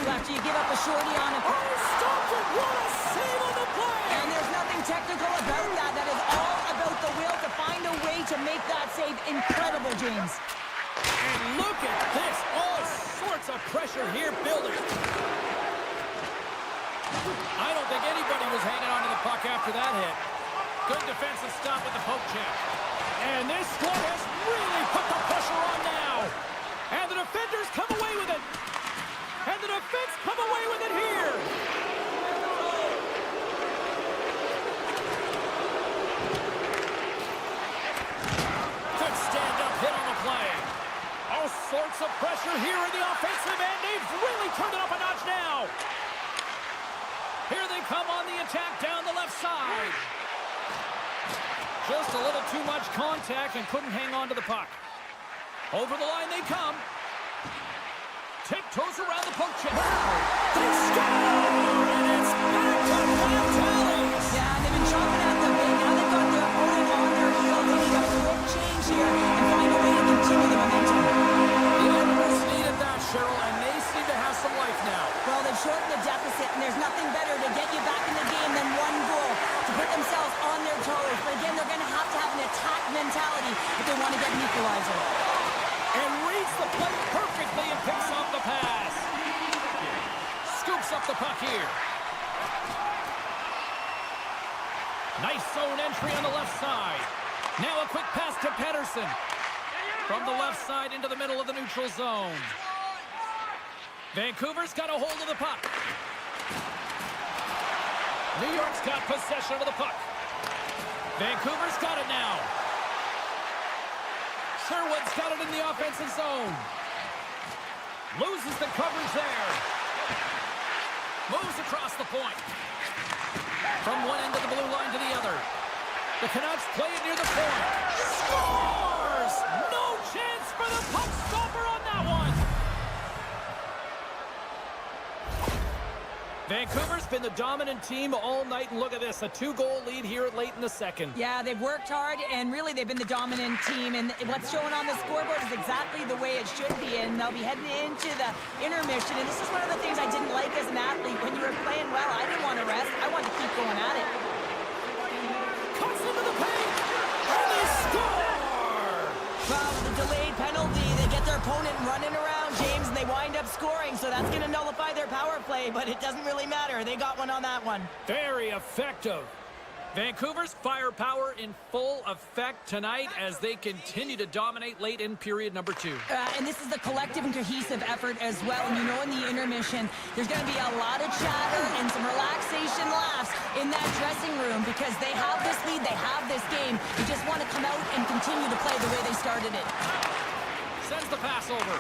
After you give up a shorty on a...
Oh, stopped it. What a save on the play.
And there's nothing technical about that. That is all about the will to find a way to make that save incredible, James.
And look at this. All sorts of pressure here building. I don't think anybody was hanging on to the puck after that hit. Good defensive stop with the poke check. And this squad has really put the pressure on now. And the defenders come away with it. And the defense come away with it here. Good stand-up hit on the play. All sorts of pressure here in the offensive end. Just a little too much contact and couldn't hang on to the puck. Over the line they come. Tiptoes around the poke check. They score! And it's back to back tallies!
Yeah, they've been chopping at the bit. Now they've got their opponent on their heels. They need a quick change here and find a way to continue the momentum.
The Islanders needed that, Cheryl, and they seem to have some life now.
Well, they've shortened the deficit, and there's nothing better to get you back in the game than one goal to put themselves on their toes. But again, they're going to have an attack mentality if they want to get an equalizer.
And reads the play perfectly and picks off the pass. Scoops up the puck here. Nice zone entry on the left side. Now a quick pass to Pettersson. From the left side into the middle of the neutral zone. Vancouver's got a hold of the puck. New York's got possession of the puck. Vancouver's got it now. Sherwood's got it in the offensive zone. Loses the coverage there. Moves across the point. From one end of the blue line to the other. The Canucks play it near the point. Scores! No chance for the puck stopper on that one. Vancouver's been the dominant team all night, and look at this, a 2-goal lead here late in the second.
Yeah, they've worked hard, and really they've been the dominant team, and what's showing on the scoreboard is exactly the way it should be, and they'll be heading into the intermission, and this is one of the things I didn't like as an athlete. When you were playing well, I didn't want to rest. I wanted to keep going at it.
Cuts into the paint, and they score!
Well, the delayed penalty, they get their opponent running around, James, and they wind up scoring, so that's going to nullify their power play, but it doesn't really matter. They got one on that one.
Very effective. Vancouver's firepower in full effect tonight as they continue to dominate late in period number 2.
And this is the collective and cohesive effort as well. And you know, in the intermission, there's going to be a lot of chatter and some relaxation laughs in that dressing room because they have this lead, they have this game. They just want to come out and continue to play the way they started it.
Sends the pass over.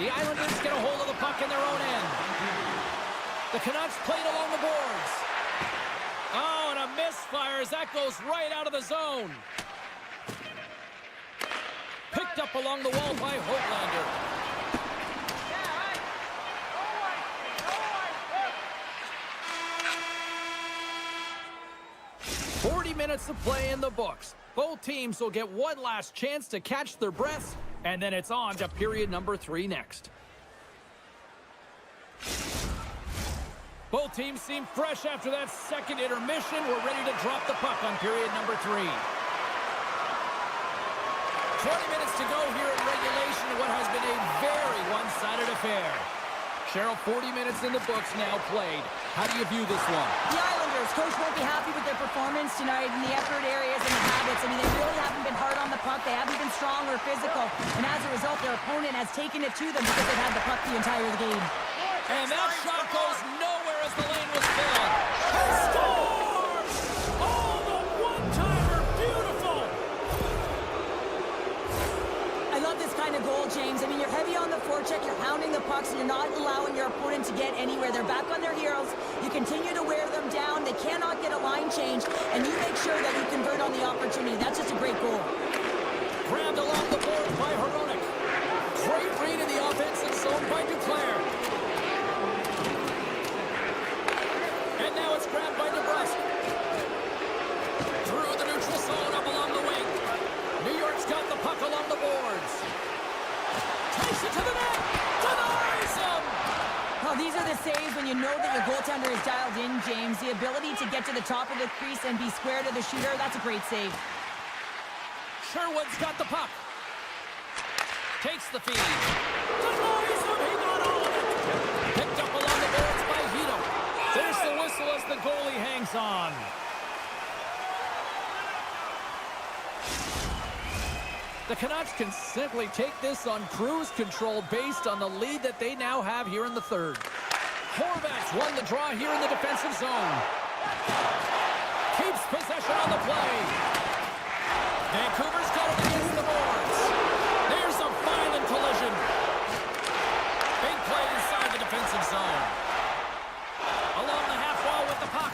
The Islanders get a hold of the puck in their own end. The Canucks play it along the boards. Oh, and a misfire as that goes right out of the zone. Picked up along the wall by Hoglander. 40 minutes of play in the books. Both teams will get one last chance to catch their breaths, and then it's on to period number 3 next. Both teams seem fresh after that second intermission. We're ready to drop the puck on period number 3. 20 minutes to go here in regulation of what has been a very one-sided affair. Cheryl, 40 minutes in the books now played. How do you view this one?
The Islanders, coach won't be happy with their performance tonight in the effort areas and the habits. I mean, they really haven't been hard on the puck. They haven't been strong or physical. And as a result, their opponent has taken it to them because they've had the puck the entire game.
And that shot goes nowhere as the lane was filled. He scores! Oh, the one-timer, beautiful!
I love this kind of goal, James. I mean, you're heavy on the forecheck, you're hounding the pucks, and you're not allowing your opponent to get anywhere. They're back on their heels. You continue to wear them down. They cannot get a line change, and you make sure that you convert on the opportunity. That's just a great goal.
Grabbed along the board by Hronek. Great read in the offensive zone by Duclair. And now it's grabbed by DeBrusque. Through the neutral zone up along the wing. New York's got the puck along the boards. Takes it to the net. Denies him.
Well, these are the saves when you know that your goaltender is dialed in, James. The ability to get to the top of the crease and be square to the shooter, that's a great save.
Sherwood's got the puck. Takes the feed. Denies him. He got all of it. Picked up along the boards by Hito. There's the whistle as the goalie hangs on. The Canucks can simply take this on cruise control based on the lead that they now have here in the third. Horvat's won the draw here in the defensive zone. Keeps possession on the play. Vancouver's got it against the boards. There's a violent collision. Big play inside the defensive zone. Along the half wall with the puck.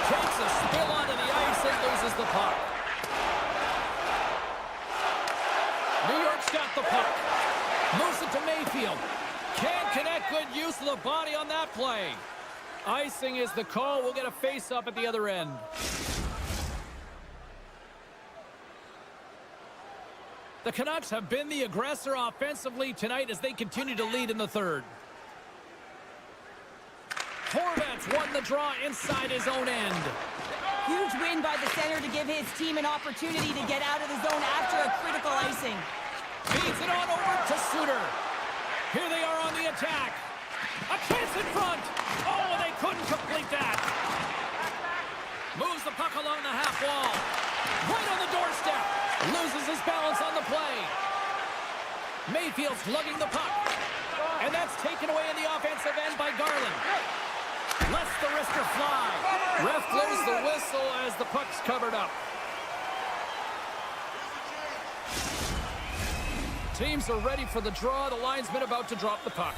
Takes a spill onto the ice and loses the puck. the puck. Moves it to Mayfield. Can't connect. Good use of the body on that play. Icing is the call. We'll get a face-up at the other end. The Canucks have been the aggressor offensively tonight as they continue to lead in the third. Horvat's won the draw inside his own end.
Huge win by the center to give his team an opportunity to get out of the zone after a critical icing.
Feeds it on over to Suter. Here they are on the attack. A chance in front. Oh, they couldn't complete that. Moves the puck along the half wall. Right on the doorstep. Loses his balance on the play. Mayfield's lugging the puck. And that's taken away in the offensive end by Garland. Lets the wrister fly. Ref blows the whistle as the puck's covered up. Teams are ready for the draw. The linesman about to drop the puck.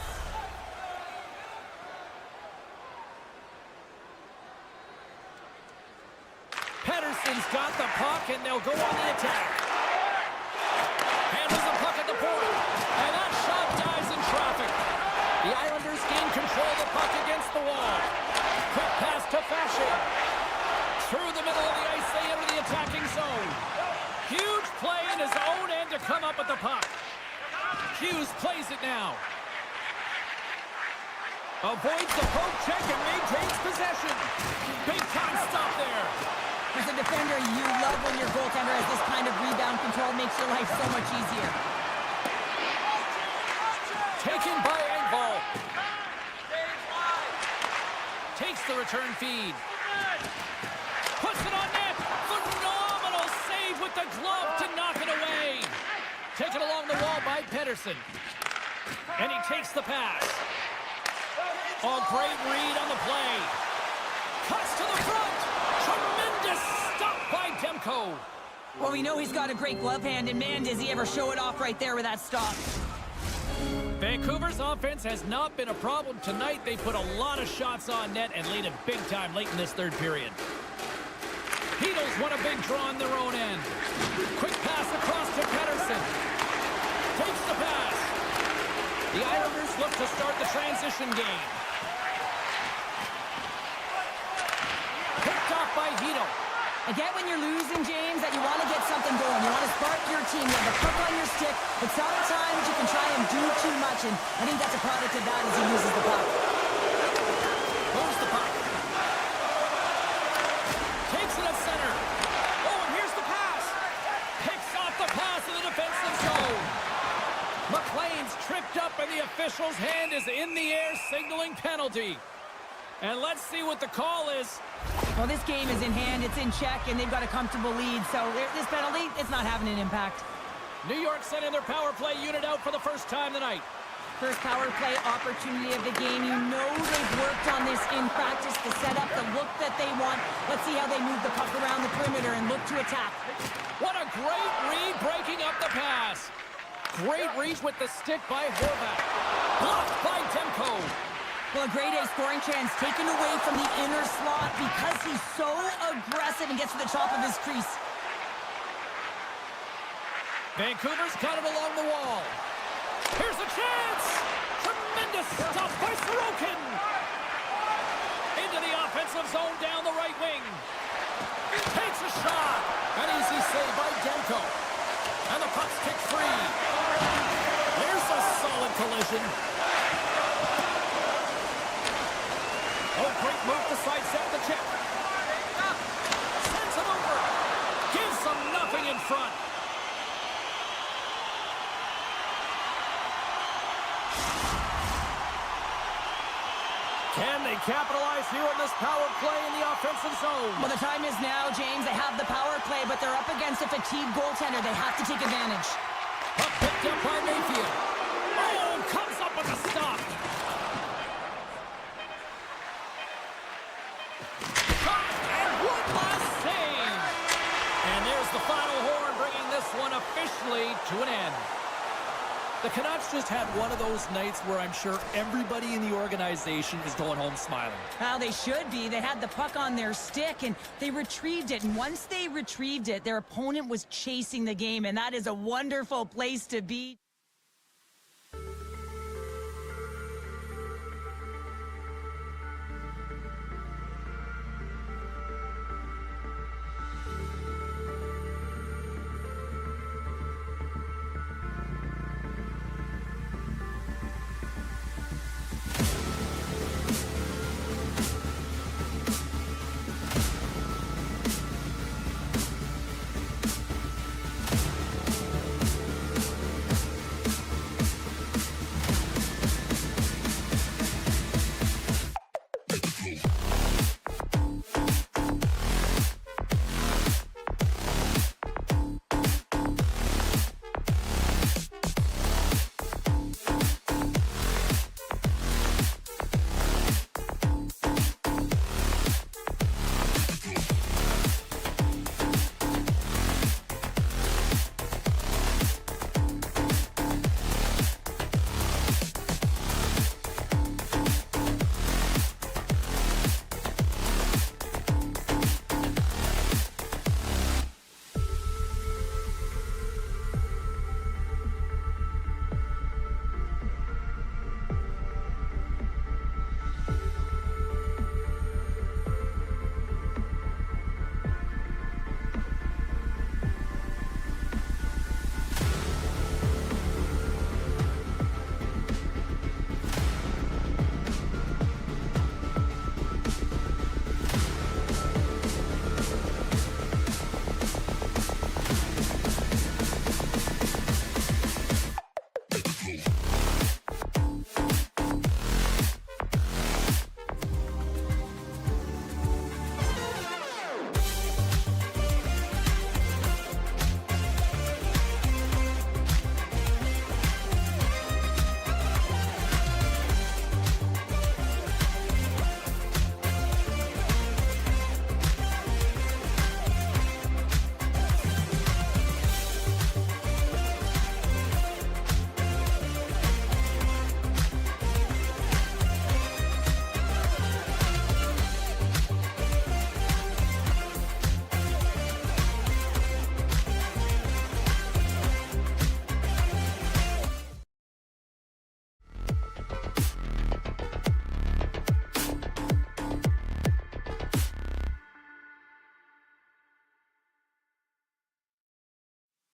Pettersson's got the puck, and they'll go on the attack. Handles the puck at the point. And that shot dives in traffic. The Islanders gain control of the puck against the wall. Quick pass to Fashion. Through the middle of the ice, they enter the attacking zone. Huge play in his own end to come up with the puck. Hughes plays it now. Avoids the poke check and maintains possession. Big time stop there.
As a defender, you love when your goaltender has this kind of rebound control. Makes your life so much easier.
Taken by Engvall. Takes the return feed. Puts it on net. Phenomenal save with the glove to knock it away. Taken along the wall by Pettersson. And he takes the pass. Oh, great read on the play. Cuts to the front. Tremendous stop by Demko.
Well, we know he's got a great glove hand, and man, does he ever show it off right there with that stop.
Vancouver's offense has not been a problem tonight. They put a lot of shots on net and lead it big time late in this third period. Heatles won a big draw on their own end. Quick pass across to Pettersson. Takes the pass. The Islanders look to start the transition game. Picked off by Heatle.
I get when you're losing, James, that you want to get something going. You want to spark your team. You have a puck on your stick, but sometimes you can try and do too much, and I think that's a product of that as he uses the puck.
Moves the puck. Takes it at center. Oh, and here's the pass. Picks off the pass in the defensive zone. McLean's tripped up, and the official's hand is in the air, signaling penalty. And let's see what the call is.
Well, this game is in hand, it's in check, and they've got a comfortable lead, so this penalty, it's not having an impact.
New York sending their power play unit out for the first time tonight.
First power play opportunity of the game. You know they've worked on this in practice to set up the look that they want. Let's see how they move the puck around the perimeter and look to attack.
What a great read, breaking up the pass. Great reach with the stick by Horvat. Blocked by Demko.
Well, a grade A scoring chance taken away from the inner slot because he's so aggressive and gets to the top of his crease.
Vancouver's got him along the wall. Here's a chance! Tremendous stuff by Sorokin! Into the offensive zone down the right wing. Takes a shot! An easy save by Demko. And the puck's kicked free. There's a solid collision. Oh, great move to sidestep the check. Sends it over. Gives them nothing in front. Can they capitalize here on this power play in the offensive zone?
Well, the time is now, James. They have the power play, but they're up against a fatigued goaltender. They have to take advantage.
Puck picked up by Mayfield. Oh, comes up with a stop. The final horn, bringing this one officially to an end. The Canucks just had one of those nights where I'm sure everybody in the organization is going home smiling.
Well, they should be. They had the puck on their stick, and they retrieved it. And once they retrieved it, their opponent was chasing the game, and that is a wonderful place to be.